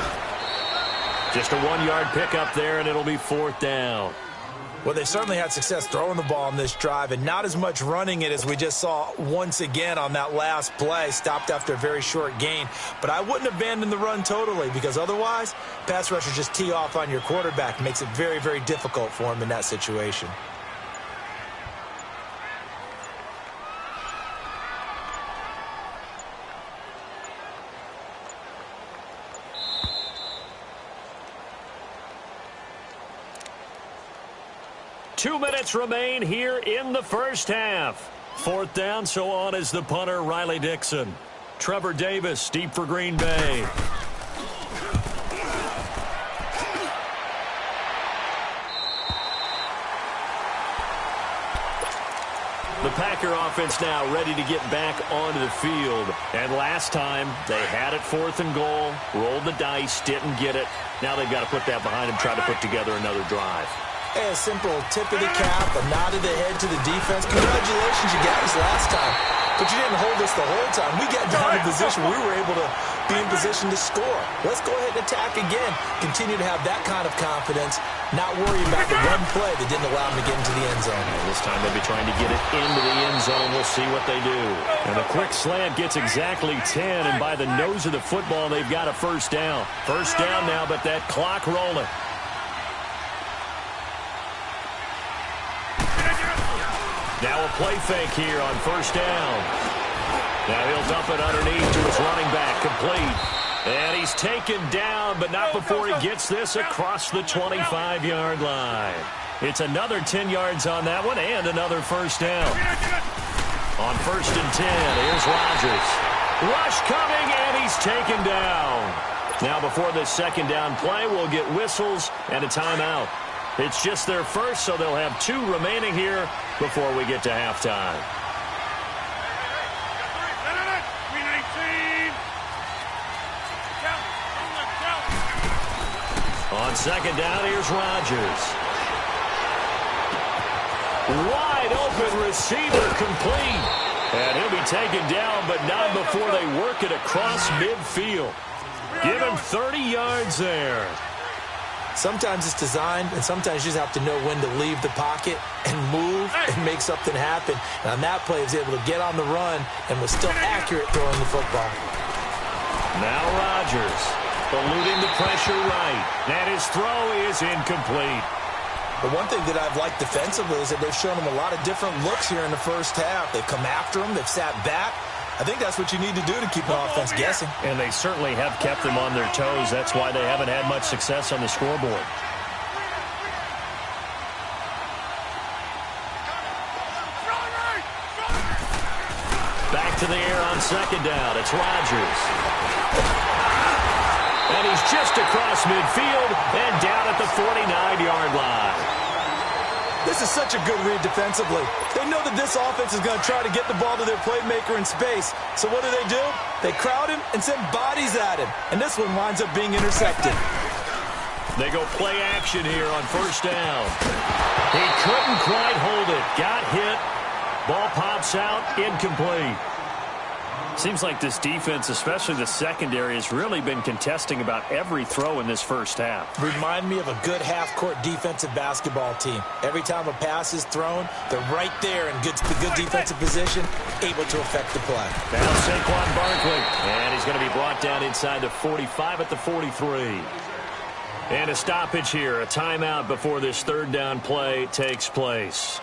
Just a 1-yard pickup there, and it'll be 4th down. Well, they certainly had success throwing the ball on this drive, and not as much running it as we just saw once again on that last play. Stopped after a very short gain. But I wouldn't abandon the run totally, because otherwise, pass rushers just tee off on your quarterback. Makes it very, very difficult for him in that situation. Two minutes remain here in the first half. 4th down, so on is the punter, Riley Dixon. Trevor Davis, deep for Green Bay. The Packer offense now ready to get back onto the field. And last time, they had it 4th and goal, rolled the dice, didn't get it. Now they've got to put that behind them, try to put together another drive. Hey, a simple tip of the cap, a nod of the head to the defense. Congratulations, you got us last time. But you didn't hold us the whole time. We got down in position. We were able to be in position to score. Let's go ahead and attack again. Continue to have that kind of confidence. Not worry about the one play that didn't allow them to get into the end zone. And this time they'll be trying to get it into the end zone. We'll see what they do. And a quick slant gets exactly 10. And by the nose of the football, they've got a first down. First down now, but that clock rolling. Now a play fake here on first down. Now he'll dump it underneath to his running back, complete. And he's taken down, but not before he gets this across the 25-yard line. It's another 10 yards on that one and another first down. On 1st and 10, here's Rodgers. Rush coming, and he's taken down. Now before this second down play, we'll get whistles and a timeout. It's just their first, so they'll have 2 remaining here before we get to halftime. On second down, here's Rodgers. Wide open receiver, complete. And he'll be taken down, but not before they work it across midfield. Give him 30 yards there. Sometimes it's designed, and sometimes you just have to know when to leave the pocket and move and make something happen. And on that play, he was able to get on the run and was still accurate throwing the football. Now Rodgers, eluding the pressure right. And his throw is incomplete. The one thing that I've liked defensively is that they've shown him a lot of different looks here in the first half. They've come after him. They've sat back. I think that's what you need to do to keep an offense guessing. And they certainly have kept them on their toes. That's why they haven't had much success on the scoreboard. Back to the air on second down. It's Rodgers. And he's just across midfield and down at the 49-yard line. This is such a good read defensively. They know that this offense is going to try to get the ball to their playmaker in space. So what do? They crowd him and send bodies at him. And this one winds up being intercepted. They go play action here on first down. He couldn't quite hold it. Got hit. Ball pops out. Incomplete. Seems like this defense, especially the secondary, has really been contesting about every throw in this first half. Remind me of a good half-court defensive basketball team. Every time a pass is thrown, they're right there in good defensive position, able to affect the play. Now Saquon Barkley, and he's going to be brought down inside the 45 at the 43. And a stoppage here, a timeout before this third down play takes place.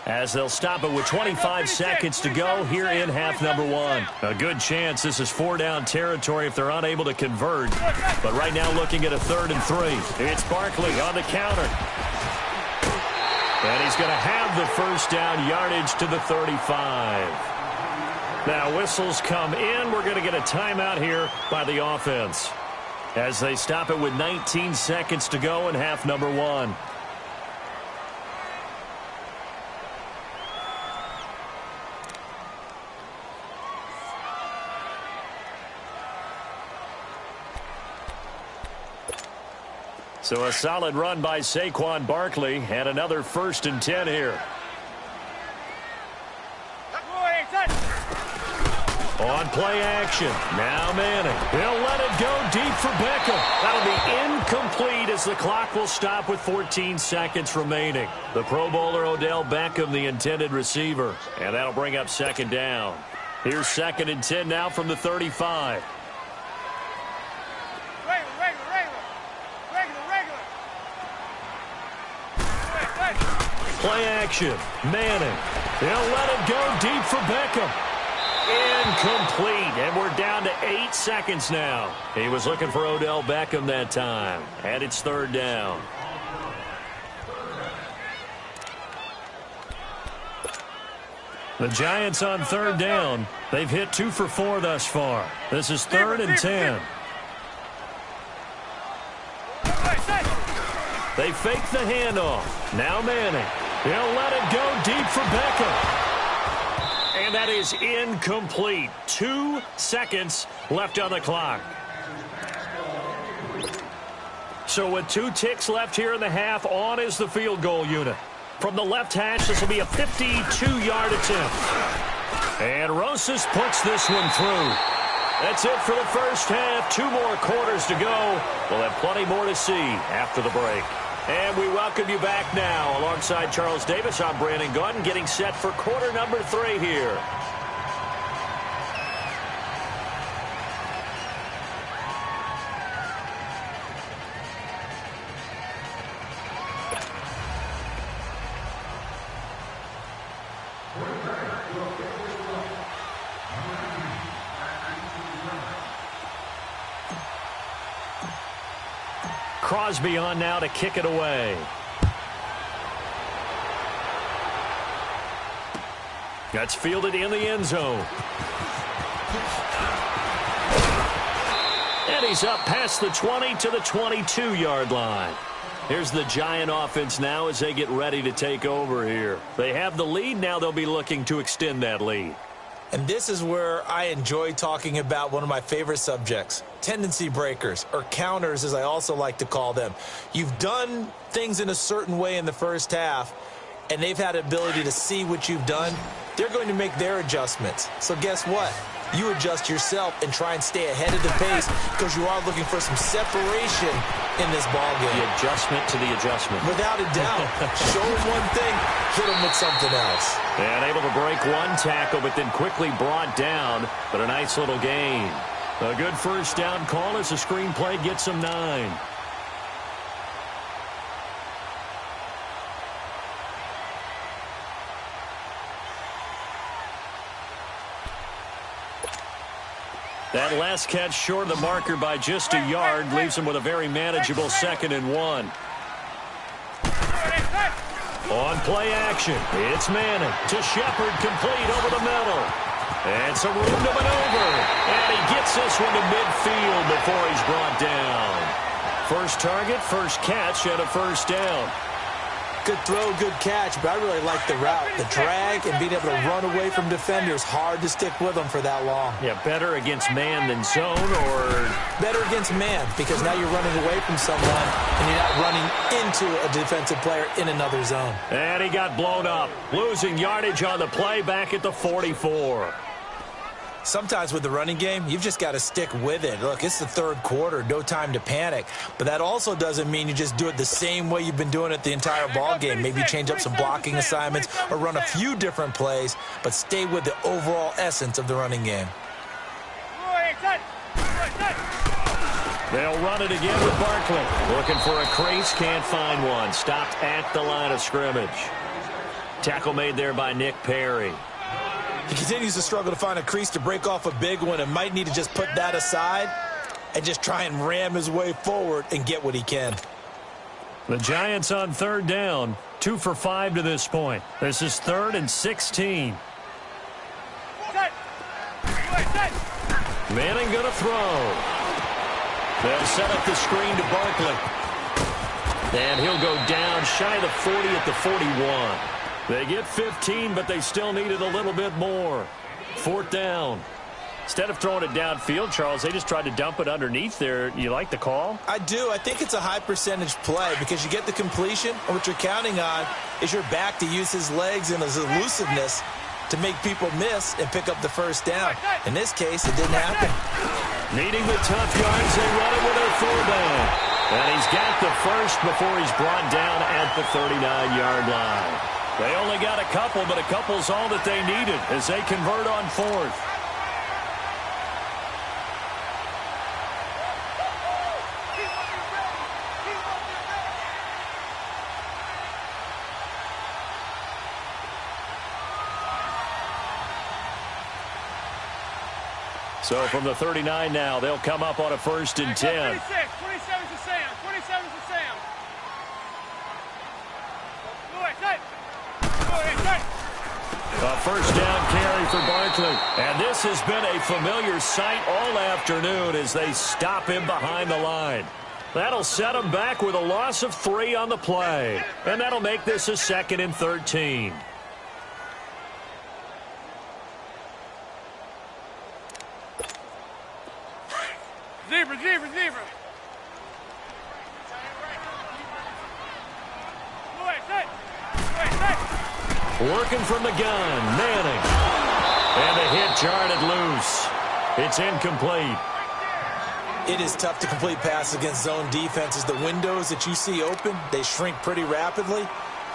as they'll stop it with 25 seconds to go here in half number one. A good chance this is 4-down territory if they're unable to convert. But right now looking at a 3rd and 3. It's Barkley on the counter. And he's going to have the first down yardage to the 35. Now whistles come in. We're going to get a timeout here by the offense as they stop it with 19 seconds to go in half number one. So a solid run by Saquon Barkley and another 1st and 10 here. On play action. Now Manning. He'll let it go deep for Beckham. That'll be incomplete as the clock will stop with 14 seconds remaining. The Pro Bowler Odell Beckham, the intended receiver. And that'll bring up 2nd down. Here's 2nd and 10 now from the 35. Play action. Manning. He'll let it go deep for Beckham. Incomplete, and we're down to 8 seconds now. He was looking for Odell Beckham that time, and it's 3rd down. The Giants on 3rd down. They've hit 2 for 4 thus far. This is 3rd and 10. They fake the handoff. Now Manning. He'll let it go deep for Beckham. And that is incomplete. 2 seconds left on the clock. So with 2 ticks left here in the half, on is the field goal unit. From the left hash, this will be a 52-yard attempt. And Rosas puts this one through. That's it for the first half. 2 more quarters to go. We'll have plenty more to see after the break. And we welcome you back now. Alongside Charles Davis, I'm Brandon Gaudin, getting set for quarter number 3 here. Crosby on now to kick it away. That's fielded in the end zone. And he's up past the 20 to the 22-yard line. Here's the Giant offense now as they get ready to take over here. They have the lead. Now they'll be looking to extend that lead. And this is where I enjoy talking about one of my favorite subjects, tendency breakers, or counters as I also like to call them. You've done things in a certain way in the first half, and they've had the ability to see what you've done. They're going to make their adjustments. So guess what? You adjust yourself and try and stay ahead of the pace because you are looking for some separation in this ballgame. The adjustment to the adjustment. Without a doubt. Show them one thing, hit them with something else. And able to break one tackle, but then quickly brought down. But a nice little gain. A good first down call as the screenplay gets them 9. That last catch short of the marker by just a yard leaves him with a very manageable 2nd and 1. On play action, it's Manning to Shepard, complete over the middle. And some room to maneuver. And he gets this one to midfield before he's brought down. First target, first catch, and a first down. Good throw, good catch, but I really like the route. The drag and being able to run away from defenders, hard to stick with them for that long. Yeah, better against man than zone, or better against man, because now you're running away from someone and you're not running into a defensive player in another zone. And he got blown up, losing yardage on the play back at the 44. Sometimes with the running game, you've just got to stick with it. Look, it's the third quarter, no time to panic. But that also doesn't mean you just do it the same way you've been doing it the entire ball game. Maybe change up some blocking assignments or run a few different plays, but stay with the overall essence of the running game. They'll run it again with Barkley. Looking for a crease, can't find one. Stopped at the line of scrimmage. Tackle made there by Nick Perry. He continues to struggle to find a crease to break off a big one and might need to just put that aside and just try and ram his way forward and get what he can. The Giants on third down, 2 for 5 to this point. This is 3rd and 16. Manning going to throw. They'll set up the screen to Barkley. And he'll go down shy of the 40 at the 41. They get 15, but they still needed a little bit more. 4th down. Instead of throwing it downfield, Charles, they just tried to dump it underneath there. You like the call? I do. I think it's a high percentage play because you get the completion, and what you're counting on is your back to use his legs and his elusiveness to make people miss and pick up the first down. In this case, it didn't happen. Needing the tough yards, they run it with their fullback. And he's got the first before he's brought down at the 39-yard line. They only got a couple, but a couple's all that they needed as they convert on 4th. So from the 39 now, they'll come up on a 1st and 10. 27 to Sam. 27 to Sam. A first down carry for Barkley. And this has been a familiar sight all afternoon as they stop him behind the line. That'll set him back with a loss of 3 on the play. And that'll make this a 2nd and 13. Zebra. Working from the gun, Manning. And the hit jarred it loose. It's incomplete. It is tough to complete passes against zone defenses. The windows that you see open, they shrink pretty rapidly.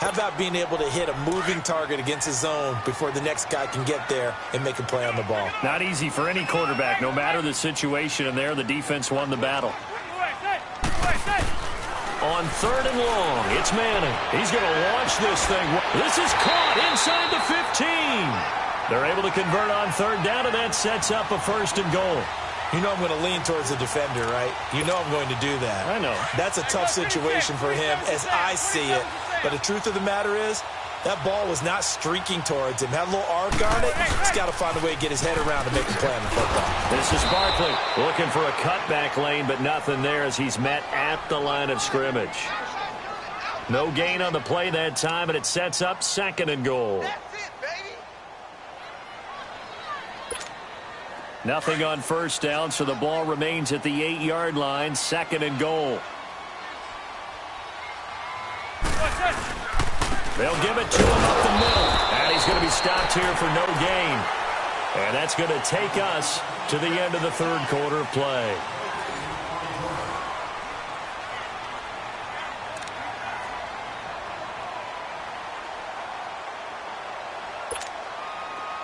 How about being able to hit a moving target against a zone before the next guy can get there and make a play on the ball? Not easy for any quarterback, no matter the situation, and there the defense won the battle. On 3rd and long, it's Manning. He's going to launch this thing. This is caught inside the 15. They're able to convert on 3rd down, and that sets up a 1st and goal. You know I'm going to lean towards the defender, right? You know I'm going to do that. I know. That's a tough situation for him as I see it. But the truth of the matter is, that ball was not streaking towards him. Had a little arc on it. He's got to find a way to get his head around to make a play on the football. This is Barkley looking for a cutback lane, but nothing there as he's met at the line of scrimmage. No gain on the play that time, and it sets up 2nd and goal. Nothing on 1st down, so the ball remains at the 8-yard line, 2nd and goal. They'll give it to him up the middle. And he's going to be stopped here for no gain. And that's going to take us to the end of the 3rd quarter of play.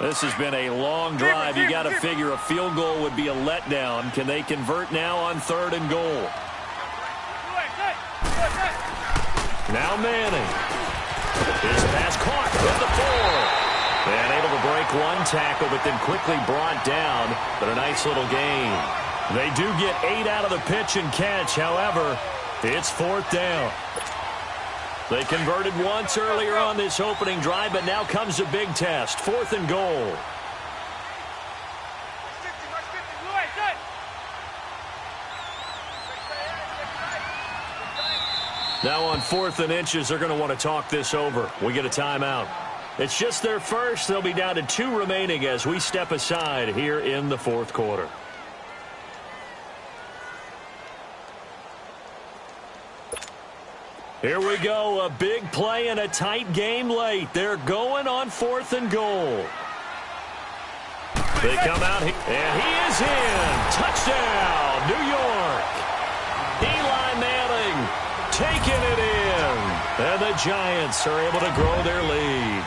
This has been a long drive. You got to figure a field goal would be a letdown. Can they convert now on 3rd and goal? Now Manning. His pass caught at the 4. And able to break one tackle, but then quickly brought down. But a nice little gain. They do get 8 out of the pitch and catch. However, it's 4th down. They converted once earlier on this opening drive, but now comes a big test. 4th and goal. Now on 4th and inches, they're going to want to talk this over. We get a timeout. It's just their first. They'll be down to 2 remaining as we step aside here in the 4th quarter. Here we go. A big play and a tight game late. They're going on 4th and goal. They come out here, and he is in. Touchdown, New York. Eli Manning taking it in. And the Giants are able to grow their lead.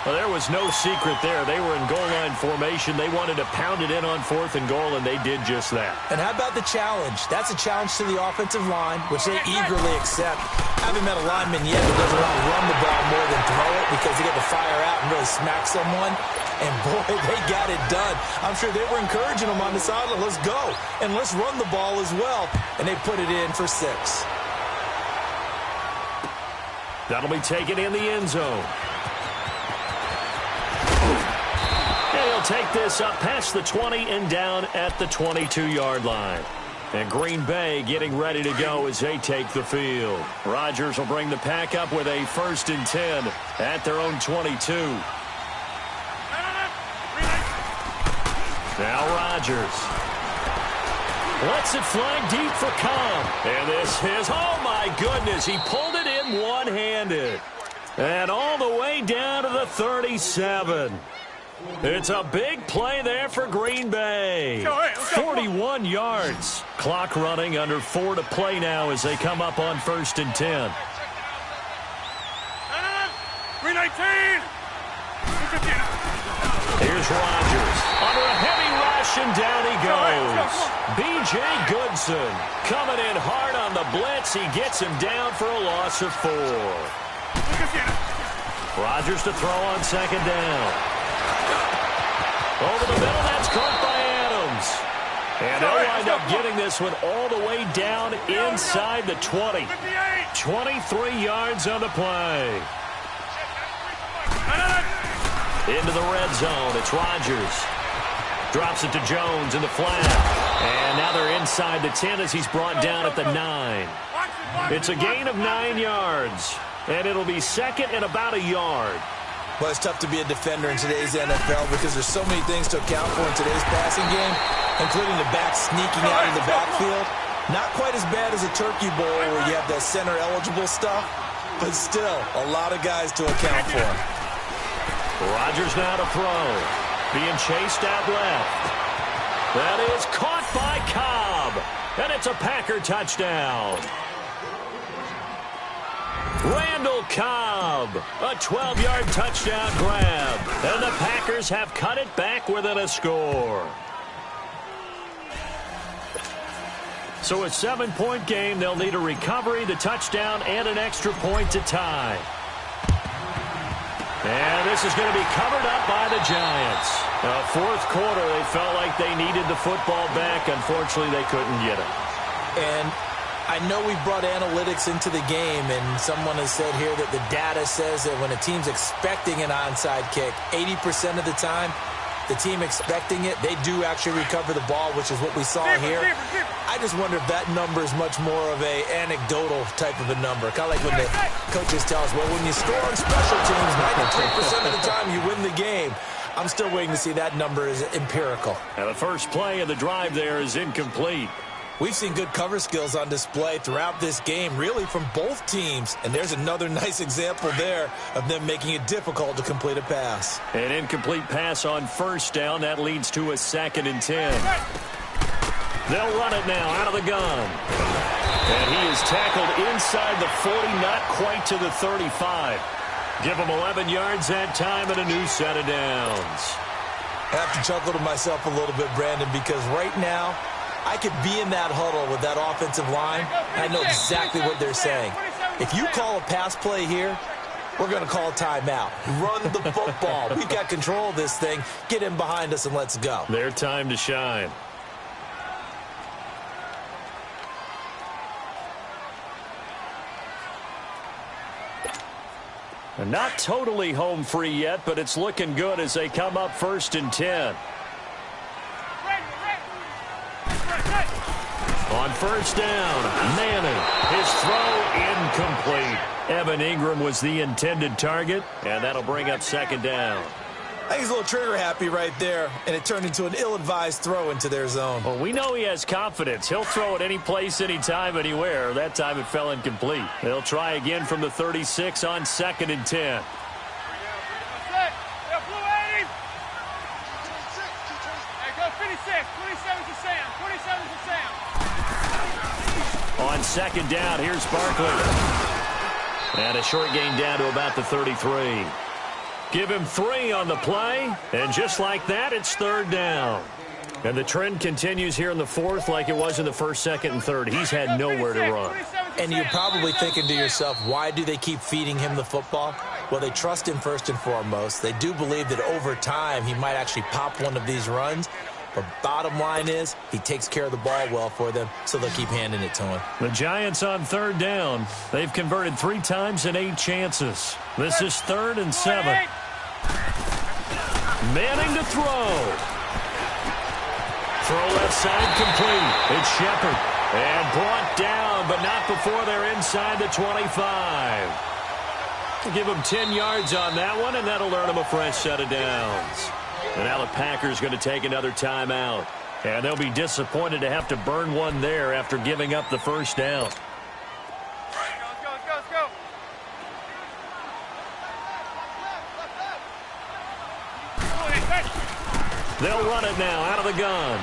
Well, there was no secret there. They were in goal line formation. They wanted to pound it in on 4th and goal, and they did just that. And how about the challenge? That's a challenge to the offensive line, which they eagerly accept. I haven't met a lineman yet who doesn't want to run the ball more than throw it because they get to fire out and really smack someone. And, boy, they got it done. I'm sure they were encouraging them on the sideline. Let's go. And let's run the ball as well. And they put it in for 6. That'll be taken in the end zone. He'll take this up past the 20 and down at the 22-yard line. And Green Bay getting ready to go as they take the field. Rodgers will bring the pack up with a 1st and 10 at their own 22. Now Rodgers lets it fly deep for Cobb. And this is, oh my goodness, he pulled it in one-handed. And all the way down to the 37. It's a big play there for Green Bay. 41 yards. Clock running, under 4 to play now as they come up on 1st and 10. 319. Here's Rodgers. Under a heavy rush, and down he goes. B.J. Goodson coming in hard on the blitz. He gets him down for a loss of 4. Rodgers to throw on 2nd down. Over the middle, that's caught by Adams. And they'll wind up getting this one all the way down inside the 20. 23 yards on the play. Into the red zone, it's Rodgers. Drops it to Jones in the flat. And now they're inside the 10 as he's brought down at the 9. It's a gain of 9 yards. And it'll be 2nd and about a yard. Well, it's tough to be a defender in today's NFL because there's so many things to account for in today's passing game, including the back sneaking out of the backfield. Not quite as bad as a turkey bowl where you have that center-eligible stuff, but still a lot of guys to account for. Rodgers now to throw. Being chased out left. That is caught by Cobb. And it's a Packer touchdown. Randall Cobb, a 12-yard touchdown grab. And the Packers have cut it back within a score. So a 7-point game. They'll need a recovery, the touchdown, and an extra point to tie. And this is going to be covered up by the Giants. 4th quarter, they felt like they needed the football back. Unfortunately, they couldn't get it. And I know we brought analytics into the game, and someone has said here that the data says that when a team's expecting an onside kick, 80% of the time, the team expecting it, they do actually recover the ball, which is what we saw here. I just wonder if that number is much more of a anecdotal type of a number. Kind of like when the coaches tell us, well, when you score on special teams, 93% of the time you win the game. I'm still waiting to see that number is empirical. And the first play of the drive there is incomplete. We've seen good cover skills on display throughout this game, really from both teams. And there's another nice example there of them making it difficult to complete a pass. An incomplete pass on 1st down. That leads to a 2nd and 10. They'll run it now out of the gun. And he is tackled inside the 40, not quite to the 35. Give him 11 yards that time and a new set of downs. I have to chuckle to myself a little bit, Brandon, because right now, I could be in that huddle with that offensive line. I know exactly what they're saying. If you call a pass play here, we're going to call a timeout. Run the football. We've got control of this thing. Get in behind us and let's go. Their time to shine. And not totally home free yet, but it's looking good as they come up 1st and 10. On 1st down, Manning, his throw incomplete. Evan Ingram was the intended target, and that'll bring up 2nd down. I think he's a little trigger happy right there, and it turned into an ill-advised throw into their zone. Well, we know he has confidence. He'll throw it any place, anytime, anywhere. That time it fell incomplete. They'll try again from the 36 on 2nd and 10. On 2nd down, here's Barkley. And a short gain down to about the 33. Give him 3 on the play, and just like that, it's third down. And the trend continues here in the fourth like it was in the first, second, and third. He's had nowhere to run. And you're probably thinking to yourself, why do they keep feeding him the football? Well, they trust him first and foremost. They do believe that over time he might actually pop one of these runs. But bottom line is he takes care of the ball well for them, so they'll keep handing it to him. The Giants on third down. They've converted 3 times in 8 chances. This is 3rd and 7. Manning to throw. Throw left side complete. It's Shepard. And brought down, but not before they're inside the 25. Give him 10 yards on that one, and that'll earn him a fresh set of downs. And now the Packers going to take another timeout. And they'll be disappointed to have to burn one there after giving up the first down. Let's go. They'll run it now out of the gun.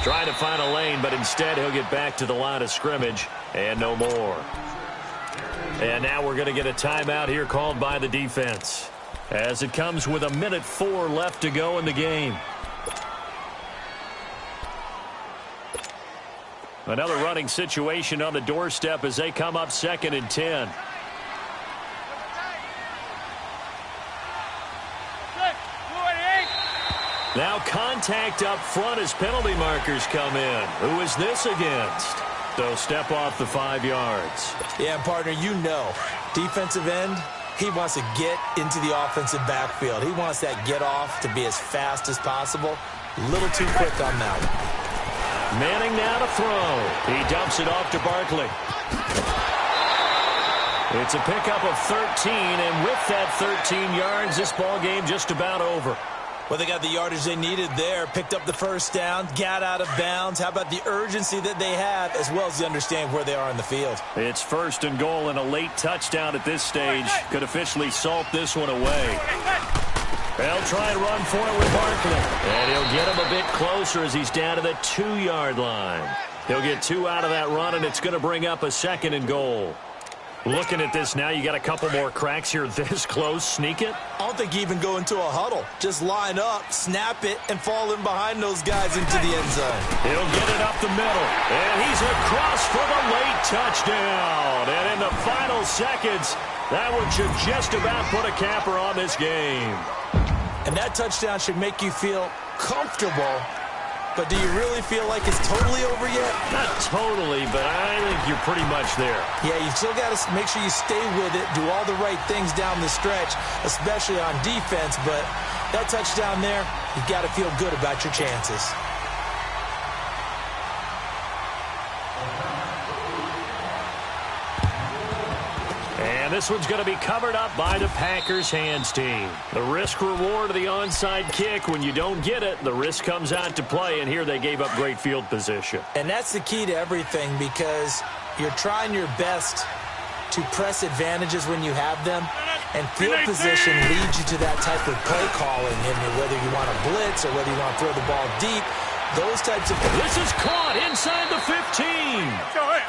Trying to find a lane, but instead he'll get back to the line of scrimmage and no more. And now we're going to get a timeout here called by the defense, as it comes with 1:04 left to go in the game. Another running situation on the doorstep as they come up 2nd and 10. Now contact up front as penalty markers come in. Who is this against? So step off the 5 yards. Yeah, partner, you know, defensive end, he wants to get into the offensive backfield. He wants that get off to be as fast as possible. A little too quick on that one. Manning now to throw. He dumps it off to Barkley. It's a pickup of 13, and with that 13 yards, this ball game just about over. Well, they got the yardage they needed there, picked up the first down, got out of bounds. How about the urgency that they have, as well as the understanding where they are in the field? It's 1st and goal, and a late touchdown at this stage could officially salt this one away. They'll try and run for it with Barkley. And he'll get him a bit closer as he's down to the 2-yard line. He'll get 2 out of that run, and it's going to bring up a 2nd and goal. Looking at this now, you got a couple more cracks here this close. Sneak it? I don't think you even go into a huddle. Just line up, snap it, and fall in behind those guys into the end zone. He'll get it up the middle. And he's across for the late touchdown. And in the final seconds, that one should just about put a capper on this game. And that touchdown should make you feel comfortable. But do you really feel like it's totally over yet? Not totally, but I think you're pretty much there. Yeah, you've still got to make sure you stay with it, do all the right things down the stretch, especially on defense. But that touchdown there, you've got to feel good about your chances. And this one's going to be covered up by the Packers hands team. The risk reward of the onside kick. When you don't get it, the risk comes out to play, and here they gave up great field position. And that's the key to everything, because you're trying your best to press advantages when you have them, and field position leads you to that type of play calling, and whether you want to blitz or whether you want to throw the ball deep. Those types of... This is caught inside the 15.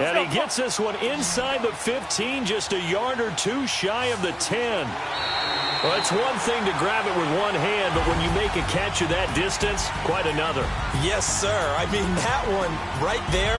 And he gets this one inside the 15, just a yard or two shy of the 10. Well, it's one thing to grab it with one hand, but when you make a catch of that distance, quite another. Yes, sir. I mean, that one right there.